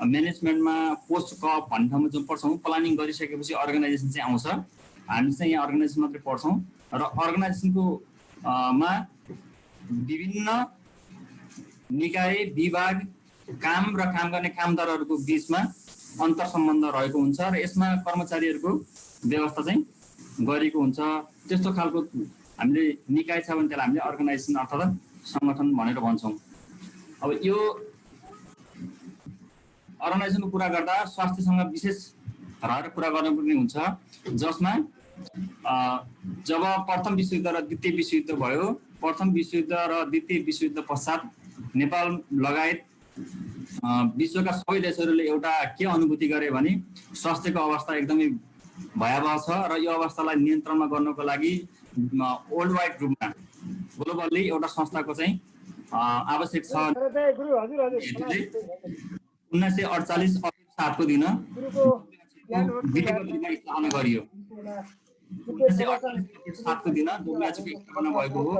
म्यानेजमेन्टमा post cup भन्ने ठाउँमा जो पढ्छौँ, प्लानिङ गरिसकेपछि अर्गनाइजेसन चाहिँ आउँछ। हामी चाहिँ यहाँ अर्गनाइजेसन मात्रै पढ्छौँ र अर्गनाइजेसनको मा विभिन्न निकाय, विभाग, काम र काम गर्ने कामदारहरूको बिचमा अन्तर सम्बन्ध रहेको हुन्छ र यसमा कर्मचारीहरूको व्यवस्था चाहिँ गरेको हुन्छ। त्यस्तो खालको हामीले निकाय छ भने त्यसलाई हामीले अर्गनाइजेसन अथवा सङ्गठन भनेर भन्छौँ। अब यो अर्गनाइजेसनको कुरा गर्दा स्वास्थ्यसँग विशेष रहेर कुरा गर्नुपर्ने हुन्छ, जसमा जब प्रथम विश्वयुद्ध र द्वितीय विश्वयुद्ध भयो, प्रथम विश्वयुद्ध र द्वितीय विश्वयुद्ध पश्चात नेपाल लगायत विश्वका सबै देशहरूले एउटा के अनुभूति गरे भने स्वास्थ्यको अवस्था एकदमै भयावह छ र यो अवस्थालाई नियन्त्रणमा गर्नको लागि वर्ल्ड वाइड रूपमा ग्लोबल्ली एउटा संस्थाको चाहिँ आवश्यक छ। 1948 अप्रिल 7 को दिन विधिवत रूपमा स्थापना गरियो। 1948 अप्रिल 7 को दिन WHO को स्थापना भएको हो।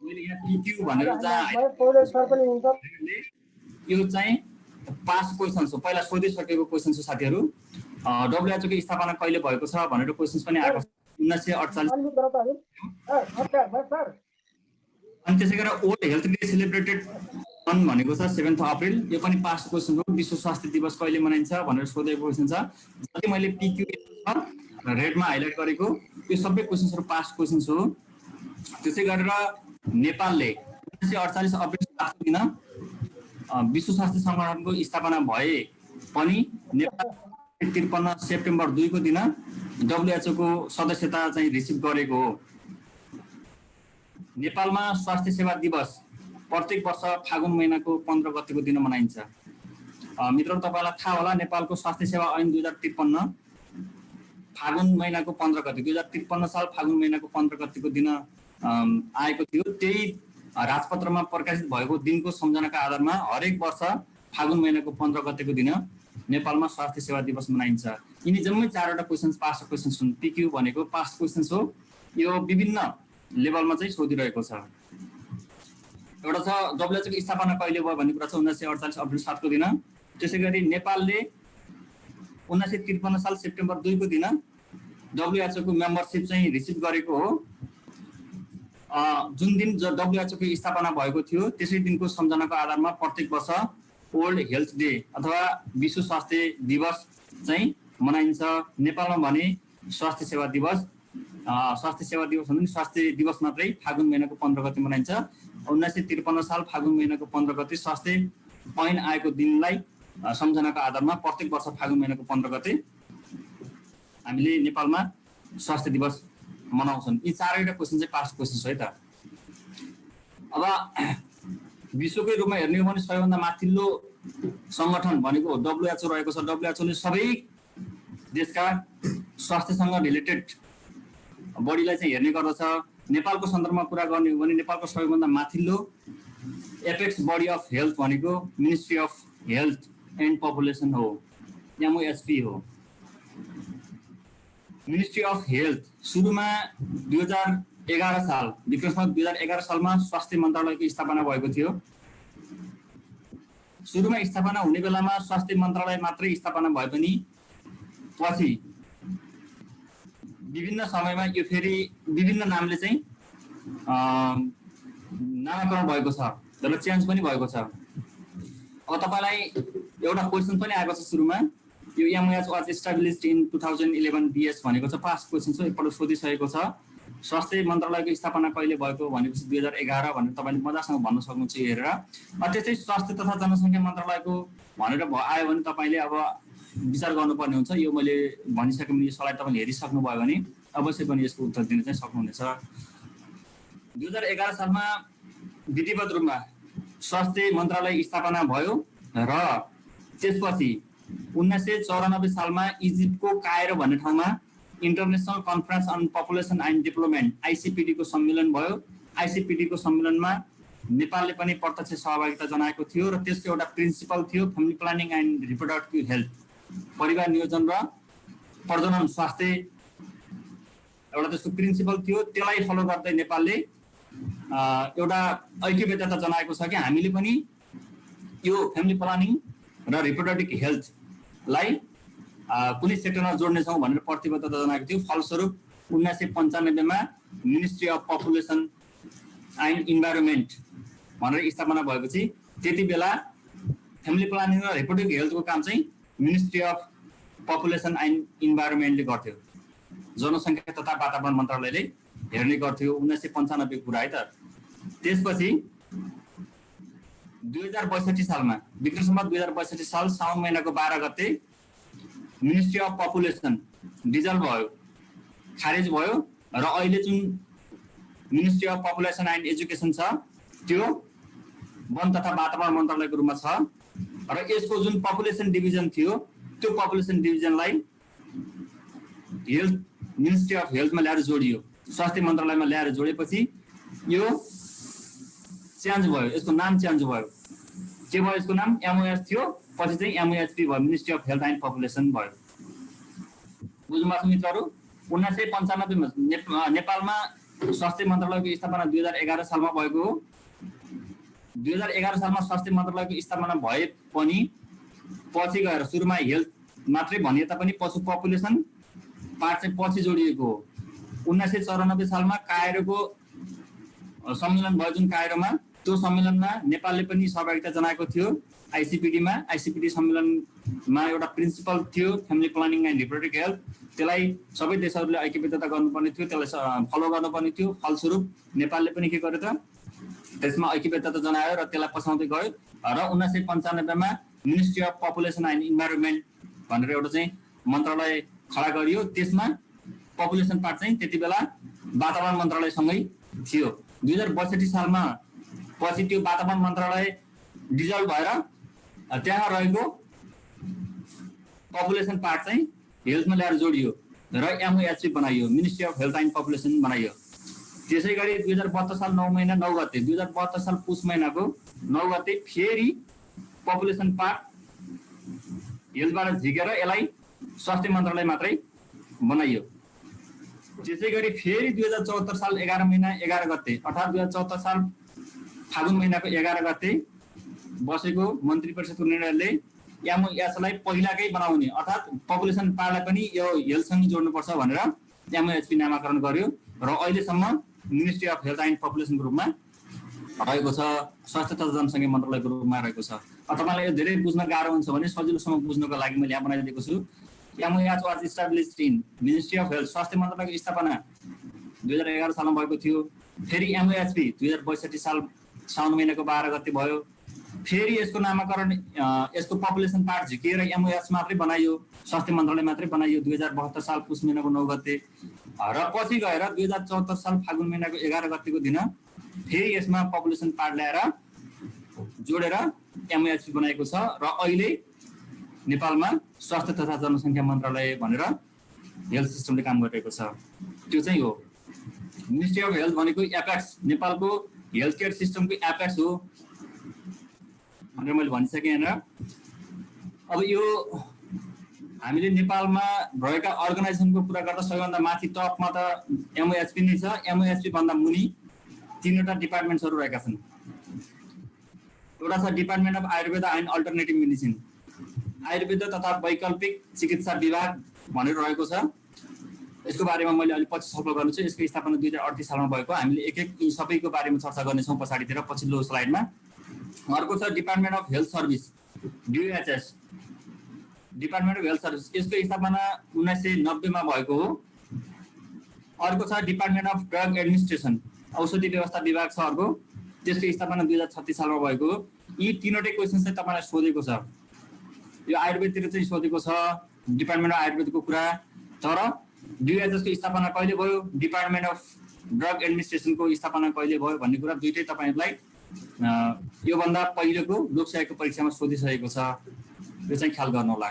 मैले यहाँ PQ भनेर चाहिँ यो चाहिँ पास क्वेसन हो, पहिला सोधिसकेको क्वेसन हो साथीहरू। WHO को स्थापना कहिले भएको छ भनेर क्वेसन्स पनि आएको छ 1948। अनि त्यसै गरेर वर्ल्ड हेल्थ डे सेलिब्रेटेड भनेको छ 7 अप्रिल, यो पनि पास क्वेसन हो। विश्व स्वास्थ्य दिवस कहिले मनाइन्छ भनेर सोधेको क्वेसन छ। जति मैले PQ रेडमा हाइलाइट गरेको यो सबै क्वेसन्सहरू पास क्वेसन्स हो। त्यसै गरेर नेपालले 1948 अप्रिल 7 को दिन विश्व स्वास्थ्य सङ्गठनको स्थापना भए पनि नेपाल 53 सेप्टेम्बर 2 को दिन WHO को सदस्यता चाहिँ रिसिभ गरेको हो। नेपालमा स्वास्थ्य सेवा दिवस प्रत्येक वर्ष फागुन महिनाको 15 गतेको दिन मनाइन्छ। मित्रहरू तपाईँलाई थाहा होला, नेपालको स्वास्थ्य सेवा ऐन 2053 फागुन महिनाको 15 गते 2053 साल फागुन महिनाको 15 गतेको दिन आएको थियो। त्यही राजपत्रमा प्रकाशित भएको दिनको सम्झनाका आधारमा हरेक वर्ष फागुन महिनाको 15 गतेको दिन नेपालमा स्वास्थ्य सेवा दिवस मनाइन्छ। यिनी जम्मै 4वटा क्वेसन्स पास क्वेसन्स हुन्। PQ भनेको पास क्वेसन्स हो, यो विभिन्न लेभलमा चाहिँ सोधिरहेको छ। एउटा छ WHO को स्थापना कहिले भयो भन्ने कुरा छ 1948 अप्रिल 7 को दिन। त्यसै गरी नेपालले 1953 साल सेप्टेम्बर 2 को दिन WHO को मेम्बरसिप चाहिँ रिसिभ गरेको हो। जुन दिन WHO को स्थापना भएको थियो त्यसै दिनको सम्झनाको आधारमा प्रत्येक वर्ष वर्ल्ड हेल्थ डे अथवा विश्व स्वास्थ्य दिवस चाहिँ मनाइन्छ। नेपालमा भने स्वास्थ्य सेवा दिवस भन्दा स्वास्थ्य दिवस मात्रै फागुन महिनाको 15 गते मनाइन्छ। 1953 साल फागुन महिनाको 15 गते स्वास्थ्य ऐन आएको दिनलाई सम्झनाको आधारमा प्रत्येक वर्ष फागुन महिनाको 15 गते हामीले नेपालमा स्वास्थ्य दिवस मनाउँछौँ। यी 4वटा क्वेसन चाहिँ पास क्वेसन हो है त। अब विश्वकै रूपमा हेर्ने हो भने सबैभन्दा माथिल्लो सङ्गठन भनेको WHO रहेको छ। WHO ले सबै देशका स्वास्थ्यसँग रिलेटेड बडीलाई चाहिँ हेर्ने गर्दछ। नेपालको सन्दर्भमा कुरा गर्ने हो भने नेपालको सबैभन्दा माथिल्लो एपेक्स बडी अफ हेल्थ भनेको ministry of health and population हो, MOHP हो। मिनिस्ट्री अफ हेल्थ सुरुमा 2011 साल विक्रमसम्वत 2011 सालमा स्वास्थ्य मन्त्रालयको स्थापना भएको थियो। सुरुमा स्थापना हुने बेलामा स्वास्थ्य मन्त्रालय मात्रै स्थापना भए पनि पछि विभिन्न समयमा यो फेरि विभिन्न नामले चाहिँ नामाकरण भएको छ र चेन्ज पनि भएको छ। अब तपाईँलाई एउटा क्वेसन पनि आएको छ सुरुमा, यो MOH was established in 2011 BS भनेको छ पास क्वेसन छ। एकपल्ट सोधिसकेको छ स्वास्थ्य मन्त्रालयको स्थापना कहिले भएको भनेपछि 2011 भनेर तपाईँले मजासँग भन्न सक्नुहुन्छ हेरेर। त्यस्तै स्वास्थ्य तथा जनसङ्ख्या मन्त्रालयको भनेर आयो भने तपाईँले अब विचार गर्नुपर्ने हुन्छ। यो मैले भनिसकेँ भने यो स्लाइड तपाईँले हेरिसक्नुभयो भने अवश्य पनि यसको उत्तर दिन चाहिँ सक्नुहुनेछ। 2011 सालमा विधिवत रूपमा स्वास्थ्य मन्त्रालय स्थापना भयो र त्यसपछि 1994 सालमा इजिप्टको कायरो भन्ने ठाउँमा international conference on population and development ICPD को सम्मेलन भयो। ICPD को सम्मेलनमा नेपालले पनि प्रत्यक्ष सहभागिता जनाएको थियो र त्यसको एउटा प्रिन्सिपल थियो family planning and reproductive health, परिवार नियोजन र प्रजनन स्वास्थ्य एउटा त्यसको प्रिन्सिपल थियो। त्यसलाई फलो गर्दै नेपालले एउटा ऐक्यबद्धता जनाएको छ कि हामीले पनि यो फ्यामिली प्लानिङ र रिप्रोडक्टिभ हेल्थलाई कुनै सेक्टरमा जोड्नेछौँ भनेर प्रतिबद्धता जनाएको थियो। फलस्वरूप 1995 मा ministry of population and environment भनेर स्थापना भएपछि त्यति बेला फ्यामिली प्लानिङ र रिप्रोडक्टिभ हेल्थको काम चाहिँ मिनिस्ट्री अफ पपुलेसन एन्ड इन्भाइरोमेन्टले गर्थ्यो। जनसङ्ख्या तथा वातावरण मन्त्रालयले हेर्ने गर्थ्यो। 1995 कुरा है त। त्यसपछि 2062 सालमा विक्रम सम्वत 2062 साल साउन महिनाको 12 गते मिनिस्ट्री अफ पपुलेसन डिजल्भ भयो, खारेज भयो र अहिले जुन ministry of population and education छ त्यो वन तथा वातावरण मन्त्रालयको रूपमा छ र यसको जुन पपुलेसन डिभिजन थियो त्यो पपुलेसन डिभिजनलाई हेल्थ मिनिस्ट्री अफ हेल्थमा ल्याएर जोडियो, स्वास्थ्य मन्त्रालयमा ल्याएर जोडेपछि यो चेन्ज भयो, यसको नाम चेन्ज भयो। के भयो यसको नाम? एमओएस थियो, पछि चाहिँ एमओएचपी भयो, ministry of health and population भयो। बुझ्नुभएको छ मित्रहरू? 1995 मा नेपालमा स्वास्थ्य मन्त्रालयको स्थापना 2011 सालमा भएको हो। 2011 सालमा स्वास्थ्य मन्त्रालयको स्थापना भए पनि पछि गएर सुरुमा हेल्थ मात्रै भनिए तापनि पछि पपुलेसन पार्ट चाहिँ पछि जोडिएको हो। 1994 सालमा कायरोको सम्मेलन भयो जुन कायरोमा, त्यो सम्मेलनमा नेपालले पनि सहभागिता जनाएको थियो। आइसिपिडीमा आइसिपिडी सम्मेलनमा एउटा प्रिन्सिपल थियो family planning and reproductive health, त्यसलाई सबै देशहरूले ऐक्यबद्धता गर्नुपर्ने थियो, त्यसलाई फलो गर्नुपर्ने थियो। फलस्वरूप नेपालले पनि के गर्यो त त्यसमा ऐक्यबद्धता जनायो र त्यसलाई पछाउँदै गयो र 1995 मा ministry of population and environment भनेर एउटा चाहिँ मन्त्रालय खडा गरियो। त्यसमा पपुलेसन पार्ट चाहिँ त्यति बेला वातावरण मन्त्रालयसँगै थियो। 2062 सालमा पछि त्यो वातावरण मन्त्रालय डिजल्भ भएर त्यहाँ रहेको पपुलेसन पार्ट चाहिँ हेल्थमा ल्याएर जोडियो र एमओएचपी बनाइयो, ministry of health and population बनाइयो। त्यसै गरी 2072 साल 9 महिना 9 गते 2072 साल पुस महिनाको 9 गते फेरि पपुलेसन पार्ट हेल्थबाट झिकेर यसलाई स्वास्थ्य मन्त्रालय मात्रै बनाइयो। त्यसै गरी फेरि 2074 साल 11 महिना 11 गते अर्थात् 2074 साल फागुन महिनाको 11 गते बसेको मन्त्री परिषदको निर्णयले एमओएचलाई पहिलाकै बनाउने अर्थात् पपुलेसन पार्टलाई पनि यो हेल्थसँग जोड्नुपर्छ भनेर एमओएचपी नामाकरण गर्यो र अहिलेसम्म मिनिस्ट्री अफ हेल्थ एन्ड पपुलेसनको रूपमा रहेको छ, स्वास्थ्य तथा जनसङ्ख्या मन्त्रालयको रूपमा रहेको छ। तपाईँलाई यो धेरै बुझ्न गाह्रो हुन्छ भने सजिलोसँग बुझ्नको लागि मैले यहाँ बनाइदिएको छु। MOH was established in ministry of health, स्वास्थ्य मन्त्रालयको स्थापना 2011 सालमा भएको थियो। फेरि एमओएचपी 2062 साल साउन महिनाको 12 गते भयो। फेरि यसको नामाकरण यसको पपुलेसन पार्ट झिकिएर एमओएच मात्रै बनाइयो, स्वास्थ्य मन्त्रालय मात्रै बनाइयो 2072 साल पुस महिनाको 9 गते र पछि गएर 2074 साल फागुन महिनाको 11 गतेको दिन फेरि यसमा पपुलेसन पार्ट ल्याएर जोडेर एमओएचपी बनाएको छ र अहिले नेपालमा स्वास्थ्य तथा जनसङ्ख्या मन्त्रालय भनेर हेल्थ सिस्टमले काम गरिरहेको छ। त्यो चाहिँ हो मिनिस्ट्री अफ हेल्थ भनेको एपेक्स, नेपालको हेल्थ केयर सिस्टमको एपेक्स हो भनेर मैले भनिसकेँ होइन। अब यो हामीले नेपालमा भएका अर्गनाइजेसनको कुरा गर्दा सबैभन्दा माथि टपमा त एमओएचपी नै छ। एमओएचपी भन्दा मुनि 3वटा डिपार्टमेन्ट्सहरू रहेका छन्। एउटा छ department of Ayurveda and alternative medicine, Ayurveda तथा वैकल्पिक चिकित्सा विभाग भनेर रहेको छ। यसको बारेमा मैले अलि पछि छलफल गर्नु छ। यसको स्थापना 2038 सालमा भएको। हामीले एक एक यी सबैको बारेमा चर्चा गर्नेछौँ पछाडितिर पछिल्लो स्लाइडमा। अर्को छ department of health service DHS, department of health service, यसको स्थापना 1990 मा भएको हो। अर्को छ डिपार्टमेन्ट अफ ड्रग एडमिनिस्ट्रेसन, औषधि व्यवस्था विभाग छ अर्को, त्यसको स्थापना 2036 सालमा भएको हो। यी 3वटै क्वेसन चाहिँ तपाईँलाई सोधेको छ। यो आयुर्वेदतिर चाहिँ सोधेको छ डिपार्टमेन्ट अफ आयुर्वेदको कुरा, तर डिएचएसको स्थापना कहिले भयो, डिपार्टमेन्ट अफ ड्रग एडमिनिस्ट्रेसनको स्थापना कहिले भयो भन्ने कुरा दुईटै तपाईँहरूलाई योभन्दा पहिलेको लोकसेवाको परीक्षामा सोधिसकेको छ। यो चाहिँ ख्याल गर्नु होला।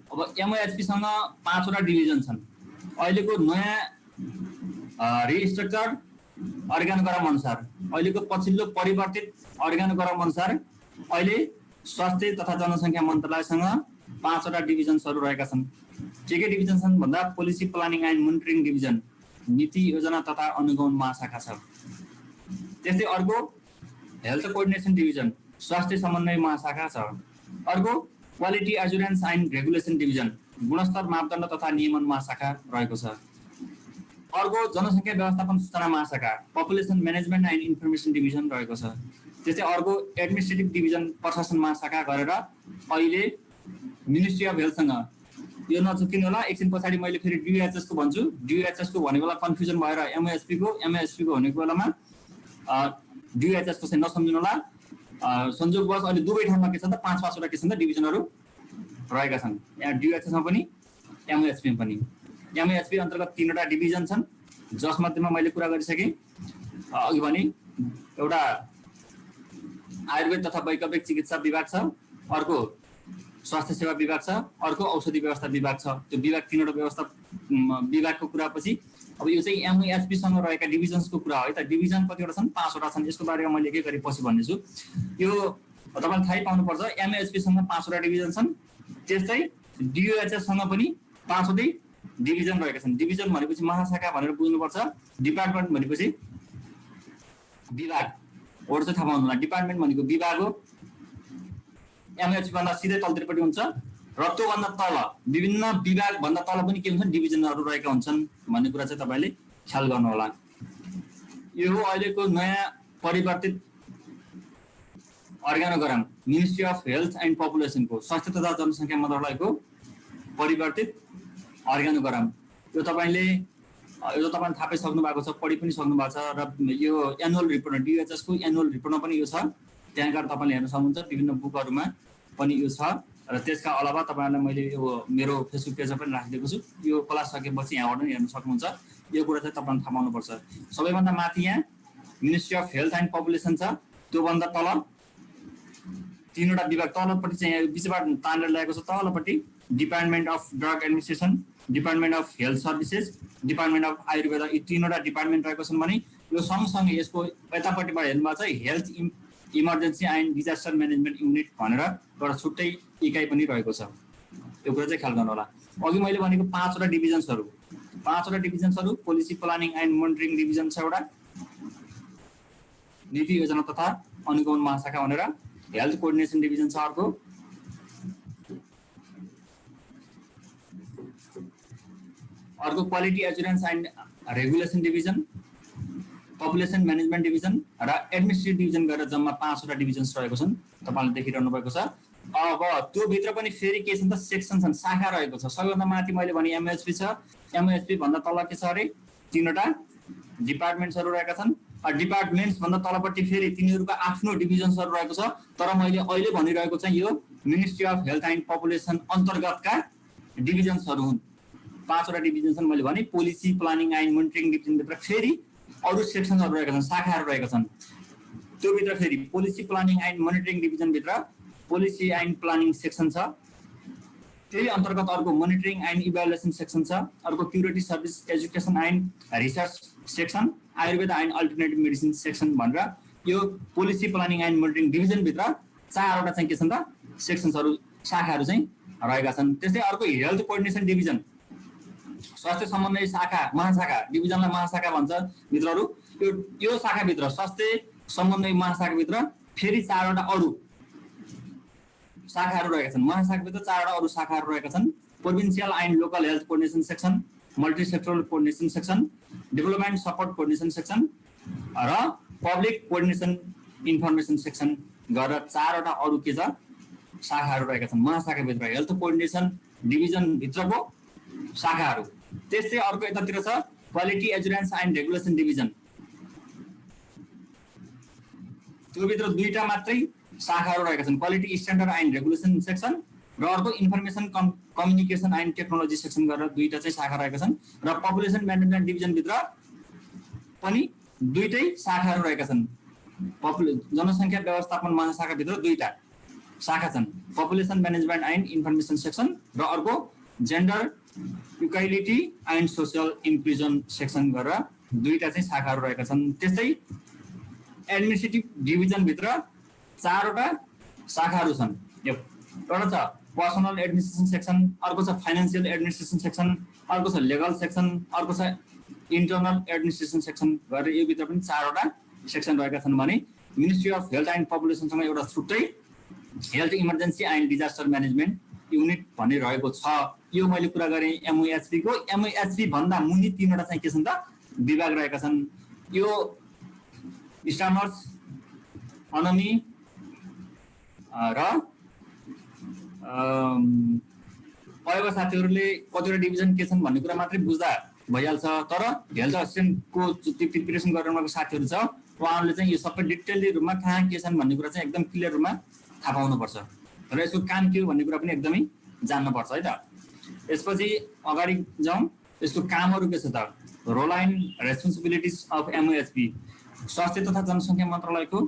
अब एमओएचपीसँग 5वटा डिभिजन छन्। अहिलेको नयाँ रिस्ट्रक्चर्ड अर्गानोग्राम अनुसार, अहिलेको पछिल्लो परिवर्तित अर्गानोग्राम अनुसार अहिले स्वास्थ्य तथा जनसङ्ख्या मन्त्रालयसँग 5वटा डिभिजन्सहरू रहेका छन्। के डिभिजन छन् भन्दा policy planning and monitoring division, नीति योजना तथा अनुगमन महाशाखा छ। त्यस्तै अर्को हेल्थ कोअर्डिनेसन डिभिजन स्वास्थ्य समन्वय महाशाखा छ। अर्को quality assurance and regulation division गुणस्तर मापदण्ड तथा नियमन महाशाखा रहेको छ। अर्को जनसङ्ख्या व्यवस्थापन सूचना महाशाखा population management and information division रहेको छ। त्यस्तै अर्को एडमिनिस्ट्रेटिभ डिभिजन प्रशासन महाशाखा गरेर अहिले मिनिस्ट्री अफ हेल्थसँग यो नचुकिनु होला। एकछिन पछाडि मैले फेरि डियुएचएस को भन्छु, डियुएचएस को भनेको बेला कन्फ्युजन भएर एमएएसपी को भनेको बेलामा डियुएचएस को चाहिँ नसम्झिनु होला। संयोगवश अहिले दुवै ठाउँमा के छ त 5-5 वटा के छन् त डिभिजनहरू रहेका छन्। यहाँ डियुएचएस मा पनि एमएएसपी मा पनि। एमएएसपी अन्तर्गत 3 वटा डिभिजन छन् जसमध्येमा मैले कुरा गरिसकेँ अघि भने एउटा आयुर्वेद तथा वैकल्पिक चिकित्सा विभाग छ, अर्को स्वास्थ्य सेवा विभाग छ, अर्को औषधि व्यवस्था विभाग छ। त्यो विभाग 3 वटा व्यवस्था विभागको कुरा पछि अब यो चाहिँ एमएएसपी सँग रहेका डिभिजन्सको कुरा हो है त। डिभिजन कतिवटा छन्? 5 वटा छन्। यसको बारेमा मैले के गरी पछि भन्नेछु। यो तपाईले थाहै पाउनुपर्छ एमएएसपी सँग 5 वटा डिभिजन छन्। त्यस्तै डियुएचएस सँग पनि 5 वटै डिभिजन रहेका छन्। डिभिजन भनेपछि महाशाखा भनेर बुझ्नुपर्छ। डिपार्टमेन्ट भनेपछि विभाग वर्ड चाहिँ थाहा पाउनु होला। डिपार्टमेन्ट भनेको विभाग हो। एमएएसपी भन्दा सिधै तलतिरपट्टि हुन्छ र त्यो भन्दा तल विभिन्न विभाग भन्दा तल पनि के हुन्छन् डिभिजनहरू रहेका हुन्छन् भन्ने कुरा चाहिँ तपाईले ख्याल गर्नु होला। यो हो अहिलेको नयाँ परिवर्तित अर्गानोग्राम मिनिस्ट्री अफ हेल्थ एन्ड पपुलेसनको स्वास्थ्य तथा जनसङ्ख्या मन्त्रालयको परिवर्तित अर्गानोग्राम। यो तपाईले थाहा पाइसक्नु भएको छ, पढि पनि सक्नु भएको छ र यो एनुअल रिपोर्ट डियुएचएस को एनुअल रिपोर्टमा पनि यो छ। त्यहाँ गएर तपाईले हेर्न सक्नुहुन्छ विभिन्न बुकहरुमा पनि यो छ र त्यसका अलावा तपाईहरुलाई मैले यो मेरो फेसबुक पेजमा पनि राखिदिएको छु। यो क्लास सकेपछि यहाँबाट पनि हेर्न सक्नुहुन्छ। यो कुरा चाहिँ तपाईले थाहा पाउनुपर्छ। सबैभन्दा माथि यहाँ ministry of health and population छ। त्यो भन्दा तल 3 वटा विभाग तलपट्टि चाहिँ यहाँ बिचबाट तानेर ल्याएको छ। तलपट्टि department of drug administration, department of health services, department of Ayurveda, यी 3 वटा डिपार्टमेन्ट रहेको छन् भने यो सँगसँगै यसको यतापट्टिबाट हेर्नुभएको छ health emergency and disaster management unit भनेर एउटा छुट्टै इकाइ पनि रहेको छ। यो कुरा चाहिँ ख्याल गर्नु होला। अघि मैले भनेको 5 वटा डिभिजन्सहरू policy planning and monitoring division छ एउटा, नीति योजना तथा अनुगमन महाशाखा भनेर हेल्थ कोअर्डिनेसन डिभिजन छ अर्को, quality assurance and regulation division, population management division र एडमिनिस्ट्रेटिभ डिभिजन गरेर जम्मा 5 वटा डिभिजन्स रहेको छन्। तपाईले देखिरहनु भएको छ। अब त्यो भित्र पनि फेरि के छन् त सेक्सन छन्, शाखा रहेको छ। सबैभन्दा माथि मैले भने एमएएसपी छ। एमएएसपी भन्दा तल के छ अरे 3 वटा डिपार्टमेन्ट्सहरू रहेका छन्। डिपार्टमेन्ट्स भन्दा तलपट्टि फेरि तिनीहरुको आफ्नो डिभिजन्सहरू रहेको छ। तर मैले अहिले भनिरहेको चाहिँ यो ministry of health and population अन्तर्गतका डिभिजन्सहरू हुन्। 5 वटा डिभिजन छन् मैले भने। Policy planning and monitoring division भित्र फेरि अरु सेक्सनहरु रहेका छन्, शाखाहरु रहेका छन्। त्यो भित्र फेरि policy planning and monitoring division भित्र पोलिसी एन्ड प्लानिङ सेक्सन छ। त्यही अन्तर्गत अर्को मोनिटरिङ एन्ड इभ्यालुएसन सेक्सन छ। अर्को curative service education and research section, Ayurveda and alternative medicine section भनेर यो policy planning and monitoring division भित्र 4 वटा चाहिँ के छन् त सेक्सन्सहरु शाखाहरु चाहिँ रहेका छन्। त्यस्तै अर्को हेल्थ कोअर्डिनेसन डिभिजन स्वास्थ्य समन्वय शाखा महाशाखा डिभिजनलाई महाशाखा भन्छ मित्रहरु। यो शाखा भित्र स्वास्थ्य समन्वय महाशाखा भित्र फेरि 4 वटा अरु शाखाहरु रहेका छन्। महाशाखा भित्र 4 वटा अरु शाखाहरु रहेका छन्। Provincial and local health coordination section, multi sectoral coordination section, development support coordination section र पब्लिक कोअर्डिनेसन इन्फर्मेसन सेक्सन गरेर 4 वटा अरु के छ शाखाहरु रहेका छन्। महाशाखा भित्र हेल्थ कोअर्डिनेसन डिभिजन भित्रको शाखाहरु। त्यस्तै अर्को यतातिर छ quality assurance and regulation division. त्यो भित्र 2टा मात्रै शाखाहरु रहेका छन्, quality standard and regulation section र अर्को information communication and technology section गरेर 2टा चाहिँ शाखा रहेका छन्। र पपुलेसन म्यानेजमेन्ट डिभिजन भित्र पनि 2टै शाखाहरु रहेका छन्। जनसङ्ख्या व्यवस्थापन महाशाखा भित्र 2टा शाखा छन्, population management and information section र अर्को gender equality and social inclusion section गरेर 2टा चाहिँ शाखाहरु रहेका छन्। त्यस्तै एडमिनिस्ट्रेटिभ डिभिजन भित्र 4 वटा शाखाहरु छन्। एउटा छ पर्सनल एडमिनिस्ट्रेसन सेक्सन, अर्को छ फाइनान्शियल एडमिनिस्ट्रेसन सेक्सन, अर्को छ लिगल सेक्सन, अर्को छ इन्टरनल एडमिनिस्ट्रेसन सेक्सन गरेर यो भित्र पनि 4 वटा सेक्सन रहेका छन् भने मिनिस्ट्री अफ हेल्थ एन्ड पपुलेसनसँग एउटा छुट्टै health emergency and disaster management unit भन्ने रहेको छ। यो मैले कुरा गरेँ MOHP को। MOHP भन्दा मुनि 3वटा चाहिँ के छन् त विभाग रहेका छन्। यो स्टामर्स, अनमी र अयब साथीहरूले कतिवटा डिभिजन के छन् भन्ने कुरा मात्रै बुझ्दा भइहाल्छ। तर हेल्थ असिस्टेन्टको जति प्रिपरेसन गरेर उहाँको साथीहरू छ उहाँहरूले चाहिँ यो सबै डिटेलली रूपमा कहाँ के छन् भन्ने कुरा चाहिँ एकदम क्लियर रूपमा थाहा पाउनुपर्छ र यसको काम के हो भन्ने कुरा पनि एकदमै जान्नुपर्छ है त। यसपछि अगाडि जाउँ। यसको कामहरू के छ त? Role and responsibilities of MOHP। स्वास्थ्य तथा जनसङ्ख्या मन्त्रालयको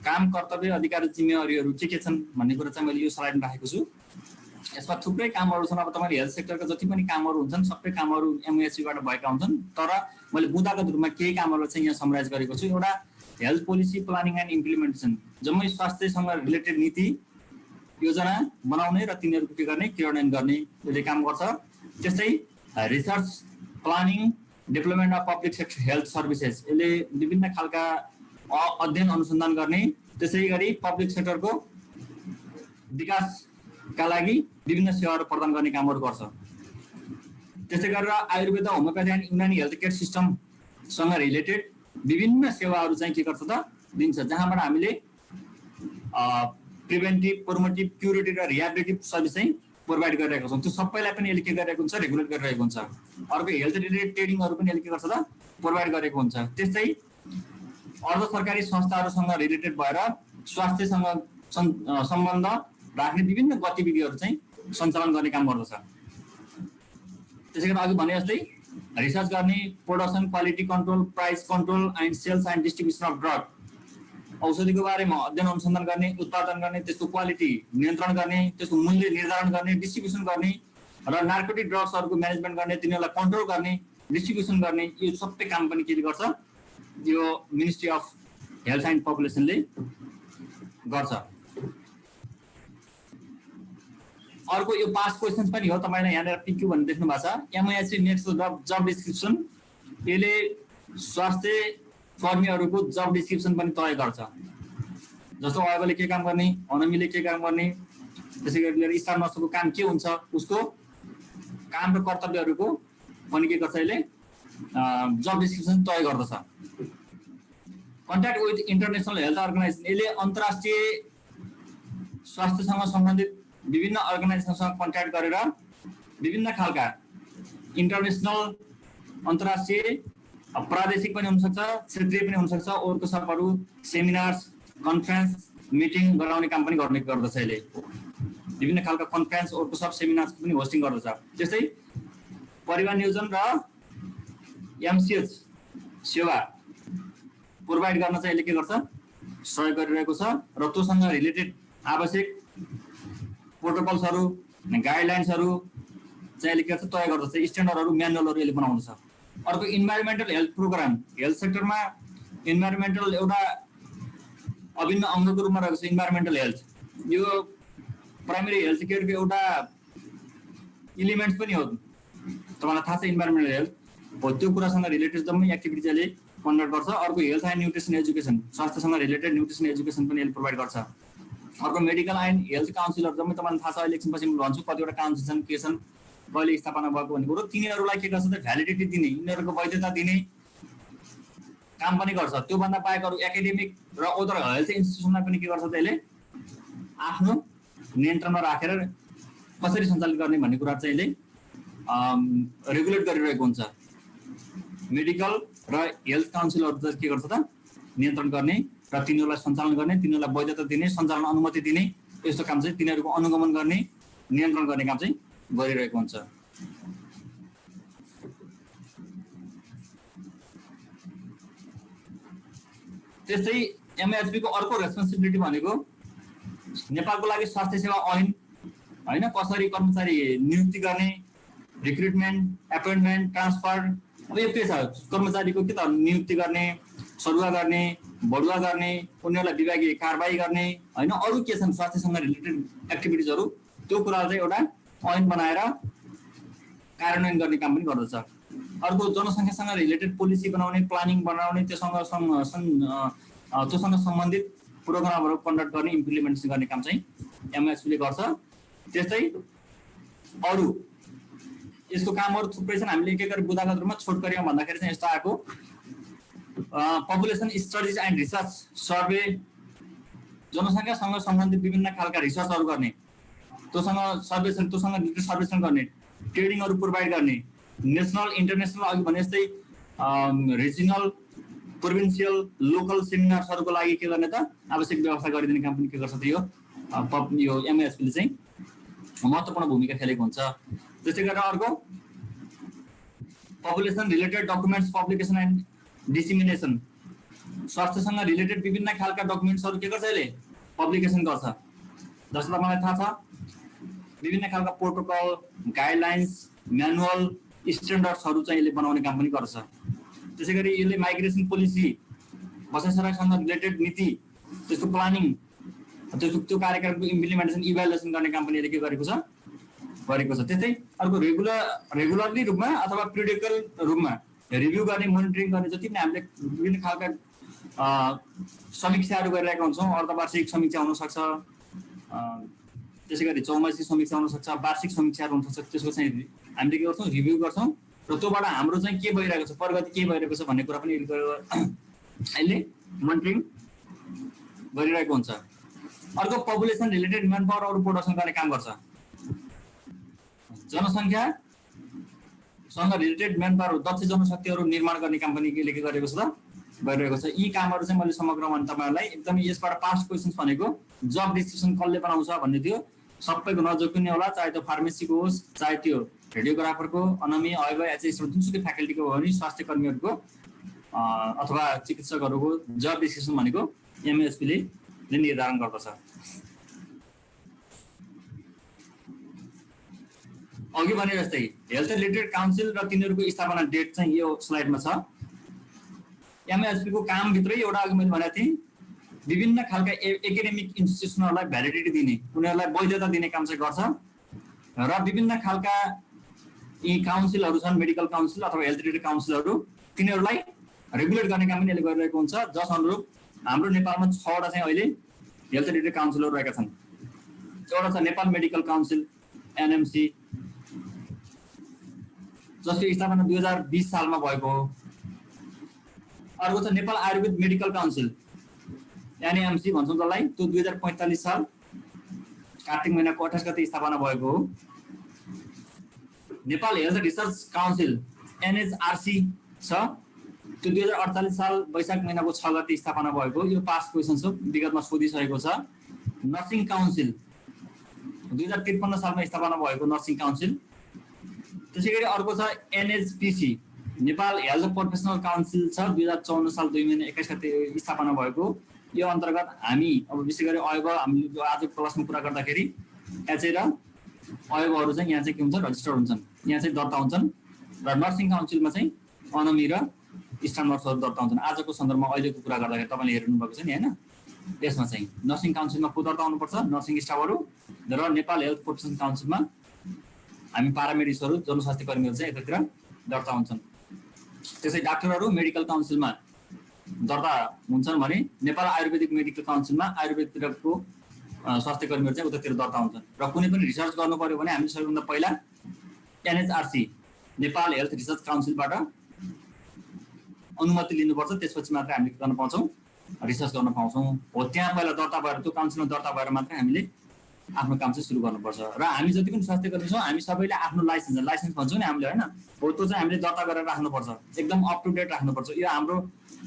काम, कर्तव्य, अधिकार, जिम्मेवारीहरू के छन् भन्ने कुरा चाहिँ मैले यो स्लाइडमा राखेको छु। यसमा थुप्रै कामहरू छन्। अब तपाईँले हेल्थ सेक्टरका जति पनि कामहरू हुन्छन् सबै कामहरू MOHP बाट भएका हुन्छन्। तर मैले बुँदागत रूपमा केही कामहरू चाहिँ यहाँ समराइज गरेको छु। एउटा health policy planning and implementation, जम्मै स्वास्थ्यसँग रिलेटेड नीति योजना बनाउने र तिनीहरूको के गर्ने क्रियान्वयन गर्ने यसले काम गर्छ। त्यस्तै research planning development of public sector health services, यसले विभिन्न खालका अध्ययन अनुसन्धान गर्ने, त्यसै गरी पब्लिक सेक्टरको विकासका लागि विभिन्न सेवाहरू प्रदान गर्ने कामहरू गर्छ। त्यसै गरेर Ayurveda, homeopathy and Unani health care सिस्टमसँग रिलेटेड विभिन्न सेवाहरू चाहिँ के गर्छ त दिन्छ, जहाँबाट हामीले प्रिभेन्टिभ, प्रोमोटिभ, क्युरेटिभ र रिहेबिलिटिभ सर्भिस चाहिँ प्रोभाइड गरिरहेको छौँ। त्यो सबैलाई पनि यसले के गरिरहेको हुन्छ? रेगुलेट गरिरहेको हुन्छ। अर्को हेल्थ रिलेटेड ट्रेडिङहरू पनि यसले के गर्छ त प्रोभाइड गरेको हुन्छ। त्यस्तै अर्ध सरकारी संस्थाहरूसँग रिलेटेड भएर स्वास्थ्यसँग सम्बन्ध राख्ने विभिन्न गतिविधिहरू चाहिँ सञ्चालन गर्ने काम गर्दछ। त्यसै गरी अघि भने जस्तै रिसर्च गर्ने, production, quality control, price control and sales and distribution of drug, औषधिको बारेमा अध्ययन अनुसन्धान गर्ने, उत्पादन गर्ने, त्यसको क्वालिटी नियन्त्रण गर्ने, त्यसको मूल्य निर्धारण गर्ने, डिस्ट्रिब्युसन गर्ने र नार्कोटिक ड्रग्सहरूको म्यानेजमेन्ट गर्ने, तिनीहरूलाई कन्ट्रोल गर्ने, डिस्ट्रिब्युसन गर्ने, यो सबै काम पनि के गर्छ? यो मिनिस्ट्री अफ हेल्थ एन्ड पपुलेसनले गर्छ। अर्को यो पास्ट क्वेसन्स पनि हो, तपाईँले यहाँनिर PQ भन्ने देख्नु भएको छ। MOHP नेक्स्ट जब डिस्क्रिप्सन, यसले स्वास्थ्य कर्मीहरूको जब डिस्क्रिप्सन पनि तय गर्छ। जस्तो अयबले के काम गर्ने, अनमीले के काम गर्ने, त्यसै गरी स्टाफ नर्सको काम के हुन्छ, उसको काम र कर्तव्यहरूको पनि के गर्छ यसले जब डिस्क्रिप्सन तय गर्दछ। Contact with international health organisation, यसले अन्तर्राष्ट्रिय स्वास्थ्यसँग सम्बन्धित विभिन्न अर्गनाइजेसनसँग कन्ट्याक्ट गरेर विभिन्न खालका इन्टरनेसनल, अन्तर्राष्ट्रिय, प्रादेशिक पनि हुनसक्छ, क्षेत्रीय पनि हुनसक्छ, वर्कसपहरू, सेमिनार्स, कन्फरेन्स, मिटिङ गराउने काम पनि गर्ने गर्दछ। यसले विभिन्न खालका कन्फरेन्स, वर्कसप, सेमिनार्स पनि होस्टिङ गर्दछ। त्यस्तै परिवार नियोजन र MCH सेवा प्रोभाइड गर्न चाहिँ यसले के गर्छ? सहयोग गरिरहेको छ र त्योसँग रिलेटेड आवश्यक प्रोटोकल्सहरू, गाइडलाइन्सहरू चाहिँ यसले के गर्छ? तय गर्दछ। स्ट्यान्डर्डहरू, म्यानुअलहरू यसले बनाउँदछ। अर्को इन्भाइरोमेन्टल हेल्थ प्रोग्राम, हेल्थ सेक्टरमा इन्भाइरोमेन्टल एउटा अभिन्न अङ्गको रूपमा रहेको छ। इन्भाइरोमेन्टल हेल्थ यो प्राइमेरी हेल्थ केयरको एउटा इलिमेन्ट्स पनि हो। तपाईँलाई थाहा छ इन्भाइरोमेन्टल हेल्थ हो, त्यो कुरासँग रिलेटेड जम्मै एक्टिभिटी यसले कन्डक्ट गर्छ। अर्को हेल्थ एन्ड न्युट्रिसन एजुकेसन, स्वास्थ्यसँग रिलेटेड न्युट्रिसन एजुकेसन पनि यसले प्रोभाइड गर्छ। अर्को मेडिकल एन्ड हेल्थ काउन्सिलर, जम्मै तपाईँलाई थाहा छ इलेक्सन पछि म भन्छु कतिवटा काउन्सिल छन्, के छन्, कहिले स्थापना भएको भन्ने कुरो। तिनीहरूलाई के गर्छ त भ्यालिडिटी दिने, यिनीहरूको वैधता दिने काम पनि गर्छ। त्योभन्दा बाहेक अरू एकाडेमिक र अदर हेल्थ इन्स्टिट्युसनलाई पनि के गर्छ त यसले आफ्नो नियन्त्रणमा राखेर कसरी सञ्चालित गर्ने भन्ने कुरा चाहिँ यसले रेगुलेट गरिरहेको हुन्छ। मेडिकल र हेल्थ काउन्सिलहरू चाहिँ के गर्छ त नियन्त्रण गर्ने र तिनीहरूलाई सञ्चालन गर्ने, तिनीहरूलाई वैधता दिने, सञ्चालन अनुमति दिने, यस्तो काम चाहिँ तिनीहरूको अनुगमन गर्ने, नियन्त्रण गर्ने काम चाहिँ गरिरहेको हुन्छ। त्यस्तै MOHP को अर्को रेस्पोन्सिबिलिटी भनेको नेपालको लागि स्वास्थ्य सेवा ऐन हैन, कसरी कर्मचारी नियुक्ति गर्ने, रिक्रुटमेन्ट, एपोइन्टमेन्ट, ट्रान्सफर, अब यो के छ? कर्मचारीको के त नियुक्ति गर्ने, सरुवा गर्ने, बढुवा गर्ने, उनीहरूलाई विभागीय कारबाही गर्ने हैन, अरू के छन् स्वास्थ्यसँग रिलेटेड एक्टिभिटिजहरू, त्यो कुरालाई चाहिँ एउटा ऐन बनाएर कार्यान्वयन गर्ने काम पनि गर्दछ। अर्को जनसङ्ख्यासँग रिलेटेड पोलिसी बनाउने, प्लानिङ बनाउने, त्योसँग त्योसँग सम्बन्धित प्रोग्रामहरू कन्डक्ट गर्ने इम्प्लिमेन्टेसन गर्ने काम चाहिँ एमएसपीले गर्छ। त्यस्तै अरू यसको कामहरू थुप्रै छन्। हामीले एक एक गरी बुदागत रूपमा छोटकरीमा भन्दाखेरि चाहिँ यस्तो आएको population studies and research survey, जनसङ्ख्यासँग सम्बन्धित विभिन्न खालका रिसर्चहरू गर्ने, त्योसँग सर्वेक्षण, त्योसँग सर्वेक्षण गर्ने, ट्रेडिङहरू प्रोभाइड गर्ने, नेसनल इन्टरनेसनल अघि भने जस्तै रिजनल प्रोभिन्सियल लोकल सेमिनार्सहरूको लागि के गर्ने त आवश्यक व्यवस्था गरिदिने काम पनि के गर्छ त यो एमएसपीले चाहिँ महत्त्वपूर्ण भूमिका खेलेको हुन्छ। त्यस्तै गरेर अर्को population related documents publication and dissemination, स्वास्थ्यसँग रिलेटेड विभिन्न खालका डकुमेन्ट्सहरू के गर्छ यसले पब्लिकेसन गर्छ। जस्तो तपाईँलाई थाहा छ विभिन्न खालका प्रोटोकल, गाइडलाइन्स, म्यानुअल, स्ट्यान्डर्ड्सहरू चाहिँ यसले बनाउने काम पनि गर्छ। त्यसै गरी यसले माइग्रेसन पोलिसी, बसाइसराईसँग रिलेटेड नीति, त्यसको प्लानिङ, त्यो कार्यक्रमको इम्प्लिमेन्टेसन इभ्यालुएसन गर्ने काम पनि यसले के गरेको छ। त्यस्तै अर्को रेगुलरली रूपमा अथवा पिरियडिकल रूपमा रिभ्यू गर्ने, मोनिटरिङ गर्ने जति पनि हामीले विभिन्न खालका समीक्षाहरू गरिरहेका हुन्छौँ। अर्धवार्षिक समीक्षा हुनसक्छ, त्यसै गरी चौमासी समीक्षा हुनसक्छ, वार्षिक समीक्षाहरू हुनसक्छ। त्यसको चाहिँ हामीले के गर्छौँ रिभ्यू गर्छौँ र त्योबाट हाम्रो चाहिँ के भइरहेको छ, प्रगति के भइरहेको छ भन्ने कुरा पनि यसले मोनिटरिङ गरिरहेको हुन्छ। अर्को पपुलेसन रिलेटेड म्यान पावरहरू प्रोडक्सन गर्ने काम गर्छ। जनसङ्ख्यासँग रिलेटेड म्यान पावर दक्ष जनशक्तिहरू निर्माण गर्ने काम पनि के गरेको छ गरिरहेको छ। यी कामहरू चाहिँ मैले समग्रमा तपाईँहरूलाई एकदमै यसबाट पास्ट क्वेसन्स भनेको जब डिस्क्रिप्सन कसले बनाउँछ भन्ने थियो सबैको नजोकिने होला, चाहे त्यो फार्मेसीको होस्, चाहे त्यो रेडियोग्राफरको, अनमी, अयब, एचएस जुनसुकै फ्याकल्टीको हो भने स्वास्थ्य कर्मीहरूको अथवा चिकित्सकहरूको जब डिस्क्रिप्सन भनेको एमएसपीले निर्धारण गर्दछ। अघि भने जस्तै हेल्थ रिलेटेड काउन्सिल र तिनीहरूको स्थापना डेट चाहिँ यो स्लाइडमा छ। एमएसपीको कामभित्रै एउटा अघि मैले भनेको थिएँ विभिन्न खालका एकाडेमिक इन्स्टिट्युसनहरूलाई भ्यालिडिटी दिने, उनीहरूलाई वैधता दिने काम चाहिँ गर्छ र विभिन्न खालका यी काउन्सिलहरू छन्, मेडिकल काउन्सिल अथवा हेल्थ रिलेटेड काउन्सिलहरू, तिनीहरूलाई रेगुलेट गर्ने काम पनि यसले गरिरहेको हुन्छ। जस अनुरूप हाम्रो नेपालमा 6वटा चाहिँ अहिले हेल्थ रिलेटेड काउन्सिलहरू रहेका छन्। एउटा छ नेपाल मेडिकल काउन्सिल एनएमसी, जसको स्थापना 2020 सालमा भएको हो। अर्को छ Nepal Ayurveda medical council NMC भन्छौँ जसलाई, त्यो 2045 साल कार्तिक महिनाको 28 गते स्थापना भएको हो। Nepal health research council NHRC छ, त्यो 2048 साल वैशाख महिनाको 6 गते स्थापना भएको। यो पास्ट क्वेसन हो, विगतमा सोधिसकेको छ। नर्सिङ काउन्सिल 2053 सालमा स्थापना भएको नर्सिङ काउन्सिल। त्यसै गरी अर्को छ NHPC Nepal health professional council छ, 2054 साल 2 महिना 21 गते स्थापना भएको। यो अन्तर्गत हामी अब विशेष गरी अयब हामीले आजको क्लासमा कुरा गर्दाखेरि एचए र अयबहरू चाहिँ यहाँ चाहिँ के हुन्छ रजिस्टर्ड हुन्छन्, यहाँ चाहिँ दर्ता हुन्छन् र नर्सिङ काउन्सिलमा चाहिँ अनमी र स्टाफ नर्सहरू दर्ता हुन्छन्। आजको सन्दर्भमा अहिलेको कुरा गर्दाखेरि तपाईँले हेर्नु भएको छ नि होइन, यसमा चाहिँ नर्सिङ काउन्सिलमा को दर्ता हुनुपर्छ, नर्सिङ स्टाफहरू, र नेपाल हेल्थ प्रोफेसन काउन्सिलमा हामी पारामेडिक्सहरू, जनस्वास्थ्य कर्मीहरू चाहिँ यतातिर दर्ता हुन्छन्। त्यसै डाक्टरहरू मेडिकल काउन्सिलमा दर्ता हुन्छन् भने नेपाल आयुर्वेदिक मेडिकल काउन्सिलमा आयुर्वेदतिरको स्वास्थ्य कर्मीहरू चाहिँ उतातिर दर्ता हुन्छन्। र कुनै पनि रिसर्च गर्नु पर्यो भने हामी सबैभन्दा पहिला एनएचआरसी नेपाल हेल्थ रिसर्च काउन्सिलबाट अनुमति लिनुपर्छ, त्यसपछि मात्रै हामीले के गर्न पाउँछौँ, रिसर्च गर्न पाउँछौँ। हो त्यहाँ पहिला दर्ता भएर, त्यो काउन्सिलमा दर्ता भएर मात्रै हामीले आफ्नो काम चाहिँ सुरु गर्नुपर्छ। र हामी जति पनि स्वास्थ्य कर्मी छौँ हामी सबैले आफ्नो लाइसेन्स भन्छौँ नि हामीले होइन, हो त्यो चाहिँ हामीले दर्ता गरेर राख्नुपर्छ, एकदम अप टु डेट राख्नुपर्छ। यो हाम्रो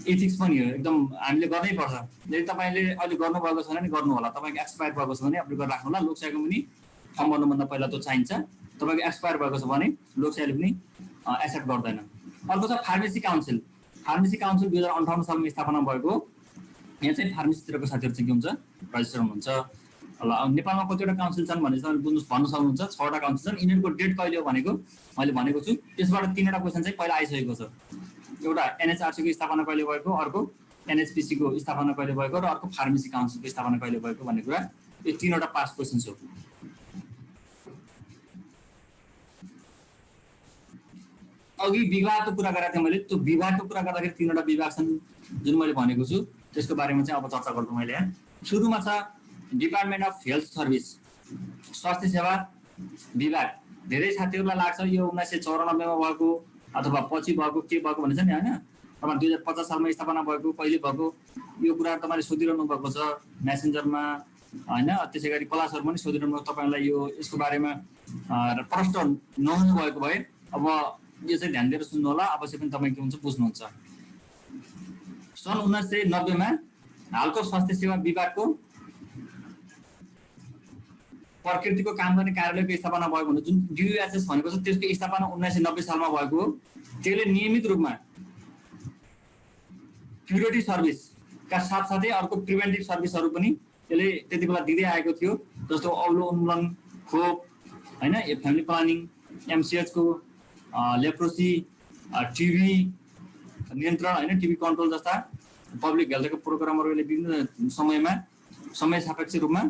एथिक्स पनि हो, एकदम हामीले गर्नै पर्छ। यदि तपाईँले अहिले गर्नुभएको छैन भने गर्नु होला, तपाईँको एक्सपायर भएको छ भने अपडेट गरेर राख्नु होला। लोकसेवाको पनि फर्म गर्नुभन्दा पहिला त्यो चाहिन्छ। तपाईँको एक्सपायर भएको छ भने लोकसेवाले पनि एक्सेप्ट गर्दैन। अर्को छ फार्मेसी काउन्सिल। फार्मेसी काउन्सिल 2058 सालमा स्थापना भएको। यहाँ चाहिँ फार्मेसीतिरको साथीहरू चाहिँ के हुन्छ रजिस्टर हुनुहुन्छ। ल नेपालमा कतिवटा काउन्सिल छन् भने चाहिँ भन्न सक्नुहुन्छ, 6वटा काउन्सिल छन्। यिनीहरूको डेट कहिले हो भनेको मैले भनेको छु। त्यसबाट 3वटा क्वेसन चाहिँ पहिला आइसकेको छ। एउटा एनएचआरसीको स्थापना कहिले भएको, अर्को एनएचपिसीको स्थापना कहिले भएको र अर्को फार्मेसी काउन्सिलको स्थापना कहिले भएको भन्ने कुरा, यो 3वटा पास्ट क्वेसन हो। अघि विभागको कुरा गरेको थिएँ मैले, त्यो विभागको कुरा गर्दाखेरि 3वटा विभाग छन् जुन मैले भनेको छु। त्यसको बारेमा चाहिँ अब चर्चा गर्छु मैले। सुरुमा छ डिपार्टमेन्ट अफ हेल्थ सर्भिस, स्वास्थ्य सेवा विभाग। धेरै साथीहरूलाई लाग्छ यो 1994 मा भएको अथवा पछि भएको के भएको भनेछ नि हैन। तपाईँ 2050 सालमा स्थापना भएको, कहिले भएको, यो कुरा तपाईँले सोधिरहनु भएको छ मेसेन्जरमा हैन। त्यसै गरी क्लासहरू पनि सोधिरहनु भएको, तपाईँलाई यो यसको बारेमा प्रष्ट नहुनु भएको भए अब यो चाहिँ ध्यान दिएर सुन्नु होला, अवश्य पनि तपाईँ के हुन्छ बुझ्नुहुन्छ। सन् 1990 मा हालको स्वास्थ्य सेवा विभागको प्रकृतिको काम गर्ने कार्यालयको स्थापना भएको हुन्छ। जुन DOHS भनेको छ त्यसको स्थापना 1990 सालमा भएको हो। त्यसले नियमित रूपमा क्युरेटिभ सर्भिसका साथसाथै अर्को प्रिभेन्टिभ सर्भिसहरू पनि त्यसले त्यति बेला दिँदै आएको थियो, जस्तो औलो उन्मूलन, खोप हैन, फ्यामिली प्लानिङ, MCH को लेप्रोसी, टिबी नियन्त्रण हैन, टिबी कन्ट्रोल जस्ता पब्लिक हेल्थको प्रोग्रामहरूले विभिन्न समयमा समय सापेक्ष रूपमा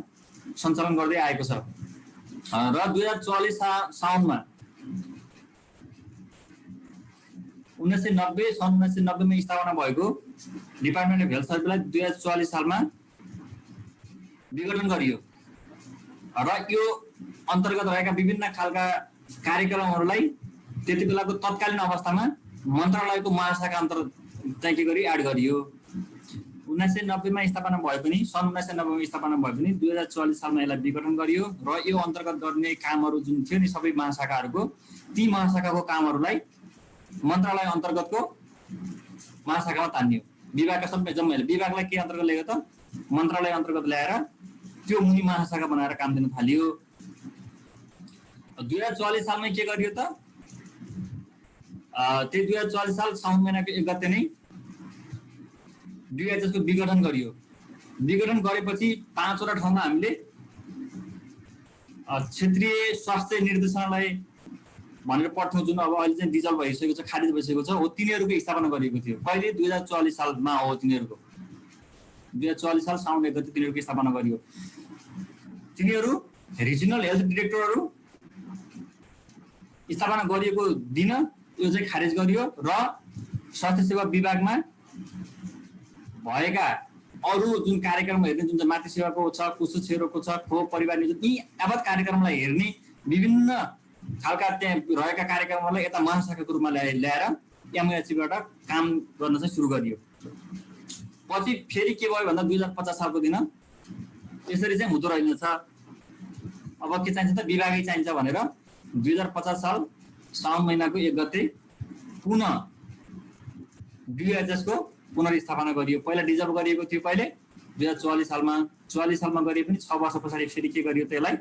सञ्चालन गर्दै आएको छ। र 2044 साउनमा 1990 सन् 1990 मा स्थापना भएको डिपार्टमेन्ट अफ हेल्थ सर्भिसलाई 2044 सालमा विघटन गरियो र यो अन्तर्गत रहेका विभिन्न खालका कार्यक्रमहरूलाई त्यति बेलाको तत्कालीन अवस्थामा मन्त्रालयको महाशाखा अन्तर्गत चाहिँ के गरी एड गरियो। 1990 मा स्थापना भए पनि, सन् 1990 मा स्थापना भए पनि 2044 सालमा यसलाई विघटन गरियो र यो अन्तर्गत गर्ने कामहरू जुन थियो नि सबै महाशाखाहरूको, ती महाशाखाको कामहरूलाई मन्त्रालय अन्तर्गतको महाशाखामा तानियो। विभागका सबै जम्मै विभागलाई के अन्तर्गत ल्यायो त मन्त्रालय अन्तर्गत ल्याएर त्यो मुनि महाशाखा बनाएर काम दिन थालियो। 2044 सालमा के गरियो त त्यो 2044 साल साउन महिनाको 1 गते नै DOHS को विघटन गरियो। विघटन गरेपछि 5 वटा ठाउँमा हामीले क्षेत्रीय स्वास्थ्य निर्देशनालय भनेर पढ्थ्यौँ, जुन अब अहिले चाहिँ डिजल्भ भइसकेको छ, खारिज भइसकेको छ, हो तिनीहरूको स्थापना गरिएको थियो। कहिले 2044 सालमा हो तिनीहरूको, 2044 साल साउन 1 गते तिनीहरूको स्थापना गरियो। तिनीहरू रिजनल हेल्थ डिरेक्टरहरू स्थापना गरिएको दिन यो चाहिँ खारेज गरियो र स्वास्थ्य सेवा विभागमा भएका अरू जुन कार्यक्रम हेर्ने, जुन चाहिँ मातृ सेवाको छ, कुष्ठ क्षयरोगको छ, खोप, परिवार नियोजन, यी यावत कार्यक्रमलाई हेर्ने विभिन्न खालका त्यहाँ रहेका कार्यक्रमहरूलाई यता महाशाखाको रूपमा ल्याएर MOHबाट काम गर्न चाहिँ सुरु गरियो। पछि फेरि के भयो भन्दा 2050 सालको दिन यसरी चाहिँ हुँदो रहेछ। अब के चाहिन्छ त विभागै चाहिन्छ भनेर 2050 साल साउन महिनाको 1 गते पुनः DOHS को पुनर्स्थापना गरियो। पहिला डिजल्भ गरिएको थियो पहिले 2044 सालमा, 44 सालमा गरिए पनि 6 वर्ष पछाडि फेरि के गरियो त्यसलाई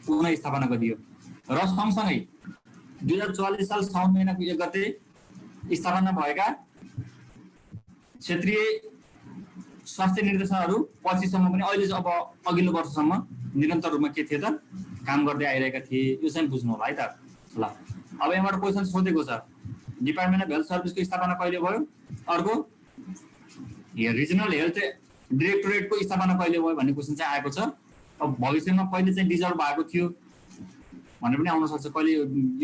पुनः स्थापना गरियो। र सँगसँगै 2044 साल साउन महिनाको 1 गते स्थापना भएका क्षेत्रीय स्वास्थ्य निर्देशनहरू पछिसम्म पनि अहिले अब अघिल्लो वर्षसम्म निरन्तर रूपमा के थिए त काम गर्दै आइरहेका थिए। यो चाहिँ बुझ्नु होला है त। ल अब यहाँबाट क्वेसन सोधेको छ डिपार्टमेन्ट अफ हेल्थ सर्भिसको स्थापना कहिले भयो, अर्को रिजनल हेल्थ डिरेक्टोरेटको स्थापना कहिले भयो भन्ने क्वेसन चाहिँ आएको छ। अब भविष्यमा कहिले चाहिँ डिजल्भ भएको थियो भन्ने पनि आउन सक्छ, कहिले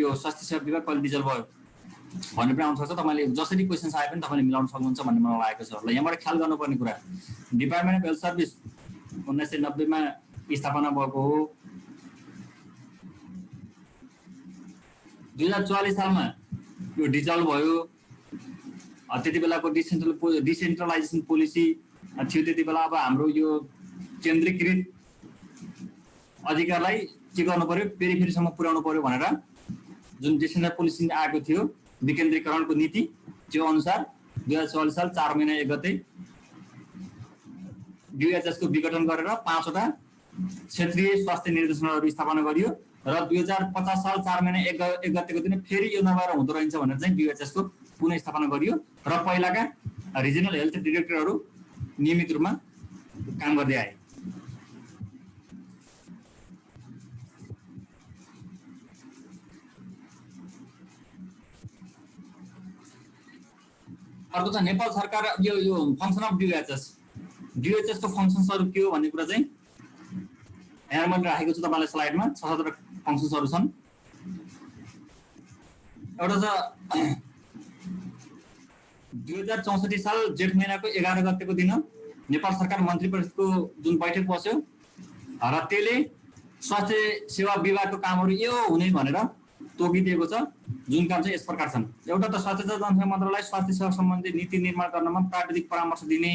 यो स्वास्थ्य सेवा विभाग कहिले डिजल्भ भयो भन्ने पनि आउन सक्छ। तपाईँले जसरी क्वेसन आए पनि तपाईँले मिलाउन सक्नुहुन्छ भन्ने मलाई लागेको छ। ल यहाँबाट ख्याल गर्नुपर्ने कुरा डिपार्टमेन्ट अफ हेल्थ सर्भिस 1990 मा स्थापना भएको हो। 2044 सालमा यो डिजल्भ भयो। त्यति बेलाको डिसेन्ट्रलाइजेसन पोलिसी थियो त्यति बेला। अब हाम्रो यो केन्द्रीकृत अधिकारलाई के गर्नु पर्यो, पेरिफेरीसम्म पुर्याउनु पर्यो भनेर जुन डिसेन्ट्रल पोलिसी आएको थियो, विकेन्द्रीकरणको नीति, त्यो अनुसार 2044 साल 4 महिना 1 गते DOHS को विघटन गरेर 5 वटा क्षेत्रीय स्वास्थ्य निर्देशनालयहरू स्थापना गरियो र 2050 साल 4 महिना 1 गतेको दिन फेरि यो नभएर हुँदो रहेछ भनेर चाहिँ DOHS को पुनः स्थापना गरियो र पहिलाका रिजनल हेल्थ डिरेक्टरहरू नियमित रूपमा काम गर्दै आए। अर्को चाहिँ नेपाल सरकार यो फङ्सन अफ DOHS को फङ्सन्सहरू के हो भन्ने कुरा चाहिँ यहाँ मैले राखेको छु तपाईँलाई स्लाइडमा। 6-7 फङ्सन्सहरू छन्। एउटा छ 2064 साल जेठ महिनाको 11 गतेको दिन नेपाल सरकार मन्त्री परिषदको जुन बैठक बस्यो र त्यसले स्वास्थ्य सेवा विभागको कामहरू यो हुने भनेर तोकिदिएको छ, जुन काम चाहिँ यस प्रकार छन्। एउटा त स्वास्थ्य तथा जनसङ्ख्या मन्त्रालय स्वास्थ्य सेवा सम्बन्धी नीति निर्माण गर्नमा प्राविधिक परामर्श दिने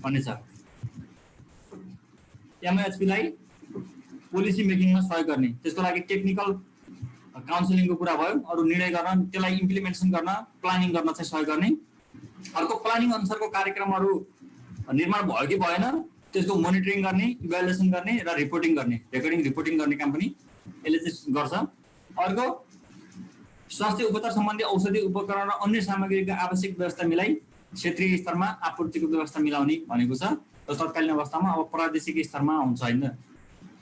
भन्ने छ। एमएचपीलाई पोलिसी मेकिङमा सहयोग गर्ने, त्यसको लागि टेक्निकल काउन्सिलिङको कुरा भयो, अरू निर्णय गर्न, त्यसलाई इम्प्लिमेन्टेसन गर्न, प्लानिङ गर्न चाहिँ सहयोग गर्ने। अर्को प्लानिङ अनुसारको कार्यक्रमहरू निर्माण भयो कि भएन त्यसको मोनिटरिङ गर्ने, इभ्यालुएसन गर्ने र रिपोर्टिङ गर्ने, रिपोर्टिङ गर्ने काम पनि यसले चाहिँ गर्छ। अर्को स्वास्थ्य उपचार सम्बन्धी औषधि उपकरण र अन्य सामग्रीको आवश्यक व्यवस्था मिलाई क्षेत्रीय स्तरमा आपूर्तिको व्यवस्था मिलाउने भनेको छ। र तत्कालीन अवस्थामा अब प्रादेशिक स्तरमा हुन्छ होइन,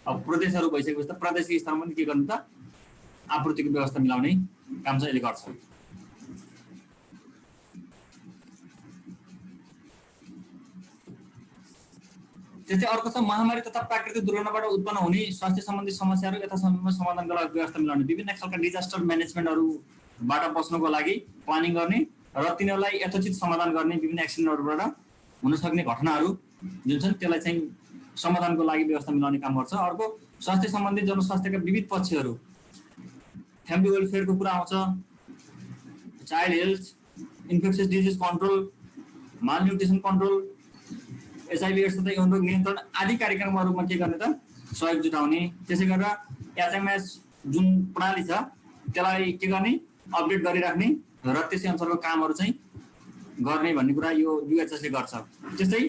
अब प्रदेशहरू भइसकेपछि त प्रादेशिक स्तरमा पनि के गर्नु त आपूर्तिको व्यवस्था मिलाउने काम चाहिँ यसले गर्छ। त्यस्तै अर्को छ महामारी तथा प्राकृतिक दुर्घटनाबाट उत्पन्न हुने स्वास्थ्य सम्बन्धी समस्याहरू यथासम्म समाधानका लागि व्यवस्था मिलाउने, विभिन्न खालका डिजास्टर म्यानेजमेन्टहरूबाट बच्नको लागि प्लानिङ गर्ने र तिनीहरूलाई यथोचित समाधान गर्ने, विभिन्न एक्सिडेन्टहरूबाट हुन सक्ने घटनाहरू जुन छन् त्यसलाई चाहिँ समाधानको लागि व्यवस्था मिलाउने काम गर्छ। अर्को स्वास्थ्य सम्बन्धी जनस्वास्थ्यका विविध पक्षहरू, फ्यामिली वेलफेयरको कुरा आउँछ, child health, infectious disease control, malnutrition control, HIV AIDS तथा यौन रोग नियन्त्रण आदि कार्यक्रमहरूमा के गर्ने त सहयोग जुटाउने। त्यसै गरेर एचएमएस जुन प्रणाली छ त्यसलाई के गर्ने अपडेट गरिराख्ने र त्यसै अनुसारको कामहरू चाहिँ गर्ने भन्ने कुरा यो युएचएसले गर्छ। त्यस्तै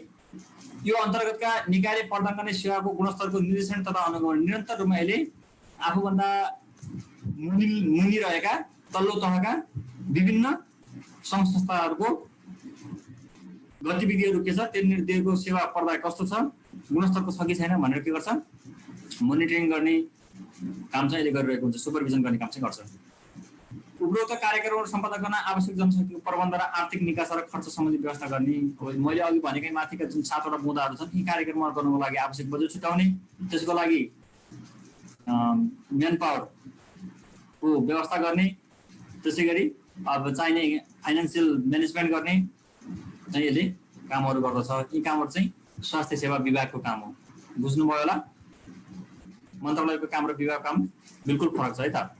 यो अन्तर्गतका निकायले प्रदान गर्ने सेवाको गुणस्तरको निर्देशन तथा अनुगमन निरन्तर रूपमा यसले आफूभन्दा मुनि रहेका तल्लो तहका विभिन्न संस्थाहरूको गतिविधिहरू के छ, दिएको सेवा प्रदाय कस्तो छ, गुणस्तरको छ कि छैन भनेर के गर्छ मोनिटरिङ गर्ने काम चाहिँ यसले गरिरहेको हुन्छ, सुपरभिजन गर्ने काम चाहिँ गर्छ। उपरोक्त कार्यक्रमहरू सम्पादन गर्न आवश्यक जनशक्तिको प्रबन्ध र आर्थिक निकास र खर्च सम्बन्धी व्यवस्था गर्ने। मैले अघि भनेकै माथिका जुन 7वटा मुद्दाहरू छन् यी कार्यक्रमहरू गर्नको लागि आवश्यक बजेट छुट्याउने, त्यसको लागि म्यान पावरको व्यवस्था गर्ने, त्यसै गरी अब चाहिने फाइनेन्सियल म्यानेजमेन्ट गर्ने चाहिँ यसले कामहरू गर्दछ। यी कामहरू चाहिँ स्वास्थ्य सेवा विभागको काम हो। बुझ्नुभयो होला, मन्त्रालयको काम र विभागको काम बिल्कुल फरक छ है त।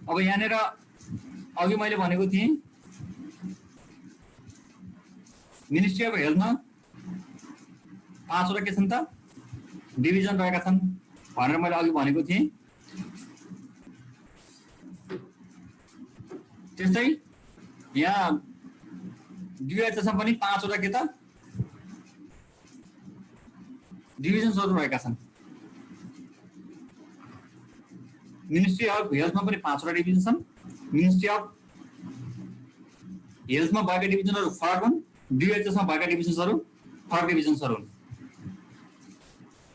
अब यहाँनिर अघि मैले भनेको थिएँ मिनिस्ट्री अफ हेल्थमा 5वटा के छन् त डिभिजन रहेका छन् भनेर मैले अघि भनेको थिएँ। त्यस्तै यहाँ डिएचएसमा पनि 5वटा के त डिभिजन्सहरू रहेका छन्। मिनिस्ट्री अफ हेल्थमा पनि 5वटा डिभिजन छन्। मिनिस्ट्री अफ हेल्थमा भएका डिभिजनहरू फरक हुन्, डिएचएसमा भएका डिभिजन्सहरू फरक डिभिजन्सहरू हुन्।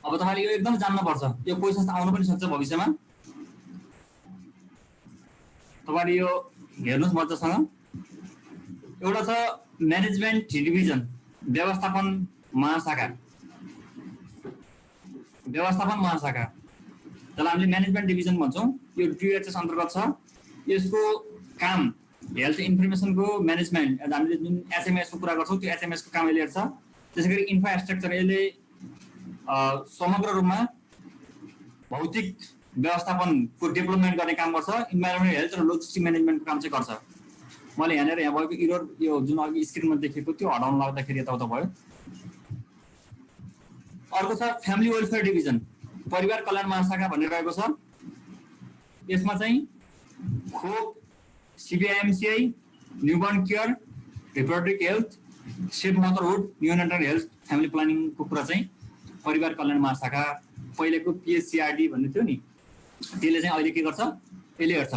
अब तपाईँले यो एकदम जान्नुपर्छ, यो क्वेसन आउन पनि सक्छ भविष्यमा। तपाईँले यो हेर्नुहोस् मजासँग। एउटा छ म्यानेजमेन्ट डिभिजन, व्यवस्थापन महाशाखा, त्यसलाई हामीले म्यानेजमेन्ट डिभिजन भन्छौँ। यो डिएचएस अन्तर्गत छ। यसको काम हेल्थ इन्फर्मेसनको म्यानेजमेन्ट, हामीले जुन एसएमएसको कुरा गर्छौँ त्यो एसएमएसको काम यसले हेर्छ। त्यसै गरी इन्फ्रास्ट्रक्चर, यसले समग्र रूपमा भौतिक व्यवस्थापनको डेभलपमेन्ट गर्ने काम गर्छ। इन्भाइरोमेन्ट हेल्थ र लोजिस्टिक म्यानेजमेन्टको काम चाहिँ गर्छ। मैले यहाँनिर यहाँ भएको इरोर यो जुन अघि स्क्रिनमा देखेको त्यो हटाउन लाग्दाखेरि यताउता भयो। अर्को छ फ्यामिली वेलफेयर डिभिजन, परिवार कल्याण महाशाखा भन्ने रहेको छ। यसमा चाहिँ खोप, CBIMCI, newborn care, reproductive health, safe motherhood, neonatal health, family प्लानिङको कुरा चाहिँ परिवार कल्याण महाशाखा, पहिलेको पिएचसिआरडी भन्ने थियो नि त्यसले चाहिँ अहिले के गर्छ, यसले हेर्छ।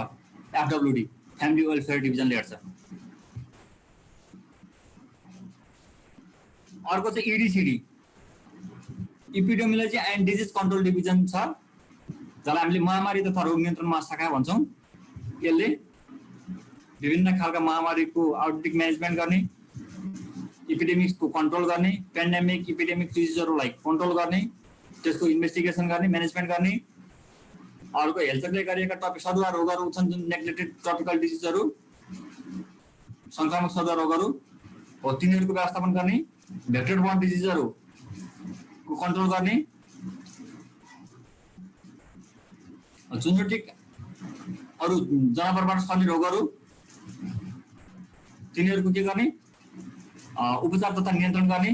एफडब्ल्युडी फ्यामिली वेलफेयर डिभिजनले हेर्छ। अर्को चाहिँ EDCD epidemiology and disease control division छ, जसलाई हामीले महामारी तथा रोग नियन्त्रण महाशाखा भन्छौँ। यसले विभिन्न खालका महामारीको आउटब्रेक म्यानेजमेन्ट गर्ने, इपिडेमिक्सको कन्ट्रोल गर्ने, पेन्डेमिक इपिडेमिक डिजिजहरूलाई कन्ट्रोल गर्ने, त्यसको इन्भेस्टिगेसन गर्ने, म्यानेजमेन्ट गर्ने। अर्को हेल्थले गरिएका सरुवा रोगहरू छन् जुन नेग्लेक्टेड ट्रपिकल डिजिजहरू, संक्रामक सरुवा रोगहरू हो, तिनीहरूको व्यवस्थापन गर्ने, भेक्टर बोर्न डिजिजहरूको कन्ट्रोल गर्ने, जुनोटिक अरू जनावरबाट सर्ने रोगहरू तिनीहरूको के गर्ने, उपचार तथा नियन्त्रण गर्ने,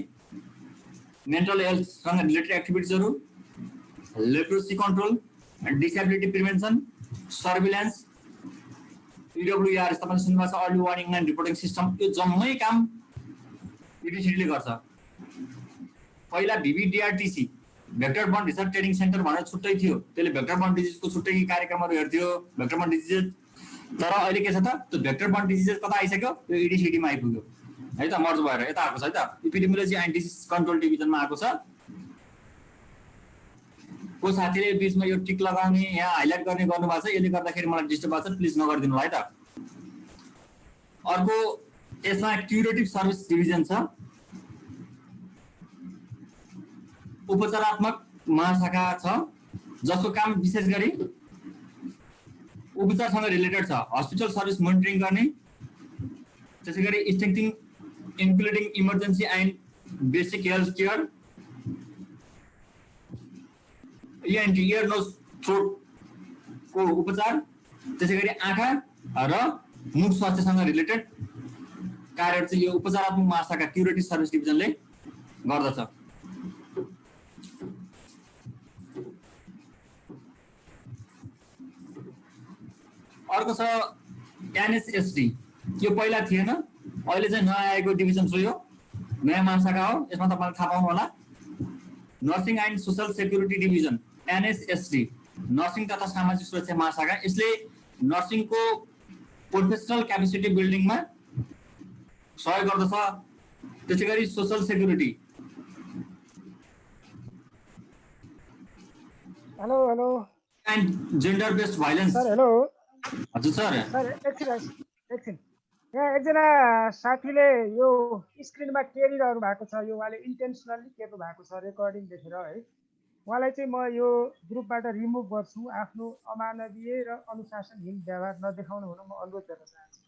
मेन्टल हेल्थसँग रिलेटेड एक्टिभिटिजहरू, leprosy control, disability prevention, surveillance, EWR तपाईँले सुन्नुभएको छ, early warning and reporting system. यो जम्मै काम EDCD ले गर्छ। पहिला VVDRTC vector borne research training centre भनेर छुट्टै थियो, त्यसले भेक्टर बर्न डिजिजको छुट्टै कार्यक्रमहरू हेर्थ्यो, भेक्टर बर्न डिजिज। तर अहिले के छ त, त्यो भेक्टर बर्न डिजिज कता आइसक्यो, यो EDCD मा आइपुग्यो है त, मर्ज भएर यता आएको छ है त, एपिडेमियोलोजी एन्ड डिजिज कन्ट्रोल डिभिजनमा आएको छ। को साथीले बीचमा यो टिक लगाउने यहाँ हाइलाइट गर्ने गर्नुभएको छ, यसले गर्दाखेरि मलाई डिस्टर्ब भएको छ, प्लिज नगरिदिनु है त। अर्को यसमा क्युरेटिभ सर्भिस डिभिजन छ, उपचारात्मक महाशाखा छ, जसको काम विशेष गरी उपचारसँग रिलेटेड छ, हस्पिटल सर्भिस मोनिटरिङ गर्ने, त्यसैगरी strengthening including emergency and basic health care, ENT ear nose throat को उपचार, त्यसैगरी आँखा र मुख स्वास्थ्यसँग रिलेटेड कार्यहरू चाहिँ यो उपचारात्मक महाशाखा क्युरेटिभ सर्भिस डिभिजनले गर्दछ। अर्को छ NSSD, यो पहिला थिएन, अहिले चाहिँ नयाँ आएको डिभिजन हो, यो नयाँ महाशाखा हो, यसमा तपाईँले थाहा पाउनु होला। Nursing and social security division NSSD, nursing तथा सामाजिक सुरक्षा महाशाखा। यसले नर्सिङको प्रोफेसनल क्यापेसिटी बिल्डिङमा सहयोग गर्दछ। त्यसैगरी social security, hello hello and gender based violence. Sir hello. हजुर सर। सर एकछिन यहाँ एकजना साथीले यो स्क्रिनमा टेरिरहनु भएको छ, यो उहाँले इन्टेन्सनली टेर्नु भएको छ रेकर्डिङ देखेर है। उहाँलाई चाहिँ म यो ग्रुपबाट रिमुभ गर्छु, आफ्नो अमानवीय र अनुशासनहीन व्यवहार नदेखाउनु हुन म अनुरोध गर्न चाहन्छु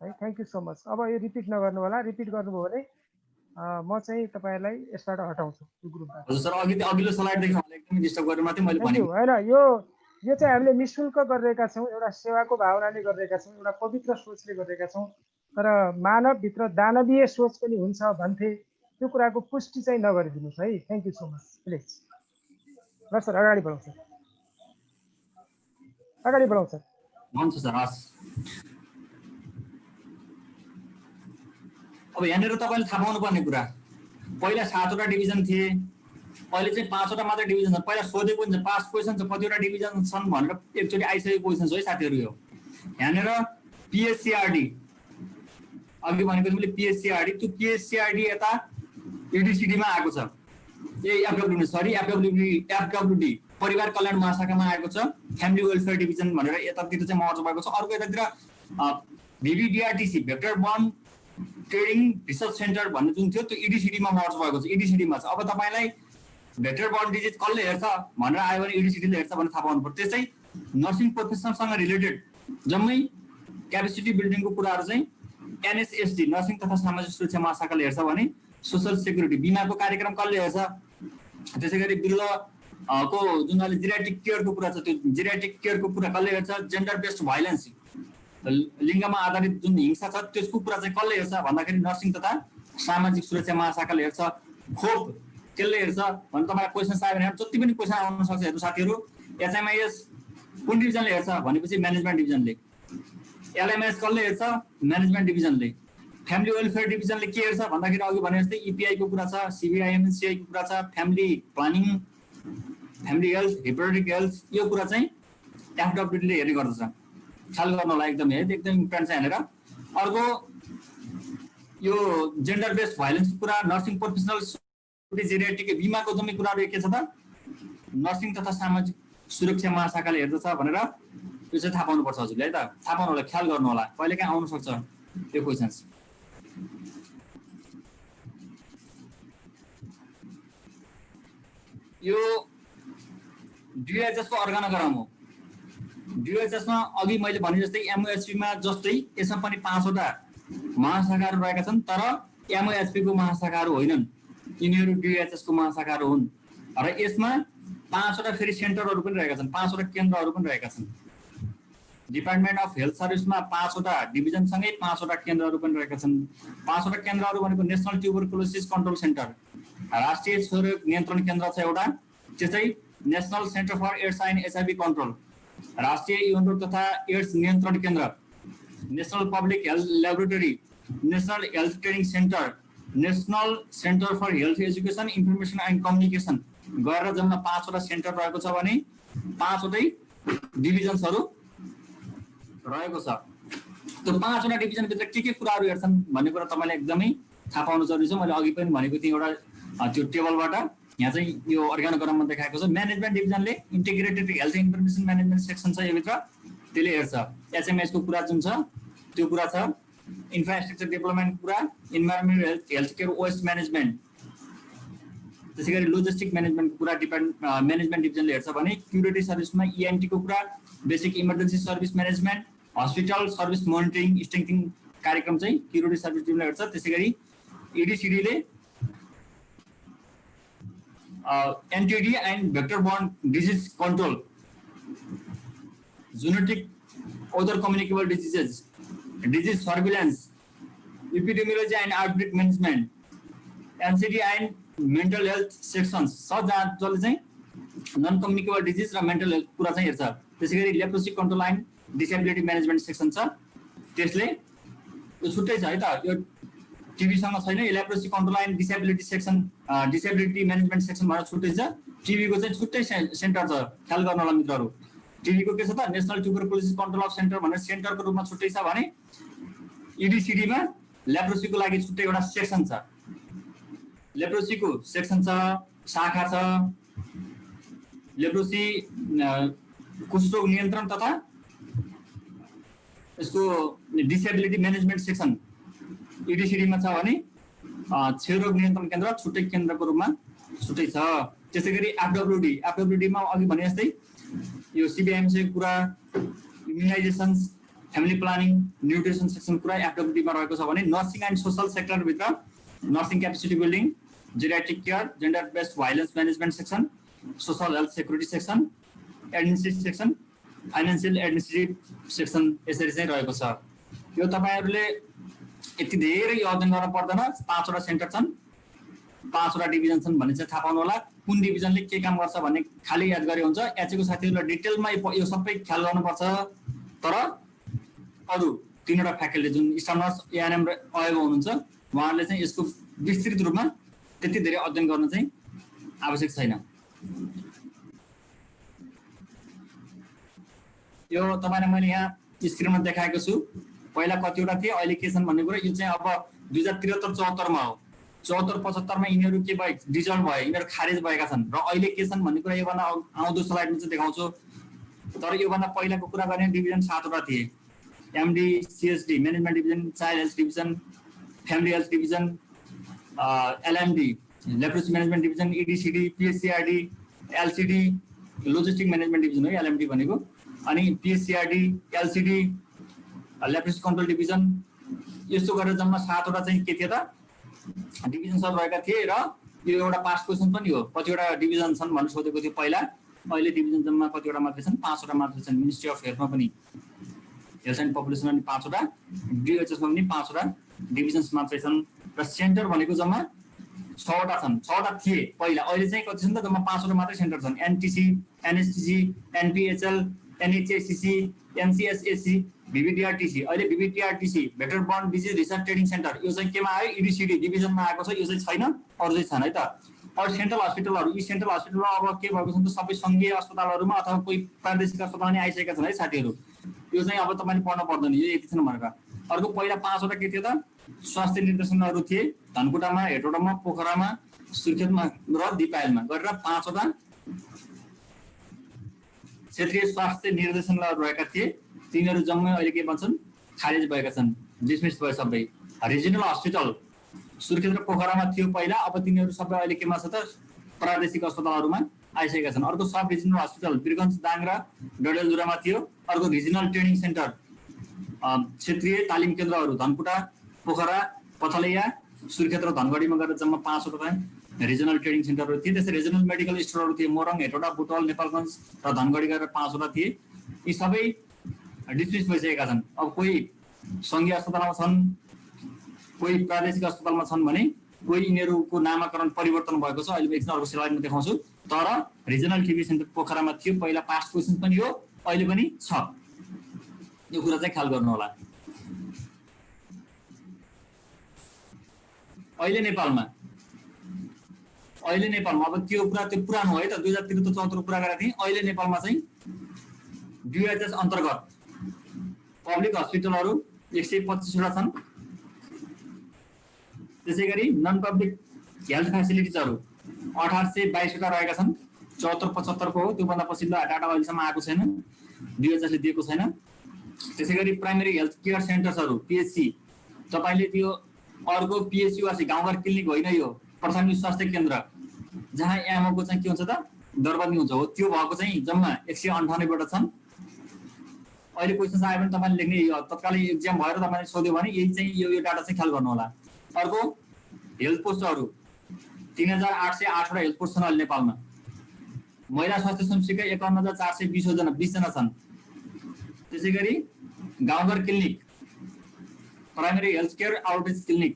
है। Thank you so much. अब यो रिपिट नगर्नु होला, रिपिट गर्नुभयो भने म चाहिँ तपाईँलाई यसबाट हटाउँछु यो ग्रुपबाट। हजुर सर, अघिल्लो स्लाइडदेखि मलाई एकदमै डिस्टर्ब गरेर मात्रै मैले भनेको होइन, यो चाहिँ हामीले निःशुल्क गरिरहेका छौँ, एउटा सेवाको भावनाले गरिरहेका छौँ, एउटा पवित्र सोचले गरिरहेका छौँ। तर मानवभित्र दानवीय सोच पनि हुन्छ भन्थे, त्यो कुराको पुष्टि चाहिँ नगरिदिनुहोस् है। Thank you so much, please. ल सर अगाडि बढौँ सर, अगाडि बढौँ सर। हुन्छ सर, हस्। अब यहाँनिर तपाईँले थाहा पाउनु पर्ने कुरा, पहिला 7वटा डिभिजन थिए, अहिले चाहिँ 5वटा मात्रै डिभिजन छ। पहिला सोधेको हुन्छ पास क्वेसन छ कतिवटा डिभिजन छन् भनेर, एकचोटि आइसकेको क्वेसन हो है साथीहरू। यो यहाँनिर PSCRD अघि भनेको मैले PSCRD, त्यो PSCRD यता EDCD मा आएको छ। FWD परिवार कल्याण महाशाखामा आएको छ, फ्यामिली वेलफेयर डिभिजन भनेर यतातिर चाहिँ मर्ज भएको छ। अर्को यतातिर VVDRTC vector burn training research centre भन्ने जुन थियो, त्यो EDCD मा मर्ज भएको छ, EDCD मा छ। अब तपाईँलाई भेक्टर बर्न डिजिज कसले हेर्छ भनेर आयो भने EDCD ले हेर्छ भनेर थाहा पाउनु पर्छ। त्यस्तै नर्सिङ प्रोफेसनलसँग रिलेटेड जम्मै क्यापेसिटी बिल्डिङको कुराहरू चाहिँ NSSD नर्सिङ तथा सामाजिक सुरक्षा महाशाखाले हेर्छ भने, सोसल सेक्युरिटी बिमाको कार्यक्रम कसले हेर्छ, त्यसैगरी वृद्धको जुन अहिले जेरियाट्रिक केयरको कुरा छ, त्यो जेरियाट्रिक केयरको कुरा कसले हेर्छ, जेन्डर बेस्ड भाइलेन्स लिङ्गमा आधारित जुन हिंसा छ त्यसको कुरा चाहिँ कसले हेर्छ भन्दाखेरि नर्सिङ तथा सामाजिक सुरक्षा महाशाखाले हेर्छ। खोप त्यसले हेर्छ भने तपाईँलाई क्वेसन आयो भने जति पनि क्वेसन आउन सक्छ हेर्नु साथीहरू। HMIS कुन डिभिजनले हेर्छ भनेपछि म्यानेजमेन्ट डिभिजनले, LMS कसले हेर्छ, म्यानेजमेन्ट डिभिजनले, फ्यामिली वेलफेयर डिभिजनले के हेर्छ भन्दाखेरि अघि भने जस्तै EPI को कुरा छ, CBIMCI को कुरा छ, family planning, family health, reproductive health, यो कुरा चाहिँ FWD ले हेर्ने गर्दछ। ख्याल गर्नु होला एकदम है, एकदम इम्पोर्टेन्ट छ यहाँनिर। अर्को यो जेन्डर बेस्ड भाइलेन्सको कुरा, नर्सिङ प्रोफेसनल जेरियाट्रिक बिमाको जम्मै कुराहरू के छ त, नर्सिङ तथा सामाजिक सुरक्षा महाशाखाले हेर्दछ भनेर यो चाहिँ थाहा पाउनुपर्छ हजुरले है त। थाहा पाउनु होला, ख्याल गर्नु होला, कहिले काहीँ आउन सक्छ यो क्वेसन्स। यो DHS को अर्गानोग्राम हो, DOHS मा अघि मैले भने जस्तै MOHP मा जस्तै यसमा पनि 5 वटा महाशाखाहरू रहेका छन्, तर MOHP को महाशाखाहरू होइनन्, यिनीहरू DOHS को महाशाखाहरू हुन्। र यसमा 5 वटा फेरि सेन्टरहरू पनि रहेका छन्, 5 वटा केन्द्रहरू पनि रहेका छन्। डिपार्टमेन्ट अफ हेल्थ सर्भिसमा 5 वटा डिभिजन सँगै 5 वटा केन्द्रहरू पनि रहेका छन्। 5 वटा केन्द्रहरू भनेको नेसनल ट्युबरकुलोसिस कन्ट्रोल सेन्टर, राष्ट्रिय क्षयरोग नियन्त्रण केन्द्र छ एउटा, त्यस्तै national centre for AIDS and HIV control, राष्ट्रिय यौन रोग तथा एड्स नियन्त्रण केन्द्र, national public health laboratory, national health training centre, national centre for health education information and communication गरेर जम्मा 5 वटा सेन्टर रहेको छ भने 5 वटै डिभिजन्सहरू रहेको छ। त्यो 5 वटा डिभिजनभित्र के कुराहरू हेर्छन् भन्ने कुरा तपाईँले एकदमै थाहा पाउनु जरुरी छ। मैले अघि पनि भनेको थिएँ एउटा त्यो टेबलबाट, यहाँ चाहिँ यो अर्गानोग्राममा देखाएको छ। म्यानेजमेन्ट डिभिजनले integrated health information management section छ योभित्र, त्यसले हेर्छ HMS को कुरा जुन छ त्यो कुरा छ, इन्फ्रास्ट्रक्चर डेभलपमेन्ट कुरा, environment health care waste management, त्यसै गरी लोजिस्टिक म्यानेजमेन्टको कुरा म्यानेजमेन्ट डिभिजनले हेर्छ भने क्युरेटिभ सर्भिसमा ENT को कुरा, basic emergency service management, hospital service monitoring strengthening कार्यक्रम चाहिँ क्युरेटिभ सर्भिस डिभिजनले हेर्छ। त्यसै गरी EDCD ले NTD and vector borne disease control, genetic other communicable diseases, disease surveillance, epidemiology and outbreak management, NCD and mental health sections छ जसले चाहिँ non communicable disease र मेन्टल हेल्थ कुरा चाहिँ हेर्छ। त्यसै गरी leprosy control and disability management section छ, त्यसले यो छुट्टै छ है त, यो टिभीसँग छैन। Leprosy control and disability section, disability management section भनेर छुट्टै छ। टिभीको चाहिँ छुट्टै सेन्टर छ, ख्याल गर्न होला मित्रहरू। टिभीको के छ त, national tuberculosis control of centre भनेर सेन्टरको रूपमा छुट्टै छ भने EDCD मा लेप्रोसीको लागि छुट्टै एउटा सेक्सन छ, लेप्रोसीको सेक्सन छ, शाखा छ। लेप्रोसी कुष्ठरोग नियन्त्रण तथा यसको डिसेबिलिटी म्यानेजमेन्ट सेक्सन EDCD मा छ भने क्षयरोग नियन्त्रण केन्द्र छुट्टै केन्द्रको रूपमा छुट्टै छ। त्यसै गरी FWD मा अघि भने जस्तै यो CBMC कुरा, इम्युनाइजेसन्स, फ्यामिली प्लानिङ, न्युट्रिसन सेक्सन कुरा FWD मा रहेको छ भने नर्सिङ एन्ड सोसल सेक्टर भित्र nursing capacity building, geriatric care, gender based violence management section, social health security section, administrative section, financial administrative section यसरी चाहिँ रहेको छ। यो तपाईँहरूले यति धेरै अध्ययन गर्न पर्दैन, 5 वटा सेन्टर छन्, 5 वटा डिभिजन छन् भन्ने चाहिँ थाहा पाउनु होला। कुन डिभिजनले के काम गर्छ भन्ने खाली याद गरे हुन्छ। HA को साथीहरूलाई डिटेलमा यो सबै ख्याल गर्नुपर्छ। तर अरू 3 वटा फ्याकल्टी जुन स्टाफ नर्स, ANM र AYO हुनुहुन्छ उहाँहरूले चाहिँ यसको विस्तृत रूपमा त्यति धेरै अध्ययन गर्न चाहिँ आवश्यक छैन। यो तपाईँलाई मैले यहाँ स्क्रिनमा देखाएको छु। पहिला कतिवटा थिए, अहिले के छन् भन्ने कुरा, यो चाहिँ अब 2073-74 मा हो। 74-75 मा यिनीहरू के भए, डिजल्भ भए, यिनीहरू खारेज भएका छन्। र अहिले के छन् भन्ने कुरा योभन्दा आउँदो स्लाइडमा चाहिँ देखाउँछु। तर योभन्दा पहिलाको कुरा गर्ने डिभिजन 7 वटा थिए, MD, CSD management division, child health division, family health division, LMD leprosy management division, EDCD, PSCRD, LCD logistic management division हो LMD भनेको, अनि PSCRD, LCD leprosy control division. यस्तो गरेर जम्मा 7 वटा चाहिँ के थिए त डिभिजनहरू रहेका थिए। र यो एउटा पास्ट क्वेसन पनि हो, कतिवटा डिभिजन छन् भनेर सोधेको थियो पहिला। अहिले डिभिजन जम्मा कतिवटा मात्रै छन्, 5 वटा मात्रै छन्। मिनिस्ट्री अफ हेल्थमा पनि हेल्थ एन्ड पपुलेसन अनि 5 वटा, DOHS मा पनि 5 वटा डिभिजन्स मात्रै छन्। र सेन्टर भनेको जम्मा 6 वटा छन्, 6 वटा थिए पहिला, अहिले चाहिँ कति छन् त, जम्मा 5 वटा मात्रै सेन्टर छन्। NTC, NSTC, NPHL, NHACC, NCSAC, VVTRTC। अहिले VVTRTC vector borne disease research training centre यो चाहिँ केमा आयो, EDCD डिभिजनमा आएको छ। यो चाहिँ छैन, अरू चाहिँ छन् है त। अरू सेन्ट्रल हस्पिटलहरू, यी सेन्ट्रल हस्पिटलमा अब के भएको छ त, सबै सङ्घीय अस्पतालहरूमा अथवा कोही प्रादेशिक अस्पतालमा नै आइसकेका छन् है साथीहरू। यो चाहिँ अब तपाईँले पढ्न पर्दैन, यो यति छन् भनेर। अर्को पहिला 5 वटा के थियो त, स्वास्थ्य निर्देशनहरू थिए, धनकुटामा, हेटौडामा, पोखरामा, सुर्खेतमा र दिपायलमा गरेर 5 वटा क्षेत्रीय स्वास्थ्य निर्देशनहरू रहेका थिए। तिनीहरू जम्मै अहिले के भन्छन्, खारेज भएका छन्, डिसमिस भए सबै। रिजनल हस्पिटल सुर्खेत र पोखरामा थियो पहिला, अब तिनीहरू सबै अहिले केमा छ त, प्रादेशिक अस्पतालहरूमा आइसकेका छन्। अर्को सब रिजनल हस्पिटल वीरगञ्ज दाङ र डडेलधुरामा थियो। अर्को रिजनल ट्रेनिङ सेन्टर क्षेत्रीय तालिम केन्द्रहरू धनकुटा, पोखरा, पथलैया, सुर्खेत र धनगढीमा गरेर जम्मा 5वटा रिजनल ट्रेनिङ सेन्टरहरू थिए। त्यसै रिजनल मेडिकल स्टोरहरू थिए मोरङ, हेटौडा, बुटवल, नेपालगञ्ज र धनगढी गरेर 5वटा थिए। यी सबै डिसमिस भइसकेका छन्। अब कोही सङ्घीय अस्पतालमा छन्, कोही प्रादेशिक अस्पतालमा छन् भने कोही यिनीहरूको नामाकरण परिवर्तन भएको छ। अहिले एकछिन अर्को स्लाइडमा देखाउँछु। तर रिजनल टिभी सेन्टर पोखरामा थियो, पहिला पास्ट क्वेसन पनि हो, अहिले पनि छ। यो कुरा चाहिँ ख्याल गर्नु होला। अहिले नेपालमा अब त्यो कुरा त्यो पुरानो है त 2073 कुरा गरेको थिएँ। अहिले नेपालमा चाहिँ डिएचएस अन्तर्गत पब्लिक हस्पिटलहरू 125वटा छन्। त्यसै गरी नन पब्लिक हेल्थ फेसिलिटिजहरू 1822वटा रहेका छन्। 74-75 को हो, त्योभन्दा पछिल्लो डाटा अहिलेसम्म आएको छैन, डिएचएसले दिएको छैन। त्यसै गरी प्राइमेरी हेल्थ केयर सेन्टर्सहरू पिएचसी, तपाईँले त्यो अर्को पिएचसी वासी गाउँघर क्लिनिक होइन, यो प्राथमिक स्वास्थ्य केन्द्र जहाँ एमओको चाहिँ के हुन्छ त दरबन्दी हुन्छ हो, त्यो भएको चाहिँ जम्मा 198वटा छन्। अहिले क्वेसन आयो भने तपाईँले लेख्ने तत्कालै एक्जाम भएर तपाईँले सोध्यो भने यही चाहिँ यो डाटा चाहिँ ख्याल गर्नु होला। अर्को हेल्थ पोस्टहरू 3808वटा हेल्थ पोस्ट छन् अहिले नेपालमा। महिला स्वास्थ्य स्वयंसेवक 51420जना छन्। त्यसै गरी गाउँघर clinic primary health care outreach clinic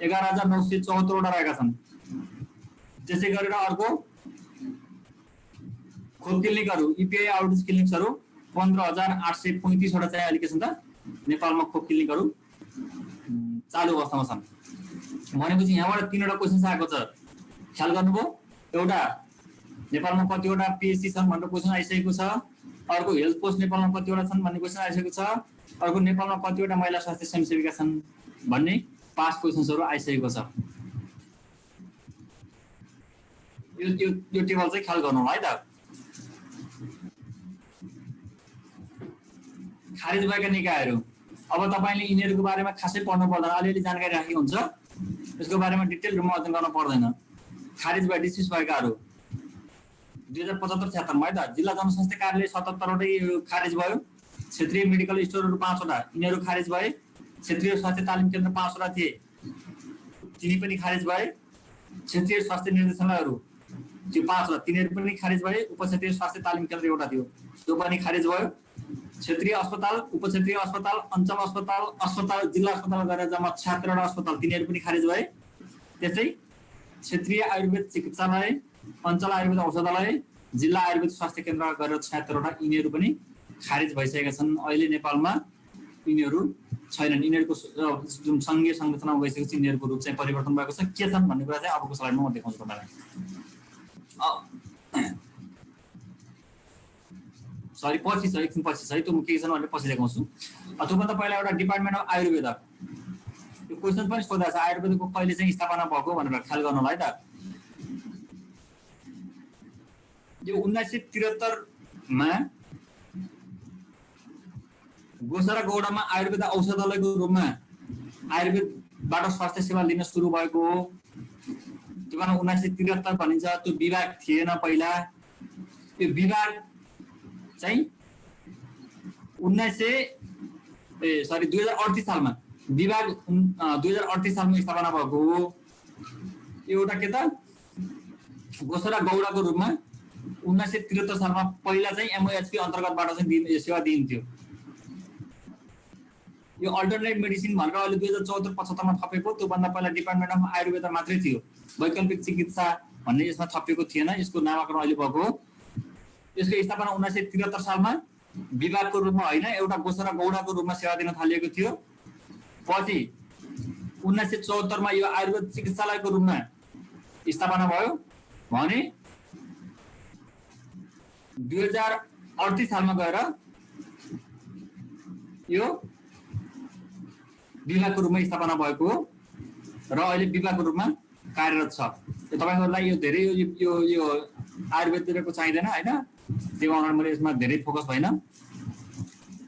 11974वटा रहेका छन्। त्यसै गरेर अर्को खोप क्लिनिकहरू इपिआई आउटरिच क्लिनिक्सहरू 15835वटा चाहिँ अहिले के छन् त नेपालमा खोप क्लिनिकहरू चालु अवस्थामा छन्। भनेपछि यहाँबाट 3वटा क्वेसन आएको छ, ख्याल गर्नुभयो। एउटा नेपालमा कतिवटा पिएचसी छन् भनेर क्वेसन आइसकेको छ। अर्को हेल्थ पोस्ट नेपालमा कतिवटा छन् भन्ने क्वेसन आइसकेको छ। अर्को नेपालमा कतिवटा महिला स्वास्थ्य स्वयंसेविका छन् भन्ने पास्ट क्वेसन्सहरू आइसकेको छ। यो टेबल चाहिँ ख्याल गर्नु होला है त। खारेज भएका निकायहरू, अब तपाईँले यिनीहरूको बारेमा खासै पढ्नु पर्दैन, अलिअलि जानकारी राखेको हुन्छ, यसको बारेमा डिटेल रूपमा अध्ययन गर्न पर्दैन। खारेज भए डिसमिस भएकाहरू 2075-76 है त। जिल्ला जनस्वास्थ्य कार्यालय 77वटै खारेज भयो। क्षेत्रीय मेडिकल स्टोरहरू 5वटा, यिनीहरू खारेज भए। क्षेत्रीय स्वास्थ्य तालिम केन्द्र 5वटा थिए, तिनी पनि खारेज भए। क्षेत्रीय स्वास्थ्य निर्देशालयहरू त्यो 5वटा, तिनीहरू पनि खारेज भए। उपक्षेत्रीय स्वास्थ्य तालिम केन्द्र एउटा थियो, त्यो पनि खारेज भयो। क्षेत्रीय अस्पताल, उपक्षेत्रीय अस्पताल, अञ्चल अस्पताल, जिल्ला अस्पताल गरेर जम्मा 76वटा अस्पताल, तिनीहरू पनि खारेज भए। त्यसै क्षेत्रीय आयुर्वेद चिकित्सालय, अञ्चल आयुर्वेद औषधालय, जिल्ला आयुर्वेद स्वास्थ्य केन्द्र गरेर 76वटा, यिनीहरू पनि खारेज भइसकेका छन्। अहिले नेपालमा यिनीहरू छैनन्। यिनीहरूको जुन सङ्घीय संरचनामा गइसकेको छ, यिनीहरूको रूप चाहिँ परिवर्तन भएको छ। के छन् भन्ने कुरा चाहिँ अबको स्लाइडमा म देखाउँछु तपाईँलाई। सरी पछि छ, एकछिन पछि छ है, त्यो म के छन् भनेर पछि देखाउँछु। त्योभन्दा पहिला एउटा डिपार्टमेन्ट अफ आयुर्वेद, यो क्वेसन पनि सोधा छ, आयुर्वेदको कहिले चाहिँ स्थापना भएको भनेर ख्याल गर्नु होला है त। यो 1973मा गोसरा गौडामा आयुर्वेद औषधालयको रूपमा आयुर्वेदबाट स्वास्थ्य सेवा लिन सुरु भएको हो। त्यो बेला 1973 भनिन्छ। त्यो विभाग थिएन पहिला। यो विभाग चाहिँ 2038 सालमा विभाग 2038 सालमा स्थापना भएको हो। एउटा के त गोसरा गौडाको रूपमा 1973 सालमा पहिला चाहिँ एमओएचपी अन्तर्गतबाट चाहिँ सेवा दिइन्थ्यो। यो अल्टरनेट मेडिसिन भनेर अहिले 2074-75मा थपेको, त्योभन्दा पहिला डिपार्टमेन्ट अफ आयुर्वेद मात्रै थियो, वैकल्पिक चिकित्सा भन्ने यसमा थपिएको थिएन। यसको नामाकरण अहिले भएको हो। यसको स्थापना 1973 सालमा विभागको रूपमा होइन, एउटा गोसरा गौडाको रूपमा सेवा दिन थालिएको थियो। पछि 1974मा यो आयुर्वेद चिकित्सालयको रूपमा स्थापना भयो भने 2038 सालमा गएर यो विभागको रूपमा स्थापना भएको हो र अहिले विभागको रूपमा कार्यरत छ। तपाईँहरूलाई यो धेरै यो आयुर्वेदतिरको चाहिँदैन होइन, त्यो अनुसार मैले यसमा धेरै फोकस भएन।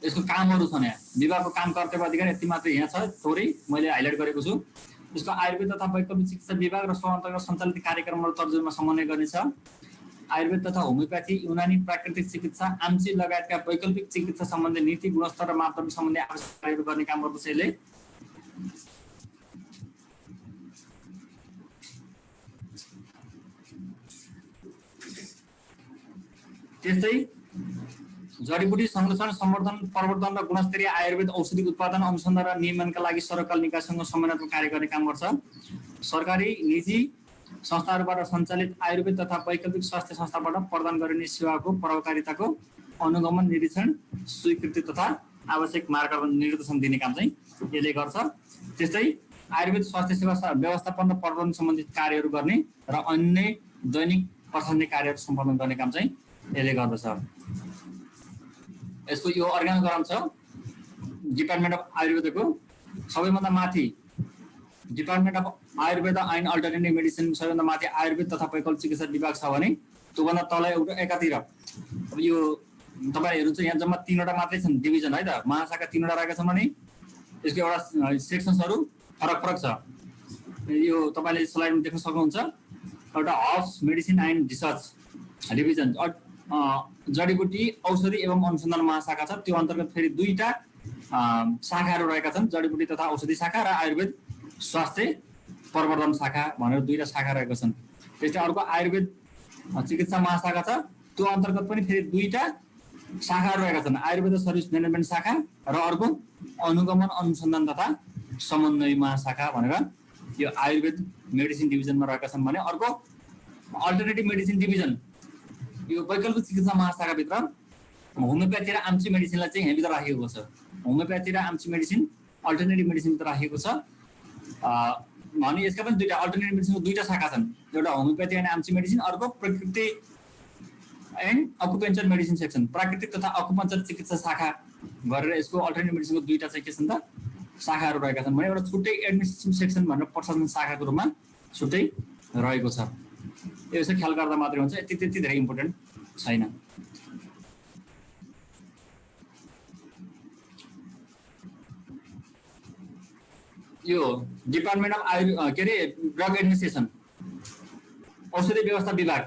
यसको कामहरू छन् यहाँ, विभागको काम कर्तव्य अधिकार यति मात्रै यहाँ छ, थोरै मैले हाइलाइट गरेको छु। यसको आयुर्वेद तथा वैकल्पिक चिकित्सा विभाग र सो अन्तर्गत सञ्चालित कार्यक्रमहरू तर्जुमा समन्वय गर्नेछ। आयुर्वेद तथा होमियोप्याथी, युनानी, प्राकृतिक चिकित्सा, आम्ची लगायतका वैकल्पिक चिकित्सा सम्बन्धी नीति, गुणस्तर र मापदण्ड सम्बन्धी आवश्यक कार्यहरू गर्ने काम गर्दछ यसले। त्यस्तै जडीबुटी संरक्षण, संवर्धन, प्रवर्धन र गुणस्तरीय आयुर्वेद औषधि उत्पादन, अनुसन्धान र नियमनका लागि सरकारले निकायसँग समन्वयत्मक कार्य गर्ने काम गर्छ। सरकारी, निजी संस्थाहरूबाट सञ्चालित आयुर्वेद तथा वैकल्पिक स्वास्थ्य संस्थाबाट प्रदान गरिने सेवाको प्रभावकारिताको अनुगमन, निरीक्षण, स्वीकृति तथा आवश्यक मार्गदर्शन निर्देशन दिने काम चाहिँ यसले गर्छ। त्यस्तै आयुर्वेद स्वास्थ्य सेवा व्यवस्थापन र प्रबन्धन सम्बन्धित कार्यहरू गर्ने र अन्य दैनिक प्रशासनिक कार्यहरू सम्पादन गर्ने काम चाहिँ यसले गर्दछ। यसको यो अर्गानोग्राम छ डिपार्टमेन्ट अफ आयुर्वेदको। सबैभन्दा माथि department of Ayurveda and alternative medicine, सबैभन्दा माथि आयुर्वेद तथा वैकल्पिक चिकित्सा विभाग छ भने त्योभन्दा तल एउटा एकातिर अब यो तपाईँले हेर्नुहुन्छ यहाँ जम्मा 3वटा मात्रै छन् डिभिजन है त, महाशाखा 3वटा रहेका छन् भने यसको एउटा सेक्सन्सहरू फरक फरक छ। यो तपाईँले स्लाइडमा देख्न सक्नुहुन्छ। एउटा herbs medicine and research division, जडीबुटी औषधि एवं अनुसन्धान महाशाखा छ। त्यो अन्तर्गत फेरि 2टा शाखाहरू रहेका छन्, जडीबुटी तथा औषधि शाखा र आयुर्वेद स्वास्थ्य प्रवर्धन शाखा भनेर 2टा शाखा रहेका छन्। त्यस्तै अर्को आयुर्वेद चिकित्सा महाशाखा छ, त्यो अन्तर्गत पनि फेरि 2टा शाखाहरू रहेका छन्, आयुर्वेद सर्भिस म्यानेजमेन्ट शाखा र अर्को अनुगमन, अनुसन्धान तथा समन्वय महाशाखा भनेर यो आयुर्वेद मेडिसिन डिभिजनमा रहेका छन्। भने अर्को अल्टरनेटिभ मेडिसिन डिभिजन, यो वैकल्पिक चिकित्सा महाशाखाभित्र होमियोप्याथी र आम्ची मेडिसिनलाई चाहिँ यहाँभित्र राखिएको छ। होमियोप्याथी र आम्ची मेडिसिन अल्टरनेटिभ मेडिसिनभित्र राखिएको छ। भने यसका पनि 2टा अल्टरनेटिभ मेडिसिनको 2टा शाखा छन्, एउटा होमियोप्याथी एन्ड आम्ची मेडिसिन, अर्को प्रकृति एन्ड अकुपेन्चर मेडिसिन सेक्सन, प्राकृतिक तथा अकुपञ्चर चिकित्सा शाखा गरेर यसको अल्टरनेटिभ मेडिसिनको 2टा चाहिँ के छन् त शाखाहरू रहेका छन्। भने एउटा छुट्टै एडमिनिस्ट्रेसन सेक्सन भनेर प्रशासन शाखाको रूपमा छुट्टै रहेको छ। यो चाहिँ ख्याल गर्दा मात्रै हुन्छ, त्यति धेरै इम्पोर्टेन्ट छैन। यो डिपार्टमेन्ट अफ के अरे ड्रग एडमिनिस्ट्रेसन, औषधि व्यवस्था विभाग।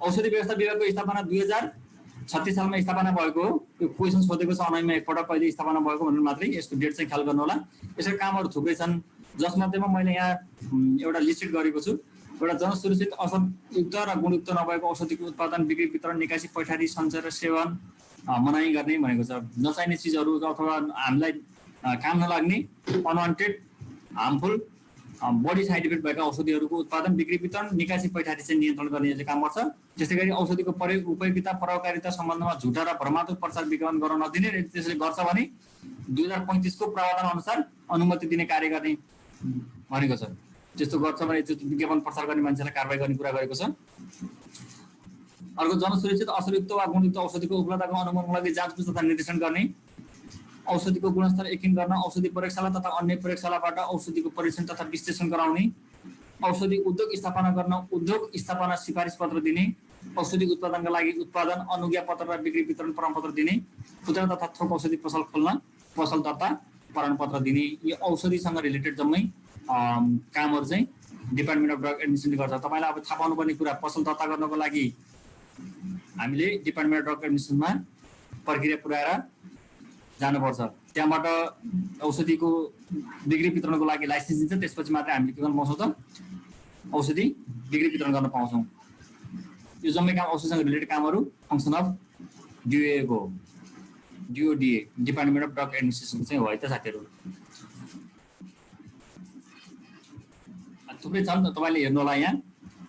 औषधि व्यवस्था विभागको स्थापना 2036 सालमा स्थापना भएको हो। यो क्वेसन सोधेको छ अनैमा एकपल्ट कहिले स्थापना भएको भनेर मात्रै यसको डेट चाहिँ ख्याल गर्नु होला। यसका कामहरू थुप्रै छन्, जसमध्येमा मैले यहाँ एउटा लिस्टेड गरेको छु। एउटा जनसुरक्षित, असरयुक्त र गुणयुक्त नभएको औषधिको उत्पादन, बिक्री, वितरण, निकासी, पैठारी, सञ्चय र सेवन मनाइ गर्ने भनेको छ। नचाहिने चिजहरू अथवा हामीलाई काम नलाग्ने, unwanted, harmful, body side effect भएका औषधिहरूको उत्पादन, बिक्री, वितरण, निकासी, पैठारी चाहिँ नियन्त्रण गर्ने यसले काम गर्छ। त्यस्तै गरी औषधिको प्रयोग, उपयोगिता, प्रभावकारिता सम्बन्धमा झुटा र भ्रमात्मक प्रचार विज्ञापन गर्न नदिने, त्यसले गर्छ भने 2035 को प्रावधान अनुसार अनुमति दिने कार्य गर्ने भनेको छ। त्यस्तो गर्छ भने त्यो विज्ञापन प्रचार गर्ने मान्छेलाई कारबाही गर्ने कुरा गरेको छ। अर्को जनसुरक्षित, असरयुक्त वा गुणयुक्त औषधिको उपलब्धताको अनुगमनको लागि जाँचबुझ तथा निर्देशन गर्ने, औषधिको गुणस्तर यकिन गर्न, औषधि प्रयोगशाला तथा अन्य प्रयोगशालाबाट औषधिको परीक्षण तथा विश्लेषण गराउने, औषधि उद्योग स्थापना गर्न उद्योग स्थापना सिफारिस पत्र दिने, औषधि उत्पादनका लागि उत्पादन अनुज्ञा पत्र र बिक्री वितरण प्रमाणपत्र दिने, खुद्रा तथा थोक औषधि पसल खोल्न पसल दर्ता प्रमाणपत्र दिने, यो औषधिसँग रिलेटेड जम्मै कामहरू चाहिँ डिपार्टमेन्ट अफ ड्रग एडमिनिस्ट्रेसनले गर्छ। तपाईँलाई अब थाहा पाउनुपर्ने कुरा, पसल दर्ता गर्नको लागि हामीले डिपार्टमेन्ट अफ ड्रग एडमिनिस्ट्रेसनमा प्रक्रिया पुर्याएर जानुपर्छ। त्यहाँबाट औषधिको बिक्री वितरणको लागि लाइसेन्स दिन्छ, त्यसपछि मात्रै हामीले के गर्न पाउँछौँ त औषधि बिक्री वितरण गर्न पाउँछौँ। यो जम्मै काम औषधिसँग रिलेटेड कामहरू फङ्सन अफ डिओए हो, डिओडिए, डिपार्टमेन्ट अफ ड्रग एडमिनिस्ट्रेसन चाहिँ हो है त साथीहरू। थुप्रै छन्, तपाईँले हेर्नु होला। यहाँ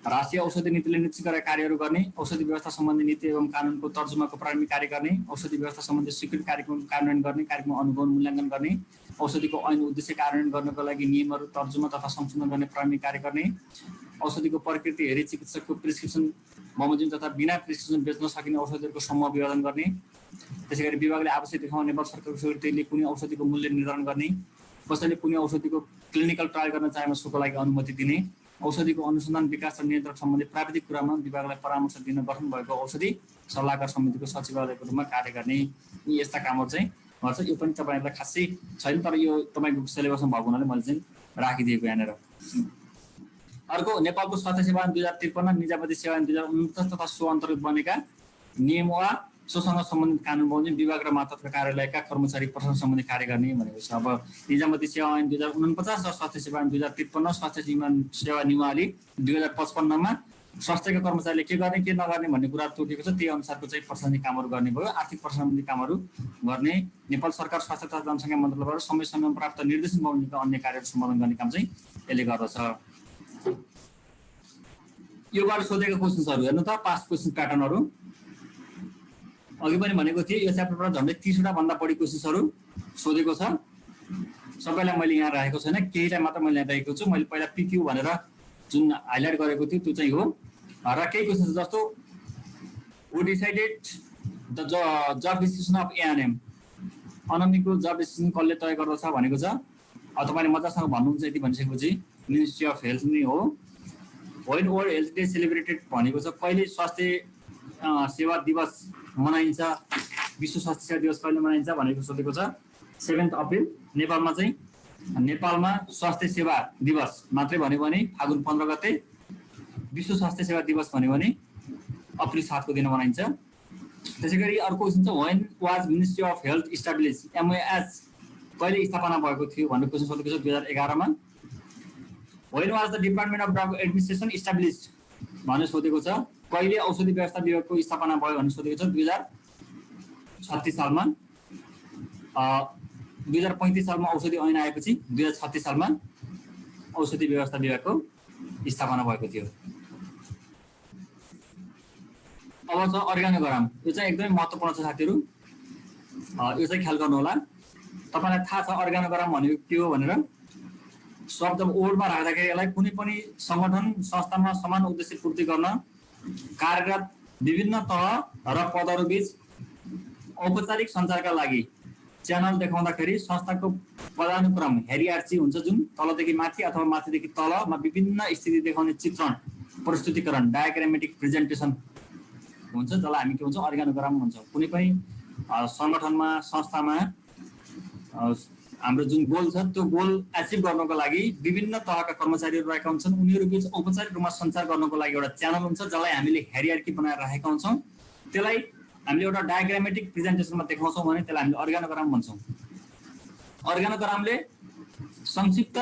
राष्ट्रिय औषधि नीतिले निश्चित गरेका कार्यहरू गर्ने, औषधि व्यवस्था सम्बन्धी नीति एवं कानुनको तर्जुमाको प्रारम्भिक कार्य गर्ने, औषधि व्यवस्था सम्बन्धी स्वीकृत कार्यक्रम कार्यान्वयन गर्ने, कार्यक्रम अनुगमन मूल्याङ्कन गर्ने, औषधिको ऐन उद्देश्य कार्यान्वयन गर्नको लागि नियमहरू तर्जुमा तथा संशोधन गर्ने प्रारम्भिक कार्य गर्ने, औषधिको प्रकृति हेरी चिकित्सकको प्रिस्क्रिप्सन बमोजिम तथा बिना प्रिस्क्रिप्सन बेच्न सकिने औषधिहरूको समूह विभाजन गर्ने, त्यसै गरी विभागले आवश्यक देखाउने नेपाल सरकारको स्वीकृतिले कुनै औषधिको मूल्य निर्धारण गर्ने, कसैले कुनै औषधिको क्लिनिकल ट्रायल गर्न चाहेमा सोको लागि अनुमति दिने, औषधिको अनुसन्धान विकास र नियन्त्रण सम्बन्धी प्राविधिक कुरामा विभागलाई परामर्श दिन गठन भएको औषधि सल्लाहकार समितिको सचिवालयको रूपमा कार्य गर्ने, यी यस्ता कामहरू चाहिँ गर्छ। यो पनि तपाईँहरूलाई खासै छैन, तर यो तपाईँको सिलेबसमा भएको हुनाले मैले चाहिँ राखिदिएको यहाँनिर। अर्को नेपालको स्वास्थ्य सेवा ऐन 2053, निजामती सेवा ऐन 2049 तथा सो अन्तर्गत बनेका नियम वा सोसँग सम्बन्धित कानुन बमोजिम विभाग र मातहतका कार्यालयका कर्मचारी प्रशासन सम्बन्धी कार्य गर्ने भनेको छ। अब निजामती सेवा ऐन 2049 र स्वास्थ्य सेवा ऐन 2053, स्वास्थ्य सेवा नियमावली 2055 मा स्वास्थ्यका कर्मचारीले के गर्ने के नगर्ने भन्ने कुरा तोकेको छ। त्यही अनुसारको चाहिँ प्रशासनिक कामहरू गर्ने भयो। आर्थिक प्रशासन सम्बन्धी कामहरू गर्ने नेपाल सरकार स्वास्थ्य तथा जनसङ्ख्या मन्त्रालयबाट समय समयमा प्राप्त निर्देशन बमोजिमका अन्य कार्यहरू सम्पादन गर्ने काम चाहिँ यसले गर्दछ। योबाट सोधेका क्वेसन्सहरू हेर्नु त, पास्ट क्वेसन प्याटर्नहरू अघि पनि भनेको थिएँ। यो च्याप्टरबाट झन्डै 30 वटा भन्दा बढी क्वेसन्सहरू सोधेको छ। सबैलाई मैले यहाँ राखेको छैन, केहीलाई मात्र मैले यहाँ राखेको छु। मैले पहिला पिक्यू भनेर जुन हाइलाइट गरेको थियो त्यो चाहिँ हो। र केही क्वेसन्स जस्तो who decided the job decision of ANM, अनमीको जब डिसिसन कसले तय गर्दछ भनेको छ। अब तपाईँले मजासँग भन्नुहुन्छ यति भनिसकेपछि मिनिस्ट्री अफ हेल्थ नै हो। When world health day celebrated भनेको छ कहिले स्वास्थ्य सेवा दिवस मनाइन्छ, विश्व स्वास्थ्य सेवा दिवस कहिले मनाइन्छ भनेको सोधेको छ। 7 अप्रिल। नेपालमा चाहिँ नेपालमा स्वास्थ्य सेवा दिवस मात्रै भन्यो भने फागुन 15 गते, विश्व स्वास्थ्य सेवा दिवस भन्यो भने अप्रिल 7 को दिन मनाइन्छ। त्यसै गरी अर्को क्वेसन छ when was ministry of health establish, MOS कहिले स्थापना भएको थियो भन्ने क्वेसन सोधेको छ 2011 मा। When was the department of drug administration established भनेर सोधेको छ। कहिले औषधि व्यवस्था विभागको स्थापना भयो भन्ने सोधेको छ 2036 सालमा। 2035 सालमा औषधि ऐन आएपछि 2036 सालमा औषधि व्यवस्था विभागको स्थापना भएको थियो। अब छ अर्गानोग्राम। यो चाहिँ एकदमै महत्त्वपूर्ण छ साथीहरू, यो चाहिँ ख्याल गर्नु होला। तपाईँलाई थाहा छ अर्गानोग्राम भनेको के हो भनेर। शब्द ओडमा राख्दाखेरि यसलाई कुनै पनि सङ्गठन संस्थामा समान उद्देश्य पूर्ति गर्न कार्यरत विभिन्न तह र पदहरू बीच औपचारिक सञ्चारका लागि च्यानल देखाउँदाखेरि संस्थाको पदानुक्रम हेरियार्ची हुन्छ, जुन तलदेखि माथि अथवा माथिदेखि तलमा विभिन्न स्थिति देखाउने चित्रण प्रस्तुतिकरण डायग्रामेटिक प्रेजेन्टेसन हुन्छ, जसलाई हामी के भन्छौँ अर्गानोग्राम भन्छौँ। कुनै पनि सङ्गठनमा संस्थामा हाम्रो जुन गोल छ त्यो गोल एचिभ गर्नको लागि विभिन्न तहका कर्मचारीहरू रहेका हुन्छन्। उनीहरू बीच औपचारिक रूपमा सञ्चार गर्नको लागि एउटा च्यानल हुन्छ जसलाई हामीले हेरियार्की बनाएर राखेका हुन्छौँ। त्यसलाई हामीले एउटा डायग्रामेटिक प्रेजेन्टेसनमा देखाउँछौँ भने त्यसलाई हामीले अर्गानोग्राम भन्छौँ। अर्गानोग्रामले संक्षिप्त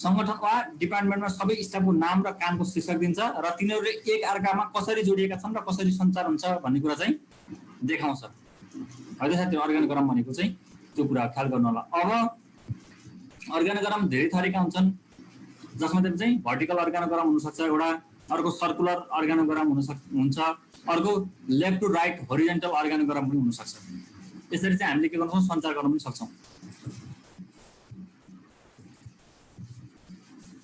सङ्गठन वा डिपार्टमेन्टमा सबै स्टाफको नाम र कामको शीर्षक दिन्छ र तिनीहरूले एक अर्कामा कसरी जोडिएका छन् र कसरी सञ्चार हुन्छ भन्ने कुरा चाहिँ देखाउँछ। है साथी, अर्गानोग्राम भनेको चाहिँ त्यो कुरा ख्याल गर्नु होला। अब अर्गानोग्राम धेरै थरीका हुन्छन्, जसमा चाहिँ भर्टिकल अर्गानोग्राम हुनसक्छ एउटा, अर्को सर्कुलर अर्गानोग्राम हुन्छ, अर्को लेफ्ट टु राइट होरिजेन्टल अर्गानोग्राम पनि हुनसक्छ। यसरी चाहिँ हामीले के गर्छौँ सञ्चार गर्न पनि सक्छौँ।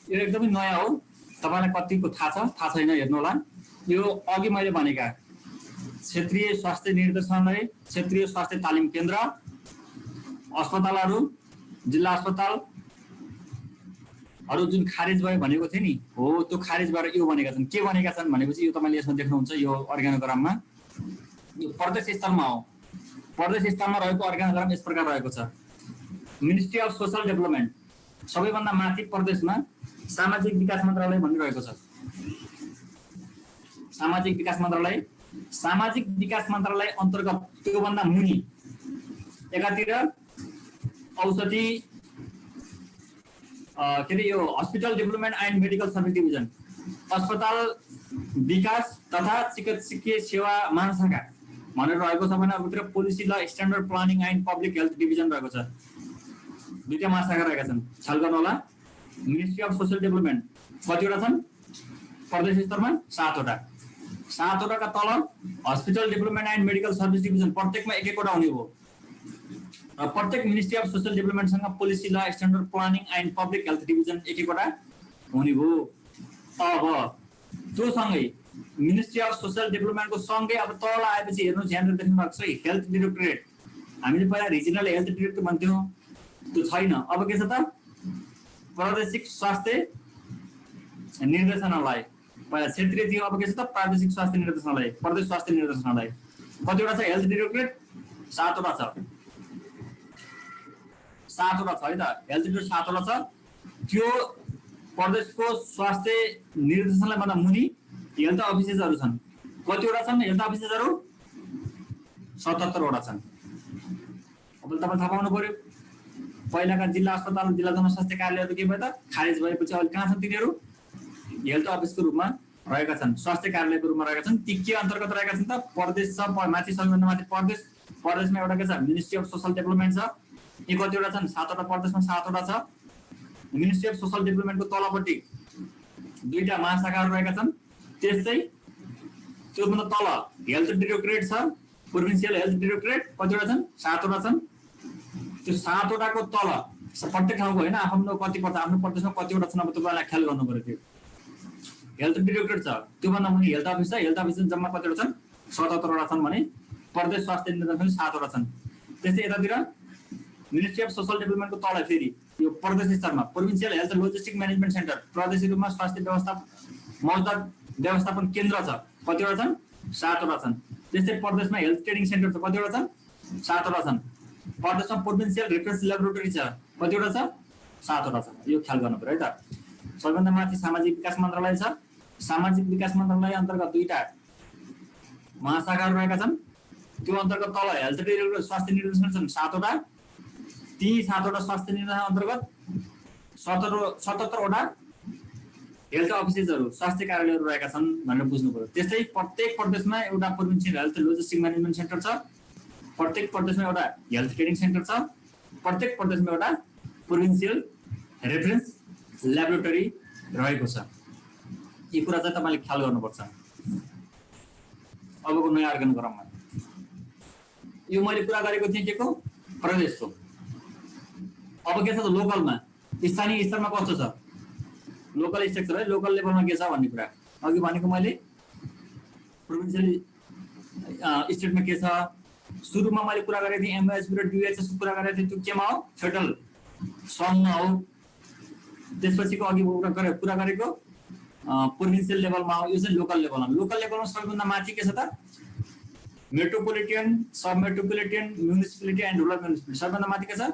यो एकदमै नयाँ हो, तपाईँलाई कतिको थाहा छ थाहा छैन हेर्नु होला। यो अघि मैले भनेका क्षेत्रीय स्वास्थ्य निर्देशनालय, क्षेत्रीय स्वास्थ्य तालिम केन्द्र, अस्पतालहरू, जिल्ला अस्पतालहरू जुन खारेज भयो भनेको थियो नि हो, त्यो खारेज भएर यो बनेका छन्। के बनेका छन् भनेपछि यो तपाईँले यसमा देख्नुहुन्छ यो अर्गानोग्राममा। यो प्रदेश स्तरमा हो। प्रदेश स्तरमा रहेको अर्गानोग्राम यस प्रकार रहेको छ। मिनिस्ट्री अफ सोसल डेभलपमेन्ट सबैभन्दा माथि प्रदेशमा सामाजिक विकास मन्त्रालय भन्ने रहेको छ। सामाजिक विकास मन्त्रालय, सामाजिक विकास मन्त्रालय अन्तर्गत त्योभन्दा मुनि एकातिर औषधि के अरे यो hospital development and medical service division, अस्पताल विकास तथा चिकित्सकीय सेवा महाशाखा भनेर रहेको छ भने अबतिर पोलिसी ल standard planning and public health division रहेको छ। दुईटा महाशाखा रहेका छन्, ख्याल गर्नु होला। मिनिस्ट्री अफ सोसल डेभलपमेन्ट कतिवटा छन् प्रदेश स्तरमा? 7 वटा। 7 वटाका तल hospital development and medical service division प्रत्येकमा एक एकवटा हुने हो। र प्रत्येक मिनिस्ट्री अफ सोसल डेभलपमेन्टसँग पोलिसी ल standard planning and public health division एक एकवटा हुने हो। अब त्यो सँगै मिनिस्ट्री अफ सोसल डेभलपमेन्टको सँगै अब तल आएपछि हेर्नुहोस् यहाँनिर देख्नु भएको छ हेल्थ डिरेक्टोरेट। हामीले पहिला रिजनल हेल्थ डिरेक्टोरेट भन्थ्यौँ, त्यो छैन। अब के छ त प्रादेशिक स्वास्थ्य निर्देशनालय। पहिला क्षेत्रीय थियो, अब के छ त प्रादेशिक स्वास्थ्य निर्देशनालय, प्रदेश स्वास्थ्य निर्देशनालय। कतिवटा छ हेल्थ डिरेक्टोरेट? 7 वटा छ। 7 वटा छ है त, हेल्थ डिरेक्टोरेट 7 वटा छ। त्यो प्रदेशको स्वास्थ्य निर्देशनालय भन्दा मुनि हेल्थ अफिसेसहरू छन्। कतिवटा छन् हेल्थ अफिसेसहरू? 77 वटा छन्। अब तपाईले थाहा पाउनु पर्यो पहिलाका जिल्ला अस्पताल जिल्ला जनस्वास्थ्य कार्यालयहरू के भयो त खारेज भएपछि अहिले कहाँ छन् तिनीहरू? हेल्थ अफिसको रूपमा रहेका छन्, स्वास्थ्य कार्यालयको रूपमा रहेका छन्। ती के अन्तर्गत रहेका छन् त? प्रदेश छ, माथि सबैभन्दा माथि प्रदेश, प्रदेशमा एउटा के छ मिनिस्ट्री अफ सोशल डेभलपमेन्ट छ। यी कतिवटा छन्? 7 वटा, प्रदेशमा 7 वटा छ। मिनिस्ट्री अफ सोशल डेभलपमेन्टको तलपट्टि 2टा महाशाखाहरू रहेका छन्। त्यस्तै त्योभन्दा तल हेल्थ डाइरेक्टरेट छ, प्रोभिन्सियल हेल्थ डाइरेक्टरेट। कतिवटा छन्? 7 वटा छन्। त्यो 7 वटाको तल प्रत्येक ठाउँको होइन, आफ्नो कति पर्छ, आफ्नो प्रदेशमा कतिवटा छन् अब तपाईँलाई ख्याल गर्नु पर्यो। त्यो हेल्थ डाइरेक्टरेट छ, त्योभन्दा मुनि हेल्थ अफिस छ। हेल्थ अफिस जम्मा कतिवटा छन्? 77 वटा छन् भने प्रदेश स्वास्थ्य निर्देशनालय 7 वटा छन्। त्यस्तै यतातिर मिनिस्ट्री अफ सोशल डेभलपमेन्टको तल फेरि यो प्रदेश स्तरमा provincial health logistic management centre, प्रदेशीय रूपमा स्वास्थ्य व्यवस्था मौजूदा व्यवस्थापन केन्द्र छ। कतिवटा छन्? 7 वटा छन्। त्यस्तै प्रदेशमा हेल्थ ट्रेनिङ सेन्टर छ। कतिवटा छन्? 7 वटा छन्। प्रदेशमा प्रोभिन्सियल रेफरेन्स ल्याबोरेटरी छ। कतिवटा छ? 7 वटा छ। यो ख्याल गर्नु पर्यो है त। सबैभन्दा माथि सामाजिक विकास मन्त्रालय छ। सामाजिक विकास मन्त्रालय अन्तर्गत 2टा महाशाखाहरू रहेका छन्। त्यो अन्तर्गत तल हेल्थ डाइरेक्टरेट स्वास्थ्य निर्देशक छन् 7 वटा। ती 7 वटा स्वास्थ्य निर्देशन अन्तर्गत 77 वटा हेल्थ अफिसेसहरू स्वास्थ्य कार्यालयहरू रहेका छन् भनेर बुझ्नु पर्यो। त्यस्तै प्रत्येक प्रदेशमा एउटा provincial health logistic management centre छ। प्रत्येक प्रदेशमा एउटा हेल्थ ट्रेनिङ सेन्टर छ। प्रत्येक प्रदेशमा एउटा प्रोभिन्सियल रेफरेन्स ल्याबोरेटरी रहेको छ। यी कुरा चाहिँ तपाईँले ख्याल गर्नुपर्छ अबको नयाँ अर्गनोग्राममा। यो मैले कुरा गरेको थिएँ के को? प्रदेशको। अब के छ त लोकलमा, स्थानीय स्तरमा कस्तो छ? लोकल स्ट्रक्चर है, लोकल लेभलमा के छ भन्ने कुरा अघि भनेको मैले। प्रोभिन्सियल स्टेटमा के छ? सुरुमा मैले कुरा गरेको थिएँ एमओएचबी र डिओएचएस को कुरा गरेको थिएँ। त्यो केमा हो? फेडरल सङ्घमा हो। त्यसपछिको अघि कुरा गरेको प्रोभिन्सियल लेभलमा हो। यो चाहिँ लोकल लेभलमा। लोकल लेभलमा सबैभन्दा माथि के छ त? Metropolitan, sub metropolitan, municipality and rural municipality. सबैभन्दा माथि के छ?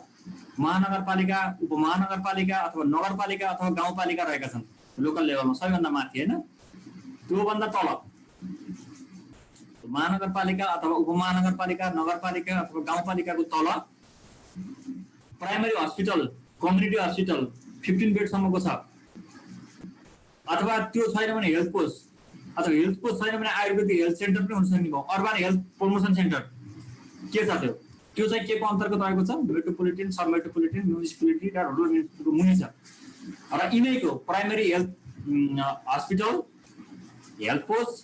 महानगरपालिका, उपमहानगरपालिका अथवा नगरपालिका अथवा गाउँपालिका रहेका छन् लोकल लेभलमा सबैभन्दा माथि होइन। त्योभन्दा तल महानगरपालिका अथवा उपमहानगरपालिका, नगरपालिका अथवा गाउँपालिकाको तल प्राइमेरी हस्पिटल, कम्युनिटी हस्पिटल 15 बेडसम्मको छ। अथवा त्यो छैन भने हेल्थ पोस्ट, अथवा हेल्थ पोस्ट छैन भने आयुर्वेदिक हेल्थ सेन्टर पनि हुन सक्ने भयो। अर्बन हेल्थ प्रमोसन सेन्टर के छ त्यो? त्यो चाहिँ के को अन्तर्गत रहेको छ? मेट्रोपोलिटन, सब मेट्रोपोलिटन, म्युनिसिपालिटी र रुरल म्युनिसिपालिटीको मुनि छ। र यिनैको primary health hospital, health post,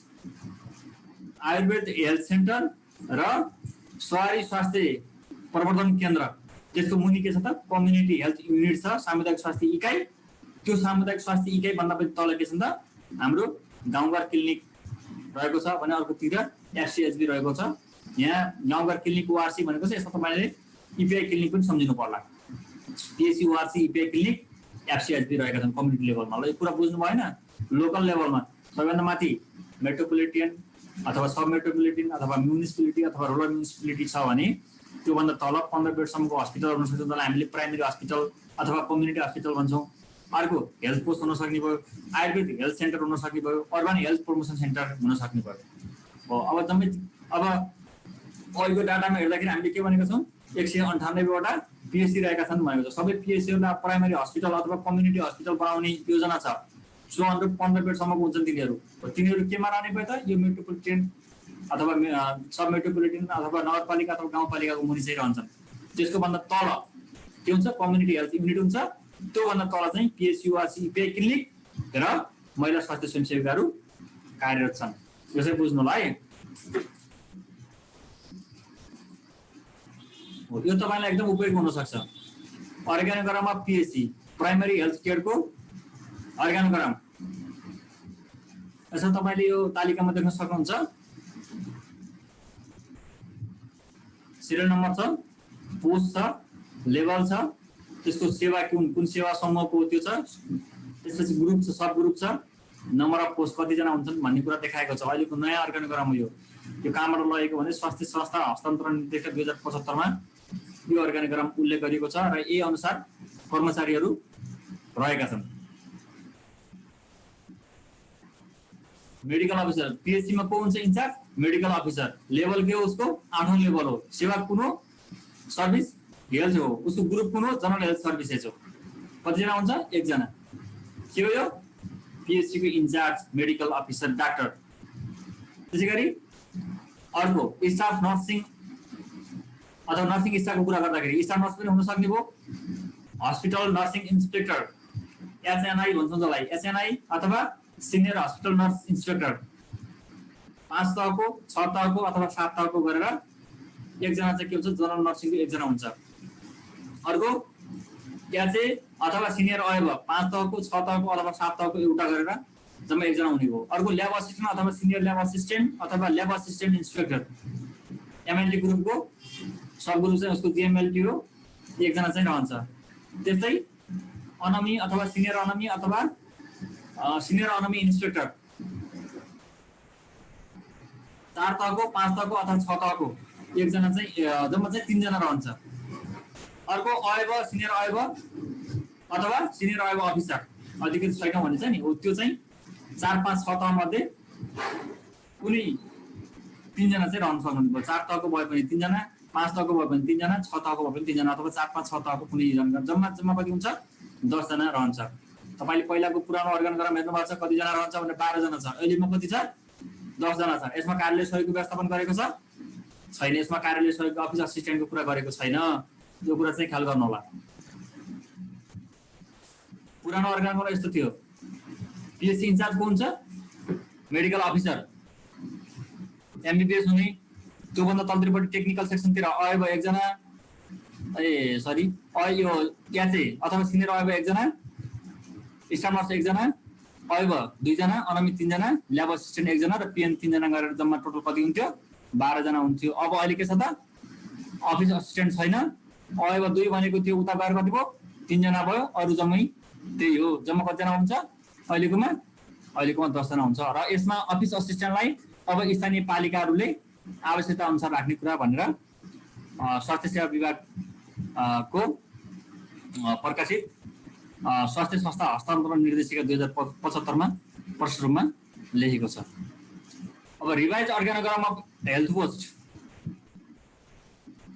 Ayurveda health centre र सहरी स्वास्थ्य प्रवर्धन केन्द्र, त्यसको मुनि के छ त? कम्युनिटी हेल्थ युनिट छ, सामुदायिक स्वास्थ्य इकाइ। त्यो सामुदायिक स्वास्थ्य इकाइ भन्दा पनि तल के छ त? हाम्रो गाउँघर क्लिनिक रहेको छ भने अर्कोतिर एफसीएचबी रहेको छ। यहाँ गाउँघर क्लिनिक ओआरसी भनेको चाहिँ यसमा तपाईँले इपिआई क्लिनिक पनि सम्झिनु पर्ला। पिएचसी ओआरसी इपिआई क्लिनिक एफसीएचबी रहेका छन् कम्युनिटी लेभलमा। ल यो कुरा बुझ्नु भएन? लोकल लेभलमा सबैभन्दा माथि मेट्रोपोलिटन अथवा सब मेट्रोपोलिटन अथवा म्युनिसिपालिटी अथवा रुरल म्युनिसिपालिटी छ भने त्योभन्दा तल 15 बेडसम्मको हस्पिटल हुन सक्छ, जसलाई हामीले प्राइमेरी हस्पिटल अथवा कम्युनिटी हस्पिटल भन्छौँ। अर्को हेल्थ पोस्ट हुन सक्ने भयो, आयुर्वेदिक हेल्थ सेन्टर हुन सक्ने भयो, अर्बन हेल्थ प्रमोसन सेन्टर हुन सक्ने भयो। अब जम्मै अब अहिलेको डाटामा हेर्दाखेरि हामीले के भनेको छौँ? 198 वटा पिएचसी रहेका छन् भनेको छ। सबै पिएचसीहरूलाई प्राइमेरी हस्पिटल अथवा कम्युनिटी हस्पिटल बनाउने योजना छ। जो 15 बेडसम्मको हुन्छन् तिनीहरू केमा रहने भयो त? यो मेट्रोपोलिटन अथवा सब मेट्रोपोलिटन अथवा नगरपालिका अथवा गाउँपालिकाको मुनि चाहिँ रहन्छन्। त्यसको भन्दा तल के हुन्छ? कम्युनिटी हेल्थ युनिट हुन्छ। त्योभन्दा तल चाहिँ पिएचसी इपिआई क्लिनिक र महिला स्वास्थ्य स्वयंसेविकाहरू कार्यरत छन्। यो चाहिँ बुझ्नु होला है। यो तपाईँलाई एकदम उपयोगी हुन सक्छ। अर्गानोग्राममा पिएचसी प्राइमेरी हेल्थ केयरको अर्गानोग्राम यसमा तपाईँले यो तालिकामा देख्न सक्नुहुन्छ। सिरियल नम्बर छ, पोस्ट छ, लेभल छ, त्यसको सेवा कुन सेवा समूहको त्यो छ, त्यसपछि ग्रुप छ, सब ग्रुप छ, नम्बर अफ पोस्ट कतिजना हुन्छन् भन्ने कुरा देखाएको छ। अहिलेको नयाँ अर्गानोग्राम हो यो कहाँबाट लगेको भने स्वास्थ्य संस्था हस्तान्तरण निर्देशक 2075 मा यो अर्गानोग्राम उल्लेख गरिएको छ र यही अनुसार कर्मचारीहरू रहेका छन्। मेडिकल अफिसर पिएचसी में को हुन्छ इन्चार्ज मेडिकल अफिसर लेभल के हो उसको 8औं लेभल हो सेवा कुन हो सर्भिस हेल्थ हो उसको ग्रुप कुन हो जनरल हेल्थ सर्भिसेस हो कतिजना हुन्छ एकजना के हो यो पिएचसी को इन्चार्ज मेडिकल अफिसर डाक्टर त्यसैगरी अर्को स्टाफ नर्सिङ अथवा नर्सिङ स्टाफको कुरा गर्दाखेरि स्टाफ नर्स पनि हुन सक्ने भयो हस्पिटल नर्सिङ इन्सपेक्टर एसएनआई भन्छ जसलाई एसएनआई अथवा सिनियर हस्पिटल नर्स इन्सपेक्टर 5 तहको 6 तहको अथवा 7 तहको गरेर एकजना चाहिँ के हुन्छ जनरल नर्सिङको एकजना हुन्छ अर्को एचए अथवा सिनियर अयब 5 तहको 6 तहको अथवा 7 तहको एउटा गरेर जम्मा एकजना हुने भयो अर्को ल्याब असिस्टेन्ट अथवा सिनियर ल्याब असिस्टेन्ट अथवा ल्याब असिस्टेन्ट इन्सपेक्टर एमएलटी ग्रुपको सब ग्रुप चाहिँ उसको जिएमएलटी हो एकजना चाहिँ रहन्छ त्यस्तै अनमी अथवा सिनियर अनमी अथवा सिनियर अनमी इन्सपेक्टर 4 तहको 5 तहको अथवा 6 तहको एकजना चाहिँ जम्मा चाहिँ 3 जना रहन्छ अर्को अयब सिनियर अयब अथवा सिनियर अयब अफिसर अधिकृत छैन भने चाहिँ नि त्यो चाहिँ 4 5 6 तह मध्ये कुनै 3 जना चाहिँ रहन सक्नुहुन्छ 4 तहको भए पनि 3 जना 5 तहको भए पनि 3 जना 6 तहको भए पनि 3 जना अथवा 4 5 6 तहको कुनै जम्मा कति हुन्छ 10 जना रहन्छ तपाईले पहिलाको पुरानो अर्गानग्राम हेर्नु भएको छ कति जना रहन्छ भने 12 जना छ अहिलेमा कति छ 10 जना छ यसमा कार्यालय सहयोगको व्यवस्थापन गरेको छ छैन यसमा कार्यालय सहयोगको अफिस असिस्टेन्टको कुरा गरेको छैन यो कुरा चाहिँ ख्याल गर्नु होला पुरानो अर्गानमा यस्तो थियो पिएचसी इन्चार्ज को हुन्छ मेडिकल अफिसर एमबीबीएस हुने त्योभन्दा तल्तिरपट्टि टेक्निकल सेक्सनतिर अयब एकजना यो एचए अथवा सिनियर अयब एकजना स्टाफ नर्स एकजना अयब 2 जना अनमी 3 जना ल्याब असिस्टेन्ट एकजना र पिएन 3 जना गरेर जम्मा टोटल कति हुन्थ्यो 12 जना हुन्थ्यो अब अहिले के छ त अफिस असिस्टेन्ट छैन अयब 2 भनेको थियो उता गएर कति भयो 3 जना भयो अरु जम्मै त्यही हो जम्मा कति जना हुन्छ अहिलेकोमा 10 जना हुन्छ र यसमा अफिस असिस्टेन्टलाई अब स्थानीय पालिकाहरूले आवश्यकता अनुसार राख्ने कुरा भनेर स्वास्थ्य सेवा विभाग को प्रकाशित स्वास्थ्य संस्था हस्तान्तरण निर्देशिका 2075 मा प्रष्ट रूपमा लेखेको छ अब रिभाइज अर्गानोग्राम अफ हेल्थ पोस्ट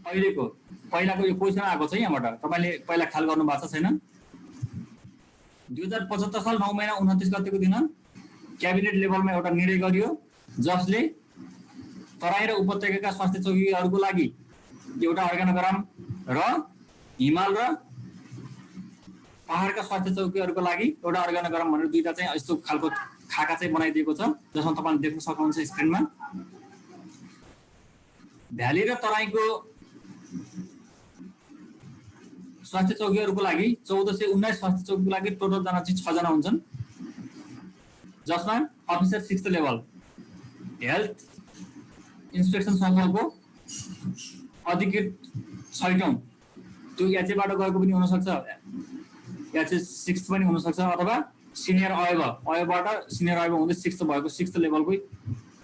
अहिलेको पहिलाको यो क्वेशन आएको छ यहाँबाट तपाईले पहिला ख्याल गर्नु भएको छैन 2075 साल 9 महिना 29 गतेको दिन क्याबिनेट लेभलमा एउटा निर्णय गरियो जसले तराई र उपत्यकाका स्वास्थ्य चौकीहरूको लागि एउटा अर्गानोग्राम र हिमाल र पहाडका स्वास्थ्य चौकीहरूको लागि एउटा अर्गानोग्राम भनेर दुईटा चाहिँ यस्तो खालको खाका चाहिँ बनाइदिएको छ जसमा तपाईले देख्न सक्नुहुन्छ स्क्रिनमा भ्याली र तराईको स्वास्थ्य चौकीहरूको लागि 1419 स्वास्थ्य चौकीको लागि टोटल जना चाहिँ 6 जना हुन्छन् जसमा अफिसर 6th लेभल हेल्थ इन्स्पेक्सन समूहको अधिकृत 6औं त्यो एचएबाट गएको पनि हुन सक्छ एचए 6th पनि हुन सक्छ अथवा सिनियर अयबाट सिनियर अयब हुँदै 6th भएको 6th लेभलकै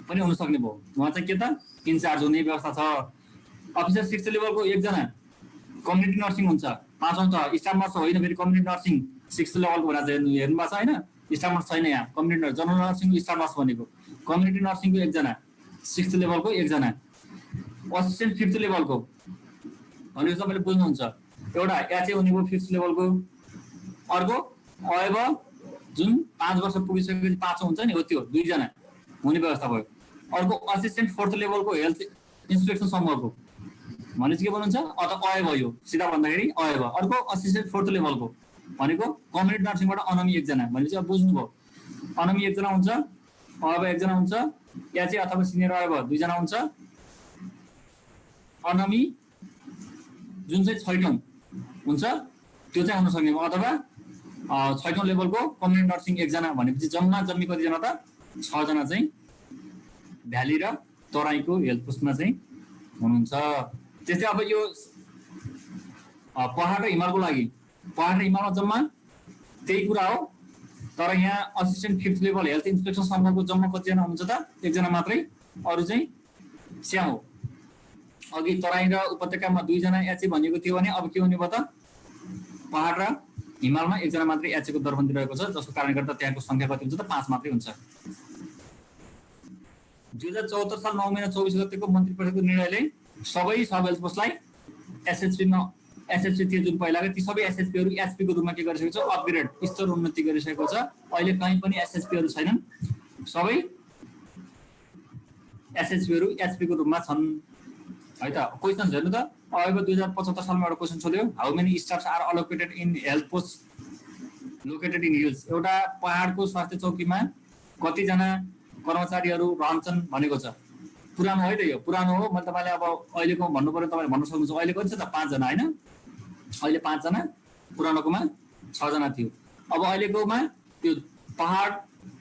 पनि हुन सक्ने भयो उहाँ चाहिँ के त इन्चार्ज हुने व्यवस्था छ अफिसर 6th लेभलको एकजना कम्युनिटी नर्सिङ हुन्छ 5औं त स्टाफ नर्स होइन फेरि कम्युनिटी नर्सिङ 6th लेभलको भनेर चाहिँ हेर्नु भएको छ हैन स्टाफ नर्स छैन यहाँ कम्युनिटी नर्स जनरल नर्सिङको स्टाफ नर्स भनेको कम्युनिटी नर्सिङको एकजना 6th लेभलको एकजना असिस्टेन्ट 5th लेभलको भनेको तपाईले बुझ्नुहुन्छ एउटा एचए हुने भयो 5th लेभलको अर्को अयब जुन 5 वर्ष पुगिसकेपछि 5औं हुन्छ नि हो त्यो 2 जना हुने व्यवस्था भयो अर्को असिस्टेन्ट 4th लेभलको हेल्थ इन्स्पेक्सन समूहको भनेपछि के भन्नुहुन्छ अथवा अयब यो सिधा भन्दाखेरि अयब अर्को असिस्टेन्ट 4th लेभलको भनेको कम्युनिटी नर्सिङबाट अनमी एकजना भनेपछि अब बुझ्नुभयो अनमी एकजना हुन्छ अयब एकजना हुन्छ एचए अथवा सिनियर अयब 2 जना हुन्छ अनमी जुन चाहिँ 6औं हुन्छ त्यो चाहिँ हुन सक्ने अथवा 6औं लेभलको कम्युनिटी नर्सिङ एकजना भनेपछि जम्मी कति जना त 6 जना चाहिँ भ्याली र तराईको हेल्थ पोस्टमा चाहिँ हुनुहुन्छ त्यस्तै अब यो पहाड र हिमालको लागि पहाड र हिमालमा जम्मा त्यही कुरा हो तर यहाँ असिस्टेन्ट 5th लेभल हेल्थ इन्स्पेक्सन समूहको जम्मा कति जना हुनुहुन्छ त एकजना मात्रै अरु चाहिँ स्याम हो अघि तराई र उपत्यकामा 2 जना एचए भनेको थियो भने अब के हुने भयो त पहाड र हिमालमा एकजना मात्रै एचए को दरबन्दी रहेको छ जसको कारणले गर्दा त्यहाँको संख्या कति हुन्छ त 5 मात्रै हुन्छ 2074 साल 9 महिना 24 गतेको मन्त्री परिषदको निर्णयले सबै सब हेल्थ पोस्टलाई एसएचपी थियो जुन पहिलाको ती सबै एसएचपीहरू एचपीको रूपमा के गरिसकेको छ अपग्रेड स्तर उन्नति गरिसकेको छ। अहिले कहीँ पनि एसएचपीहरू छैनन्, सबै एसएचपीहरू एचपीको रूपमा छन् है त। क्वेसन्स हेर्नु त, अब 2075 सालमा एउटा क्वेसन सोध्यो, how many staffs are allocated in health post located in hills. एउटा पहाडको स्वास्थ्य चौकीमा कतिजना कर्मचारीहरू रहन्छन् भनेको छ। पुरानो है त, यो पुरानो हो। मैले तपाईँलाई अब अहिलेको भन्नु पर्यो, तपाईँले भन्न सक्नुहुन्छ अहिले कति छ त, 5 जना होइन, अहिले 5 जना, पुरानोकोमा 6 जना थियो। अब अहिलेकोमा त्यो पहाड,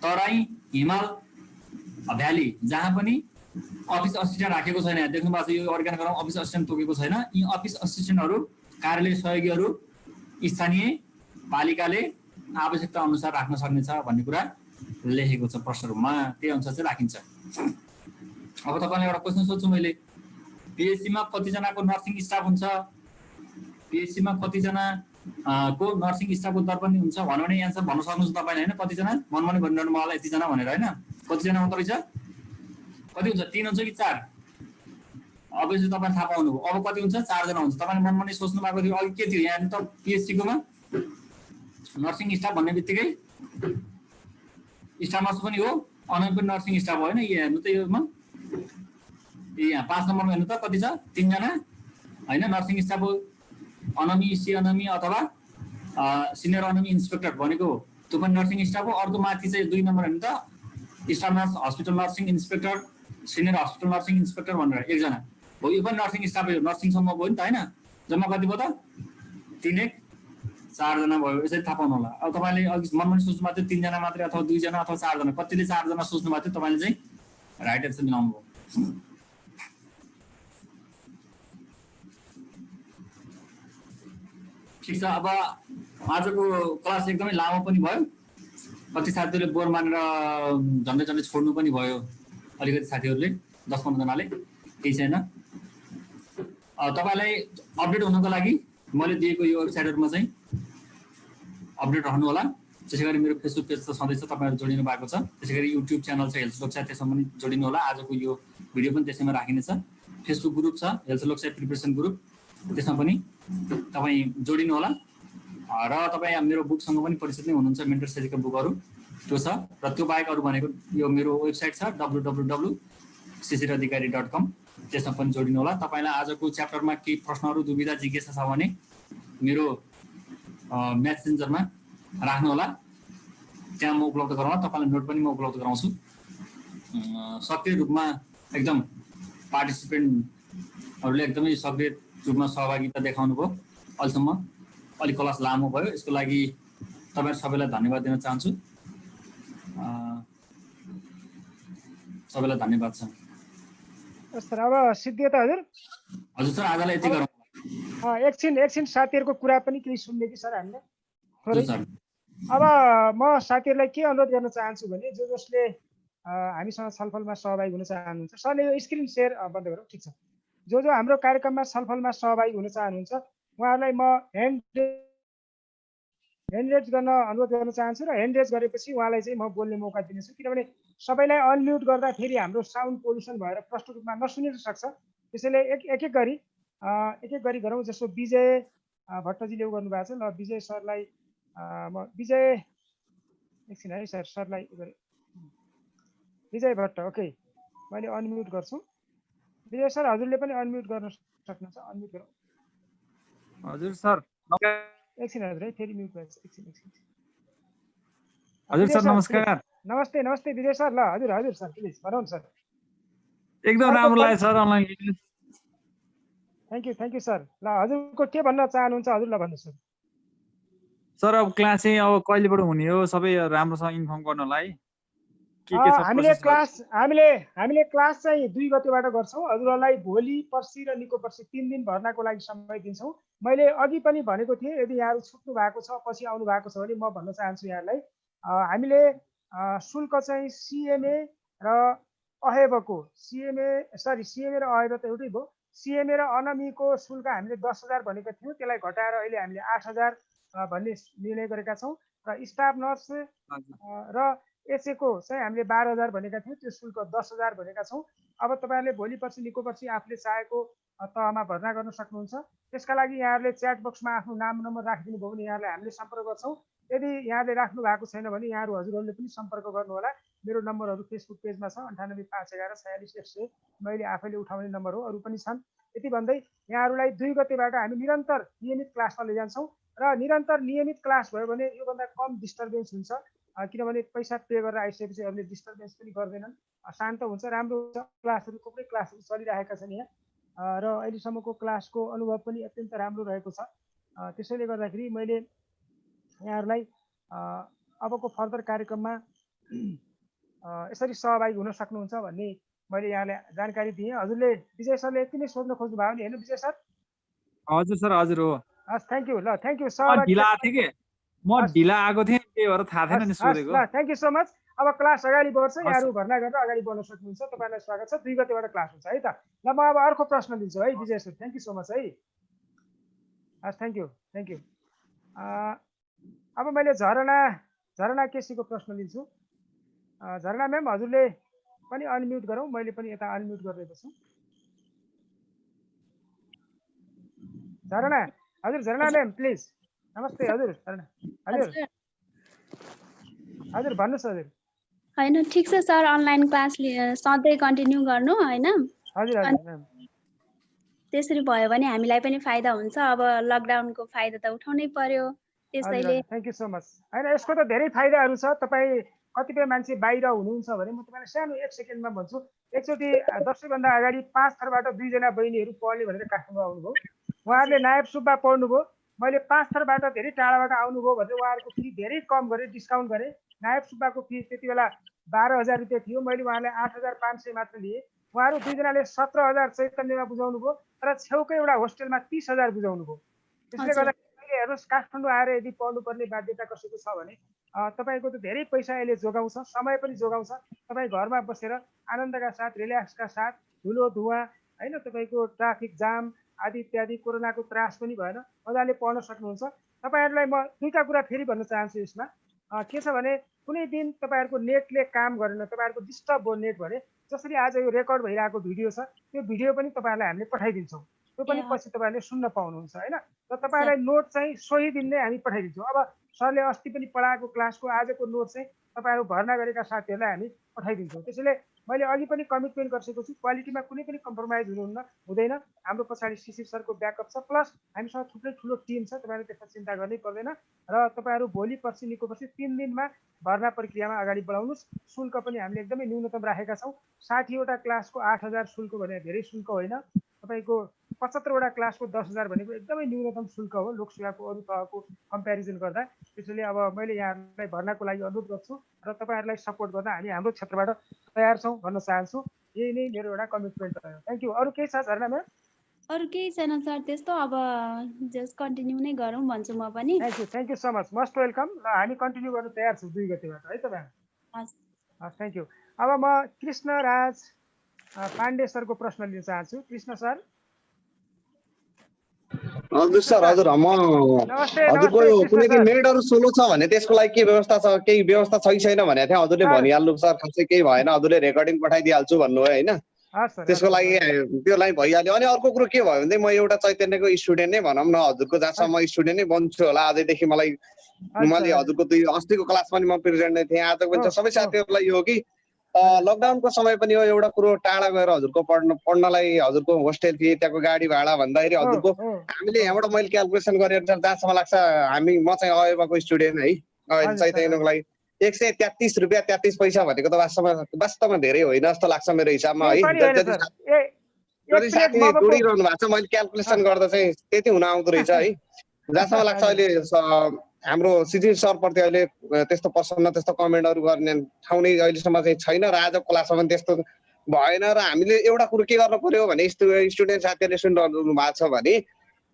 तराई, हिमाल, भ्याली जहाँ पनि अफिस असिस्टेन्ट राखेको छैन। यहाँ देख्नु भएको छ, यो अर्ग्यान गराउँ अफिस असिस्टेन्ट तोकेको छैन। यी अफिस असिस्टेन्टहरू, कार्यालय सहयोगीहरू स्थानीय पालिकाले आवश्यकता अनुसार राख्न सक्नेछ भन्ने कुरा लेखेको छ प्रश्न रूपमा, त्यही अनुसार चाहिँ राखिन्छ। अब तपाईँलाई एउटा क्वेसन सोध्छु मैले, पिएचसीमा कतिजनाको नर्सिङ स्टाफ हुन्छ, पिएचसीमा कतिजना को नर्सिङ स्टाफको दर पनि हुन्छ भन्यो भने एन्सर भन्न सक्नुहुन्छ तपाईँले होइन। कतिजना मनमनी भनिरहनु मलाई यतिजना भनेर होइन, कतिजना मात्रै छ, कति हुन्छ, 3 हुन्छ कि 4? अब चाहिँ तपाईँले थाहा पाउनुभयो। अब कति हुन्छ, 4 जना हुन्छ। तपाईँले मनमनी सोच्नु भएको थियो अघि के थियो यहाँ त, पिएचसीकोमा नर्सिङ स्टाफ भन्ने बित्तिकै स्टाफ नर्स पनि हो, अनमी पनि नर्सिङ स्टाफ हो होइन। यो हेर्नु त, योमा यहाँ 5 नम्बरमा हेर्नु त कति छ, 3 जना होइन नर्सिङ स्टाफ हो। अनमी, सी अनमी अथवा सिनियर अनमी इन्सपेक्टर भनेको हो, त्यो पनि नर्सिङ स्टाफ हो। अर्को माथि चाहिँ 2 नम्बर हेर्नु त, staff nurse, hospital nursing inspector, senior hospital nursing inspector भनेर 1 जना हो, यो पनि नर्सिङ स्टाफ हो, नर्सिङसम्म भयो नि त होइन। जम्मा कति भयो त, 3 1 4 जना भयो। यसरी थाहा पाउनु होला। अब तपाईँले अघि मनमनी सोच्नु भएको थियो 3 जना मात्रै अथवा 2 जना अथवा 4 जना, कतिले 4 जना सोच्नु भएको थियो, तपाईँले चाहिँ राइट एन्सर दिलाउनु भयो। ठिक छ। अब आजको क्लास एकदमै लामो पनि भयो, कति साथीहरूले बोर मानेर झन्डै झन्डै छोड्नु पनि भयो, अलिकति साथीहरूले 10-15 जनाले, केही छैन। तपाईँलाई अपडेट हुनको लागि मैले दिएको यो वेबसाइटहरूमा चाहिँ अपडेट रहनु होला। त्यसै गरी मेरो फेसबुक पेज त सधैँ छ, तपाईँहरू जोडिनु भएको छ। त्यसै गरी युट्युब च्यानल छ हेल्थ सुरक्षा, त्यसमा पनि जोडिनु होला। आजको यो भिडियो पनि त्यसैमा राखिनेछ। फेसबुक ग्रुप छ हेल्थ सुरक्षा प्रिपरेसन ग्रुप, त्यसमा पनि तपाईँ जोडिनु होला। र तपाईँ मेरो बुकसँग पनि परिचित नै हुनुहुन्छ, मेन्टर सेजीका बुकहरू त्यो छ। र त्यो बाहेक अरू भनेको यो मेरो वेबसाइट छ www.sisiradhikari.com, त्यसमा पनि जोडिनु होला। तपाईँलाई आजको च्याप्टरमा केही प्रश्नहरू, दुविधा, जिज्ञासा छ भने मेरो मेसेन्जरमा राख्नु होला, त्यहाँ म उपलब्ध गराउँला। तपाईँलाई नोट पनि म उपलब्ध गराउँछु। सक्रिय रूपमा एकदम पार्टिसिपेन्टहरूले एकदमै सक्रिय रूपमा सहभागिता देखाउनु भयो। अहिलेसम्म अलिक क्लास लामो भयो, यसको लागि तपाईँहरू सबैलाई धन्यवाद दिन चाहन्छु। सबैलाई धन्यवाद छ। सर अब सिद्धियो त हजुर? हजुर सर, आजलाई यति गरौँ। एकछिन साथीहरूको कुरा पनि केही सुन्ने कि सर हामीले थोरै। सर अब म साथीहरूलाई के अनुरोध गर्न चाहन्छु भने, जसले हामीसँग छलफलमा सहभागी हुन चाहनुहुन्छ, सरले यो स्क्रिन सेयर बन्द गरौँ, ठिक छ। जो हाम्रो कार्यक्रममा छलफलमा सहभागी हुन चाहनुहुन्छ उहाँहरूलाई म ह्यान्ड रेज गर्न अनुरोध गर्न चाहन्छु। र ह्यान्ड रेज गरेपछि उहाँलाई चाहिँ म बोल्ने मौका दिनेछु, किनभने सबैलाई अनम्युट गर्दा फेरि हाम्रो साउन्ड पोल्युसन भएर प्रष्ट रूपमा नसुनिन सक्छ। त्यसैले एक एक गरी गरौँ। जस्तो विजय भट्टजीले गर्नु भएको छ। ल विजय सरलाई म एकछिन है सर, सरलाई विजय भट्ट, ओके, मैले अनम्युट गर्छु। विजय सर हजुरले पनि अनम्युट गर्न सक्नुहुन्छ, अनम्युट गरौँ। हजुर सर एकछिन हजुर है, फेरि म्युट भएछ, एकछिन। हजुर सर नमस्कार। नमस्ते विजय सर। ल हजुर सर प्लिज भनौँ सर। एकदम राम्रो लाग्यो sir online. Thank you sir. ल हजुरको के भन्न चाहनुहुन्छ हजुर, ल भन्नुहोस् सर। अब क्लास चाहिँ अब कहिलेबाट हुने हो, सबै राम्रोसँग इन्फर्म गर्नलाई के छ हामीले क्लास चाहिँ 2 गतेबाट गर्छौँ। हजुरहरूलाई भोलि, पर्सि र निको पर्सि 3 दिन भर्नाको लागि समय दिन्छौँ। मैले अघि पनि भनेको थिएँ, यदि यहाँहरू छुट्नु भएको छ, पछि आउनु भएको छ भने म भन्न चाहन्छु यहाँलाई, हामीले शुल्क चाहिँ सिएमए र अहेबको सिएमए र अहेब त एउटै भयो। सिएमए र अनमीको शुल्क हामीले 10,000 भनेको थियौँ, त्यसलाई घटाएर अहिले हामीले 8,000 भन्ने निर्णय गरेका छौँ। र स्टाफ नर्स र एसएको चाहिँ हामीले 12,000 भनेका थियौँ, त्यो शुल्क 10,000 भनेका छौँ। अब तपाईँहरूले भोलि पर्सि निको पर्सि आफूले चाहेको तहमा भर्ना गर्न सक्नुहुन्छ। त्यसका लागि यहाँहरूले च्याट बक्समा आफ्नो नाम नम्बर राखिदिनु भयो भने यहाँलाई हामीले सम्पर्क गर्छौँ। यदि यहाँले राख्नु भएको छैन भने यहाँहरू हजुरहरूले पनि सम्पर्क गर्नुहोला। मेरो नम्बरहरू फेसबुक पेजमा छ 98 511 46 100 मैले आफैले उठाउने नम्बर हो, अरू पनि छन्। यति भन्दै यहाँहरूलाई 2 गतेबाट हामी निरन्तर नियमित क्लासमा लैजान्छौँ र निरन्तर नियमित क्लास भयो भने योभन्दा कम डिस्टर्बेन्स हुन्छ, किनभने पैसा पे गरेर आइसकेपछि अरूले डिस्टर्बेन्स पनि गर्दैनन्, शान्त हुन्छ, राम्रो हुन्छ। क्लासहरू थुप्रै क्लासहरू चलिरहेका छन् यहाँ र अहिलेसम्मको क्लासको अनुभव पनि अत्यन्त राम्रो रहेको छ। त्यसैले गर्दाखेरि मैले यहाँहरूलाई अबको फर्दर कार्यक्रममा यसरी सहभागी हुन सक्नुहुन्छ भन्ने मैले यहाँलाई जानकारी दिएँ। हजुरले विजय सरले यति नै सोध्न खोज्नु भयो नि, होइन विजय सर? हजुर सर, हजुर हो। हस्, थ्याङ्क यू। ल थ्याङ्क यू। म ढिला आएको थिएँ कि, म ढिला आएको थिएँ, त्यही भएर थाहा थिएन नि सोधेको। ल थ्याङ्क यू सो मच। अब क्लास अगाडि बढ्छ, यहाँहरू भर्ना गरेर अगाडि बढ्न सक्नुहुन्छ। तपाईँलाई स्वागत छ। 2 गतेबाट क्लास हुन्छ है त। ल म अब अर्को प्रश्न दिन्छु है Vijay sir. Thank you so much है। हस्, थ्याङ्क यू, थ्याङ्क यू। अब मैले झरना केसीको प्रश्न लिन्छु। झरना म्याम, हजुरले पनि अनम्युट गरौँ, मैले पनि यता अनम्युट गरिरहेको छु। झरना, हजुर झरना म्याम प्लिज। नमस्ते हजुर झरना। हजुर हजुर भन्नुहोस् हजुर। होइन, ठिक छ सर, अनलाइन क्लास सधैँ कन्टिन्यू गर्नु होइन। हजुर हजुर म्याम। त्यसरी भयो भने हामीलाई पनि फाइदा हुन्छ। अब लकडाउनको फाइदा त उठाउनै पर्यो, त्यसैले थ्याङ्क यू सो मच। होइन, यसको त धेरै फाइदाहरू छ। तपाईँ कतिपय मान्छे बाहिर हुनुहुन्छ भने म तपाईँलाई सानो 1 सेकेन्डमा भन्छु। एकचोटि दसैँभन्दा अगाडि 5 थरबाट 2 जना बहिनीहरू पढ्ने भनेर काठमाडौँ आउनुभयो। उहाँहरूले नायब सुब्बा पढ्नुभयो। मैले 5 थरबाट धेरै टाढाबाट आउनुभयो भनेर उहाँहरूको फी धेरै कम गरेँ, डिस्काउन्ट गरेँ। नायब सुब्बाको फी त्यति बेला 12,000 रुपियाँ थियो, मैले उहाँलाई 8,500 मात्र लिएँ। उहाँहरू 2 जनाले 17,000 चैतन्यमा बुझाउनुभयो र छेउकै एउटा होस्टेलमा 30,000 बुझाउनुभयो। त्यसले गर्दा हेर्नुहोस्, काठमाडौँ आएर यदि पढ्नुपर्ने बाध्यता कसैको छ भने तपाईँको त धेरै पैसा यसले जोगाउँछ, समय पनि जोगाउँछ। तपाईँ घरमा बसेर आनन्दका साथ, रिल्याक्सका साथ, धुलो धुवा होइन, तपाईँको ट्राफिक जाम आदि इत्यादि कोरोनाको त्रास पनि भएन, मजाले पढ्न सक्नुहुन्छ। तपाईँहरूलाई म 2टा कुरा फेरि भन्न चाहन्छु यसमा। के छ भने कुनै दिन तपाईँहरूको नेटले काम गरेन, तपाईँहरूको डिस्टर्ब भयो नेट भने, जसरी आज यो रेकर्ड भइरहेको भिडियो छ, त्यो भिडियो पनि तपाईँहरूलाई हामीले पठाइदिन्छौँ। त्यो पनि पछि तपाईँहरूले सुन्न पाउनुहुन्छ होइन। र तपाईँलाई नोट चाहिँ सोही दिन नै हामी पठाइदिन्छौँ। अब सरले अस्ति पनि पढाएको क्लासको आजको नोट चाहिँ तपाईँहरू भर्ना गरेका साथीहरूलाई हामी पठाइदिन्छौँ। त्यसैले मैले अघि पनि कमिटमेन्ट गरिसकेको छु, क्वालिटीमा कुनै पनि कम्प्रोमाइज हुँदैन। हाम्रो पछाडि शिशिर सरको ब्याकअप छ, प्लस हामीसँग थुप्रै ठुलो टिम छ, तपाईँहरूले त्यसमा चिन्ता गर्नै पर्दैन। र तपाईँहरू भोलि पर्सि निको पर्सि 3 दिनमा भर्ना प्रक्रियामा अगाडि बढाउनुहोस्। शुल्क पनि हामीले एकदमै न्यूनतम राखेका छौँ। 60वटा क्लासको 8,000 शुल्क भने धेरै शुल्क होइन। तपाईँको 75वटा क्लासको 10,000 भनेको एकदमै न्यूनतम शुल्क हो लोकसेवाको अरू तहको कम्पेरिजन गर्दा। त्यसैले अब मैले यहाँहरूलाई भर्नाको लागि अनुरोध गर्छु र तपाईँहरूलाई सपोर्ट गर्दा हामी हाम्रो क्षेत्रबाट तयार छौँ भन्न चाहन्छु। यही नै मेरो एउटा कमिटमेन्ट रह्यो। Thank you. अरू केही छ झरना म्याम? अरू केही छैन सर त्यस्तो। अब जस्ट कन्टिन्यू नै गरौँ भन्छु म पनि। Thank you so much. Most welcome. ल हामी कन्टिन्यू गर्न तयार छौँ 2 गतेबाट है त म्याम। हस्, थ्याङ्क यू। अब म कृष्णराज पाण्डे सरको प्रश्न लिन चाहन्छु। कृष्ण सर। हजुर सर, हजुर म हजुरको यो कुनै दिन नेटहरू स्लो छ भने त्यसको लागि के व्यवस्था छ, केही व्यवस्था छ कि छैन भनेको थिएँ। हजुरले भनिहाल्नु सर, खासै केही भएन, हजुरले रेकर्डिङ पठाइदिइहाल्छु भन्नुभयो होइन। त्यसको लागि त्यो लागि भइहाल्यो। अनि अर्को कुरो के भयो भने म एउटा चैतन्यको स्टुडेन्ट नै भनौँ न, हजुरको जहाँसम्म म स्टुडेन्ट नै बन्छु होला आजदेखि। मैले हजुरको अस्तिको क्लास पनि म प्रेजेन्ट नै थिएँ। आजको पनि सबै साथीहरूलाई यो हो कि लकडाउनको समय पनि हो, एउटा कुरो टाढा गएर हजुरको पढ्नलाई हजुरको होस्टेल फी, त्यहाँको गाडी भाडा भन्दाखेरि हजुरको हामीले यहाँबाट मैले क्यालकुलेसन गरेर जहाँसम्म लाग्छ, म चाहिँ अयबाको स्टुडेन्ट है, चैतन्यको लागि 133 रुपियाँ 33 पैसा भनेको त वास्तवमा धेरै होइन जस्तो लाग्छ मेरो हिसाबमा है। जति साथी जोडिरहनु भएको छ, मैले क्यालकुलेसन गर्दा चाहिँ त्यति हुन आउँदो रहेछ है। जहाँसम्म लाग्छ अहिले हाम्रो शिशिर सरप्रति अहिले त्यस्तो प्रसन्न, त्यस्तो कमेन्टहरू गर्ने ठाउँ नै अहिलेसम्म चाहिँ छैन र आजको क्लासमा पनि त्यस्तो भएन। र हामीले एउटा कुरो के गर्नु पर्यो भने स्टुडेन्ट साथीहरूले सुनिरहनु भएको छ भने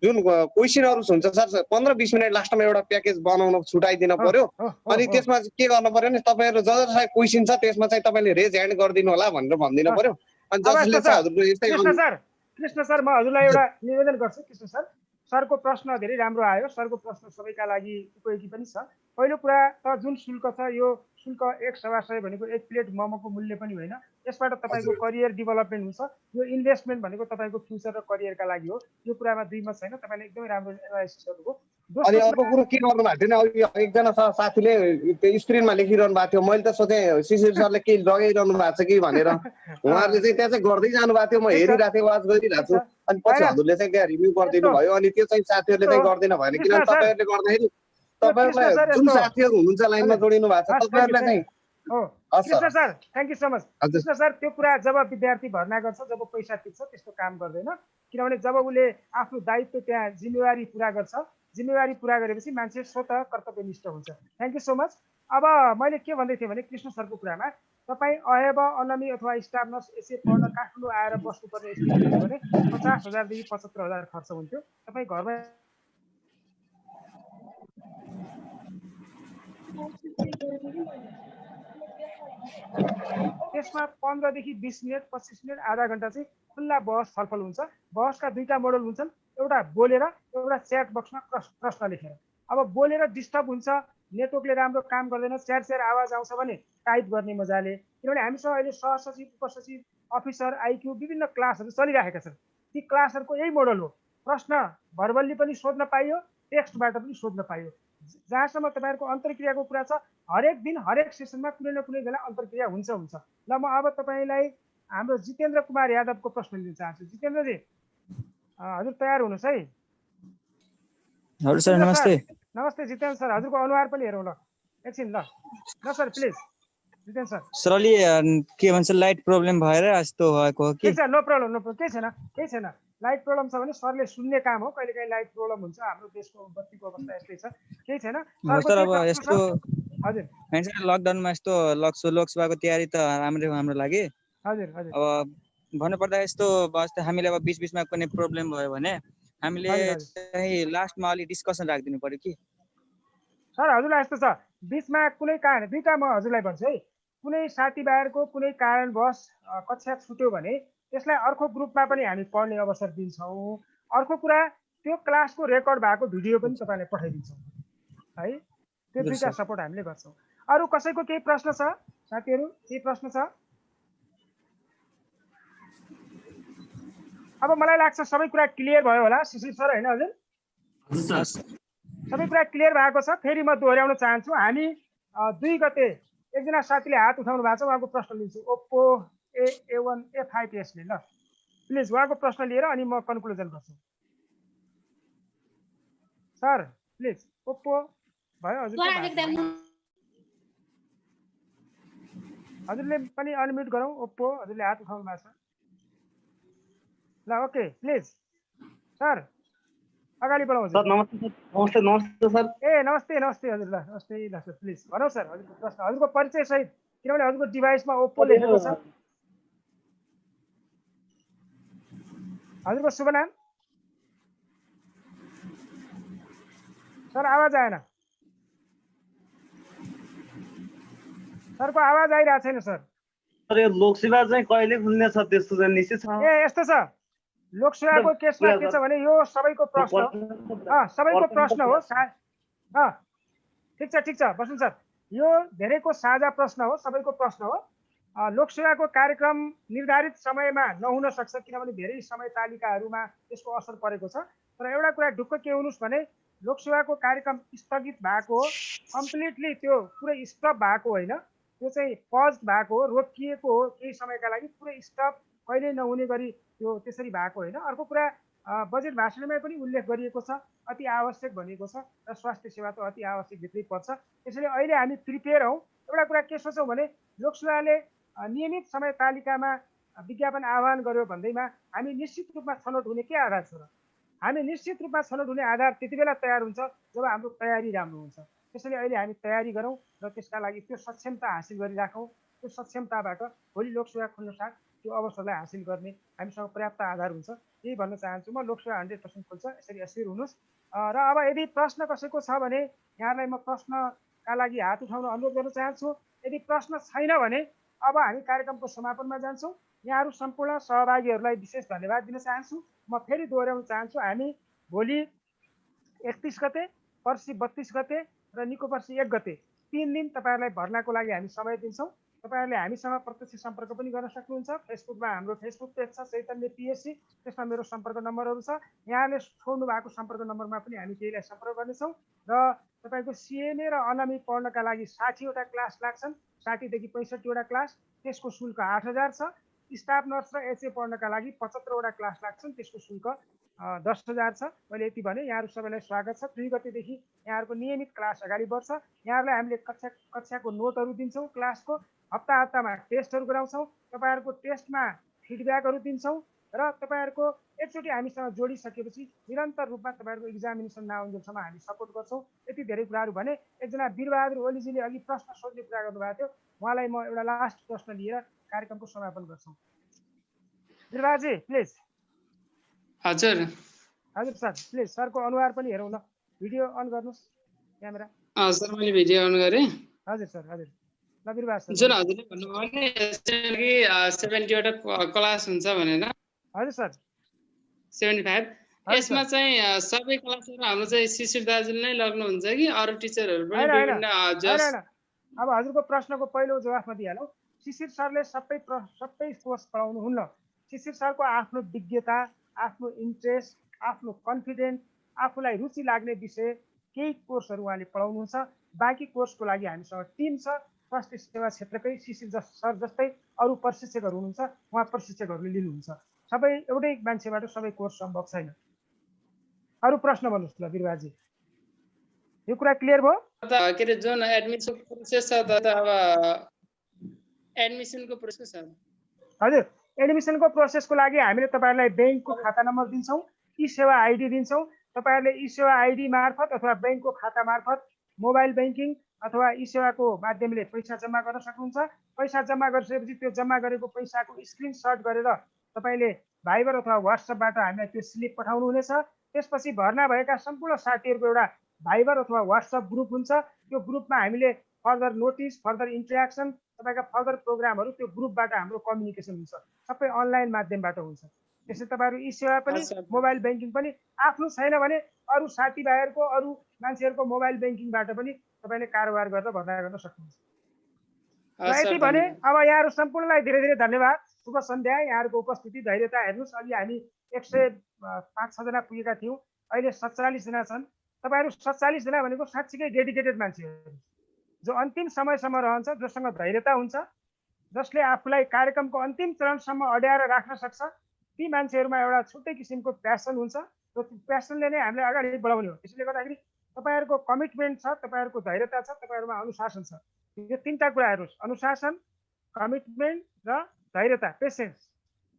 जुन क्वेसनहरू हुन्छ सर 15-20 मिनट लास्टमा एउटा प्याकेज बनाउन छुटाइदिन पर्यो। अनि त्यसमा के गर्नु पर्यो भने तपाईँहरू जसलाई क्वेसन छ त्यसमा चाहिँ तपाईँले रेज ह्यान्ड गरिदिनु होला भनेर भनिदिनु पर्यो। अनि जसले चाहिँ हजुरको यस्तै कृष्ण सर म हजुरलाई एउटा निवेदन गर्छु। कृष्ण सर, सरको प्रश्न धेरै राम्रो आयो। सरको प्रश्न सबैका लागि उपयोगी पनि छ। पहिलो कुरा त जुन शुल्क छ यो शुल्क 1 सभासय भनेको 1 प्लेट मोमोको मूल्य पनि होइन। यसबाट तपाईँको करियर डेभलपमेन्ट हुन्छ। यो इन्भेस्टमेन्ट भनेको तपाईँको फ्युचर र करियरका लागि हो। यो कुरामा दुई मत छैन। तपाईँले एकदमै राम्रो एनालाइसिस गर्नुभयो। अनि अर्को कुरो के गर्नु भएको थियो नि, एकजना साथीले त्यो स्क्रिनमा लेखिरहनु भएको थियो, मैले त सोचेँ शिशिर सरले के लगाइरहनु भएको छ कि भनेर। उहाँहरूले चाहिँ त्यहाँ चाहिँ गर्दै जानु भएको थियो, म हेरिरहेको थिएँ, वाच गरिरहेको छु। अनि पछि हजुरले चाहिँ त्यहाँ रिभ्यू गरिदिनु भयो। अनि त्यो चाहिँ साथीहरूले चाहिँ गर्दैन भएन, किनभने तपाईँहरूले गर्दाखेरि तपाईँहरूलाई जुन साथीहरू हुनुहुन्छ लाइनमा जोडिनु भएको छ तपाईँहरूलाई चाहिँ Krishna sir thank you so much. Krishna sir त्यो कुरा जब विद्यार्थी भर्ना गर्छ, जब पैसा तिर्छ, त्यस्तो काम गर्दैन। किनभने जब उसले आफ्नो दायित्व त्यहाँ जिम्मेवारी पुरा गर्छ, जिम्मेवारी पुरा गरेपछि मान्छे स्वतः कर्तव्यनिष्ठ हुन्छ। Thank you so much. अब मैले के भन्दै थिएँ भने कृष्ण सरको कुरामा तपाईँ अहेब अनमी अथवा स्टाफ नर्स एसए पढ्न काठमाडौँ आएर बस्नुपर्ने स्थिति थियो भने 50,000 देखि 75,000 खर्च हुन्थ्यो। तपाईँ घरमा त्यसमा 15 देखि 20 मिनट 25 मिनट आधा घन्टा चाहिँ खुल्ला बहस छलफल हुन्छ। बहसका दुईटा मोडल हुन्छन्, एउटा बोलेर, एउटा च्याट बक्समा प्रश्न लेखेर। अब बोलेर डिस्टर्ब हुन्छ, नेटवर्कले राम्रो काम गर्दैन, च्याट आवाज आउँछ भने टाइप गर्ने मजाले। किनभने हामीसँग अहिले सहसचिव, उपसचिव, अफिसर, आइक्यू विभिन्न क्लासहरू चलिरहेका छन्। ती क्लासहरूको यही मोडल हो। प्रश्न भर्बल्ली पनि सोध्न पाइयो, टेक्स्टबाट पनि सोध्न पाइयो। जहाँसम्म तपाईँहरूको अन्तर्क्रियाको कुरा छ, हरेक दिन हरेक सेसनमा कुनै न कुनै बेला अन्तर्क्रिया हुन्छ। ल म अब तपाईँलाई हाम्रो जितेन्द्र कुमार यादवको प्रश्न लिन चाहन्छु। जितेन्द्रजी हजुर तयार हुनुहोस् है। हजुर सर नमस्ते। नमस्ते जितेन्द्र सर, हजुरको अनुहार पनि हेरौँ ल एकछिन। ल sir please Jitendra sir. Sir अलि के भन्छ लाइट प्रब्लम भएर यस्तो भएको हो कि? नो प्रब्लम, नो प्रब्लम, केही छैन। लाइट प्रब्लम छ भने सरले सुन्ने काम हो, कहिलेकाहीँ लाइट प्रब्लम हुन्छ। हाम्रो देशको बत्तीको अवस्था यस्तै छ, केही छैन। सर अब यस्तो हजुर लकडाउनमा यस्तो लोकसभाको तयारी त हाम्रो लागि। हजुर हजुर अब भन्नुपर्दा यस्तो हामीले अब बिचमा कुनै प्रब्लम भयो भने हामीले चाहिँ लास्टमा अलि डिस्कसन राखिदिनु पर्यो कि? सर हजुरलाई यस्तो छ, बिचमा कुनै कारण दुईटा म हजुरलाई भन्छु है। कुनै साथीभाइहरूको कुनै कारणवश कक्षा छुट्यो भने त्यसलाई अर्को ग्रुपमा पनि हामी पढ्ने अवसर दिन्छौँ। अर्को कुरा त्यो क्लासको रेकर्ड भएको भिडियो पनि तपाईँलाई पठाइदिन्छौँ है। त्यो दुईटा सपोर्ट हामीले गर्छौँ। अरू कसैको केही प्रश्न छ साथीहरू? केही प्रश्न छ? अब मलाई लाग्छ सबै कुरा क्लियर भयो होला शिशिर सर, होइन हजुर? सबै कुरा क्लियर भएको छ। फेरि म दोहोऱ्याउन चाहन्छु, हामी 2 गते एकजना साथीले हात उठाउनु भएको छ, उहाँको प्रश्न लिन्छु। ओप्पो A1 A5s ले ल प्लिज उहाँको प्रश्न लिएर अनि म कन्क्लुजन गर्छु। सर प्लिज ओप्पो भयो हजुरले पनि अनम्युट गरौँ। ओप्पो हजुरले हात उठाउनु भएको छ ल। ओके प्लिज सर अगाडि बढाउँ। सर नमस्ते सर। नमस्ते हजुर। ल नमस्ते सर प्लिज भनौँ सर हजुरको प्रश्न, हजुरको परिचय सहित, किनभने हजुरको डिभाइसमा ओप्पो लेखेको छ। हजुरको शुभ नाम? सर आवाज आएन, सरको आवाज आइरहेको छैन सर। यो लोकसेवा चाहिँ कहिले खुल्ने छ त्यस्तो चाहिँ निश्चित छ? यस्तो छ, लोकसेवाको केसमा के छ भने यो सबैको प्रश्न हो। ठिक छ बस्नु सर। यो धेरैको साझा प्रश्न हो, सबैको प्रश्न हो। लोकसेवाको कार्यक्रम निर्धारित समयमा नहुन सक्छ, किनभने धेरै समय तालिकाहरूमा त्यसको असर परेको छ। तर एउटा कुरा ढुक्क के हुनुहोस् भने लोकसेवाको कार्यक्रम स्थगित भएको हो, कम्प्लिटली त्यो पुरै स्टप भएको होइन, त्यो चाहिँ पज भएको हो, रोकिएको हो केही समयका लागि। पुरै स्टप कहिल्यै नहुने गरी त्यो त्यसरी भएको होइन। अर्को कुरा बजेट भाषणमै पनि उल्लेख गरिएको छ, अति आवश्यक भनिएको छ र स्वास्थ्य सेवा त अति आवश्यक भित्रै पर्छ। त्यसैले अहिले हामी प्रिपेयर हौँ। एउटा कुरा के सोचौँ भने लोकसेवाले नियमित समय तालिकामा विज्ञापन आह्वान गर्यो भन्दैमा हामी निश्चित रूपमा छनौट हुने के आधार छ र? हामी निश्चित रूपमा छनौट हुने आधार त्यति बेला तयार हुन्छ जब हाम्रो तयारी राम्रो हुन्छ। त्यसैले अहिले हामी तयारी गरौँ र त्यसका लागि त्यो सक्षमता हासिल गरिराखौँ। त्यो सक्षमताबाट भोलि लोकसेवा खुल्न साथ त्यो अवसरलाई हासिल गर्ने हामीसँग पर्याप्त आधार हुन्छ। यही भन्न चाहन्छु म। लोकसेवा 100% खुल्छ, यसरी अस्थिर हुनुहोस्। र अब यदि प्रश्न कसैको छ भने यहाँलाई म प्रश्नका लागि हात उठाउन अनुरोध गर्न चाहन्छु। यदि प्रश्न छैन भने अब हामी कार्यक्रमको समापनमा जान्छौँ। यहाँहरू सम्पूर्ण सहभागीहरूलाई विशेष धन्यवाद दिन चाहन्छु। म फेरि दोहोऱ्याउन चाहन्छु, हामी भोलि 31 गते, पर्सि 32 गते र निको पर्सि 1 गते 3 दिन तपाईँहरूलाई भर्नाको लागि हामी समय दिन्छौँ। तपाईँहरूले हामीसँग प्रत्यक्ष सम्पर्क पनि गर्न सक्नुहुन्छ। फेसबुकमा हाम्रो फेसबुक पेज छ चैतन्य पिएचसी, त्यसमा मेरो सम्पर्क नम्बरहरू छ। यहाँले छोड्नु भएको सम्पर्क नम्बरमा पनि हामी केहीलाई सम्पर्क गर्नेछौँ। र तपाईँको सिएमए र अनमी पढ्नका लागि 60वटा क्लास लाग्छन्, 60 देखि 65वटा क्लास, त्यसको शुल्क 8,000 छ। स्टाफ नर्स र एचए पढ्नका लागि 75वटा क्लास लाग्छन्, त्यसको शुल्क 10,000 छ। मैले यति भने यहाँहरू सबैलाई स्वागत छ। 2 गतेदेखि यहाँहरूको नियमित क्लास अगाडि बढ्छ। यहाँहरूलाई हामीले कक्षाको नोटहरू दिन्छौँ, क्लासको हप्तामा टेस्टहरू गराउँछौँ, तपाईँहरूको टेस्टमा फिडब्याकहरू दिन्छौँ र तपाईँहरूको एकचोटि हामीसँग जोडिसकेपछि निरन्तर रूपमा तपाईँहरूको इक्जामिनेसन नआउन्जेलसम्म हामी सपोर्ट गर्छौँ। यति धेरै कुराहरू भने एकजना वीरबहादुर ओलीजीले अघि प्रश्न सोध्ने कुरा गर्नुभएको थियो, उहाँलाई म एउटा लास्ट प्रश्न लिएर कार्यक्रमको समापन गर्छौँ। वीरबहादुरजी प्लिज। हजुर हजुर सर प्लिज, सरको अनुहार पनि हेरौँ न, भिडियो अन गर्नुहोस् क्यामेरा। सर मैले भिडियो अन गरेँ। हजुर सर, हजुर ल वीरबहादुर सर। जुन हजुरले भन्नुभयो नि 70वटा क्लास हुन्छ भनेर। हजुर सर 75 यसमा चाहिँ सबै क्लासहरू हाम्रो चाहिँ शिशिर दाजुले नै लग्नुहुन्छ कि अरू टिचरहरू पनि विभिन्न अब हजुरको प्रश्नको पहिलो जवाफमा दिइहालौँ। शिशिर सरले सबै कोर्स पढाउनुहुन्न। शिशिर सरको आफ्नो विज्ञता, आफ्नो इन्ट्रेस्ट, आफ्नो कन्फिडेन्ट, आफूलाई रुचि लाग्ने विषय केही कोर्सहरू उहाँले पढाउनुहुन्छ। बाँकी कोर्सको लागि हामीसँग टिम छ, स्वास्थ्य सेवा क्षेत्रकै शिशिर सर जस्तै अरू प्रशिक्षकहरू हुनुहुन्छ, उहाँ प्रशिक्षकहरूले लिनुहुन्छ। सबै एउटै मान्छेबाट सबै कोर्स सम्भव छैन। अरू प्रश्न भन्नुहोस् ल वीरबहादुरजी, यो कुरा क्लियर भयो? के अरे जुन एडमिसन प्रोसेस छ त अब एडमिसनको प्रोसेस छ। हजुर एडमिसनको प्रोसेसको लागि हामीले तपाईँहरूलाई ब्याङ्कको खाता नम्बर दिन्छौँ, ई सेवा आइडी दिन्छौँ। तपाईँहरूले ई सेवा आइडी मार्फत अथवा ब्याङ्कको खाता मार्फत मोबाइल ब्याङ्किङ अथवा ई सेवाको माध्यमले पैसा जम्मा गर्न सक्नुहुन्छ। पैसा जम्मा गरिसकेपछि त्यो जम्मा गरेको पैसाको स्क्रिनसट गरेर तपाईँले भाइबर अथवा वाट्सएपबाट हामीलाई त्यो स्लिप पठाउनु हुनेछ। त्यसपछि भर्ना भएका सम्पूर्ण साथीहरूको एउटा भाइबर अथवा वाट्सएप ग्रुप हुन्छ। त्यो ग्रुपमा हामीले फर्दर नोटिस, फर्दर इन्ट्रेक्सन, तपाईँका फर्दर प्रोग्रामहरू त्यो ग्रुपबाट हाम्रो कम्युनिकेसन हुन्छ, सबै अनलाइन माध्यमबाट हुन्छ। त्यसै तपाईँहरू ई सेवा पनि मोबाइल ब्याङ्किङ पनि आफ्नो छैन भने अरू साथीभाइहरूको, अरू मान्छेहरूको मोबाइल ब्याङ्किङबाट पनि तपाईँले कारोबार गरेर भर्ना गर्न सक्नुहुन्छ। यति भने अब यहाँहरू सम्पूर्णलाई धेरै धेरै धन्यवाद, शुभ सन्ध्या। यहाँहरूको उपस्थिति, धैर्यता हेर्नुहोस्। अलि हामी 105-6 जना पुगेका थियौँ, अहिले 47 जना छन्। तपाईँहरू 47 जना भनेको साँच्चीकै डेडिकेटेड मान्छेहरू जो अन्तिम समयसम्म रहन्छ, जोसँग धैर्यता हुन्छ, जसले आफूलाई कार्यक्रमको अन्तिम चरणसम्म अड्याएर राख्न सक्छ। ती मान्छेहरूमा एउटा छुट्टै किसिमको प्यासन हुन्छ, त्यो प्यासनले नै हामीलाई अगाडि बढाउने हो। त्यसले गर्दाखेरि तपाईँहरूको कमिटमेन्ट छ, तपाईँहरूको धैर्यता छ, तपाईँहरूमा अनुशासन छ। यो 3टा कुरा हेर्नुहोस्, अनुशासन, कमिटमेन्ट र धैर्यता, पेसेन्स।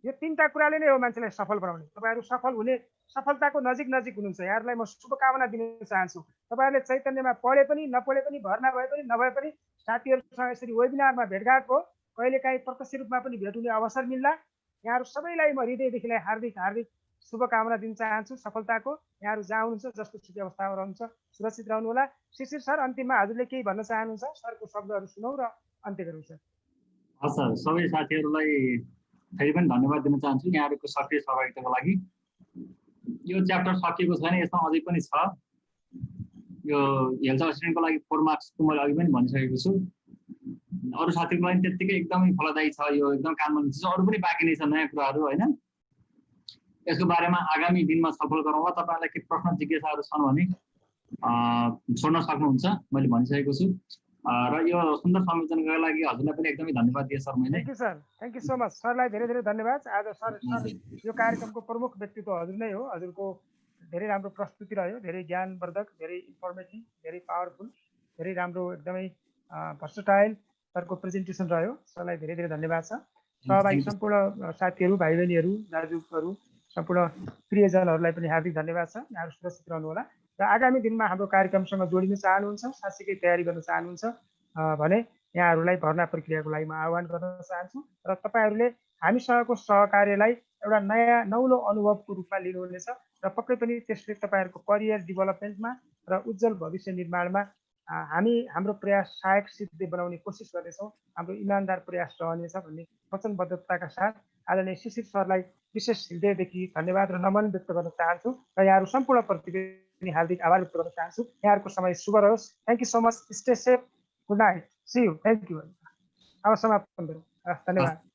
यो 3टा कुराले नै हो मान्छेलाई सफल बनाउने। तपाईँहरू सफल हुने, सफलताको नजिक हुनुहुन्छ। यहाँहरूलाई म शुभकामना दिन चाहन्छु। तपाईँहरूले चैतन्यमा पढे पनि नपढे पनि, भर्ना भए पनि नभए पनि, साथीहरूसँग यसरी वेबिनारमा भेटघाट भयो, कहिलेकाहीँ प्रत्यक्ष रूपमा पनि भेट हुने अवसर मिल्ला। यहाँहरू सबैलाई म हृदयदेखिलाई हार्दिक शुभकामना दिन चाहन्छु सफलताको। यहाँहरू जहाँ हुनुहुन्छ, जस्तो सुकै अवस्थामा रहनुहुन्छ, सुरक्षित रहनुहोला। शिशिर सर, अन्तिममा हजुरले केही भन्न चाहनुहुन्छ? सरको शब्दहरू सुनौ र अन्त्य गरौँ सर। हस् सर, सबै साथीहरूलाई फेरि पनि धन्यवाद दिन चाहन्छु यहाँहरूको सक्रिय सहभागिताको लागि। यो च्याप्टर सकिएको छैन, यसमा अझै पनि छ। यो हेल्थ असिस्टेन्टको लागि 4 मार्क्सको मैले अघि पनि भनिसकेको छु। अरू साथीहरूको लागि त्यत्तिकै एकदमै फलदायी छ, यो एकदम काममा लिन्छ। अरू पनि बाँकी नै छ नयाँ कुराहरू, होइन? यसको बारेमा आगामी दिनमा छलफल गरौँला। तपाईँहरूलाई के प्रश्न जिज्ञासाहरू छन् भने छोड्न सक्नुहुन्छ, मैले भनिसकेको छु। र यो सुन्दर संयोजनका लागि हजुरलाई पनि एकदमै धन्यवाद दिएँ सर मैले। Thank you sir, thank you so much. सरलाई धेरै धेरै धन्यवाद। आज सर यो कार्यक्रमको प्रमुख व्यक्तित्व हजुर नै हो। हजुरको धेरै राम्रो प्रस्तुति रह्यो, धेरै ज्ञानवर्धक, धेरै इन्फर्मेटिभ, धेरै पावरफुल, धेरै राम्रो, एकदमै भर्सटाइल सरको प्रेजेन्टेसन रह्यो। सरलाई धेरै धेरै धन्यवाद छ। सहभागी सम्पूर्ण साथीहरू, भाइ बहिनीहरू, दाजुहरू, सम्पूर्ण प्रियजनहरूलाई पनि हार्दिक धन्यवाद छ। यहाँहरू सुरक्षित रहनुहोला र आगामी दिनमा हाम्रो कार्यक्रमसँग जोडिन चाहनुहुन्छ, साँच्चीकै तयारी गर्न चाहनुहुन्छ भने यहाँहरूलाई भर्ना प्रक्रियाको लागि म आह्वान गर्न चाहन्छु। र तपाईँहरूले हामीसँगको सहकार्यलाई एउटा नयाँ नौलो अनुभवको रूपमा लिनुहुनेछ र पक्कै पनि त्यसले तपाईँहरूको करियर डेभलपमेन्टमा र उज्जवल भविष्य निर्माणमा हाम्रो प्रयास सहायक सिद्ध बनाउने कोसिस गर्नेछौँ। हाम्रो इमान्दार प्रयास रहनेछ भन्ने वचनबद्धताका साथ आदरणीय शिशिर सरलाई विशेष हृदयदेखि धन्यवाद र नमन व्यक्त गर्न चाहन्छु र यहाँहरू सम्पूर्णप्रति पनि हार्दिक आभार व्यक्त गर्न चाहन्छु। यहाँहरूको समय शुभ रहोस्। Thank you so much. Stay safe, good night, see you, thank you. अब समाप्त गरौँ। धन्यवाद।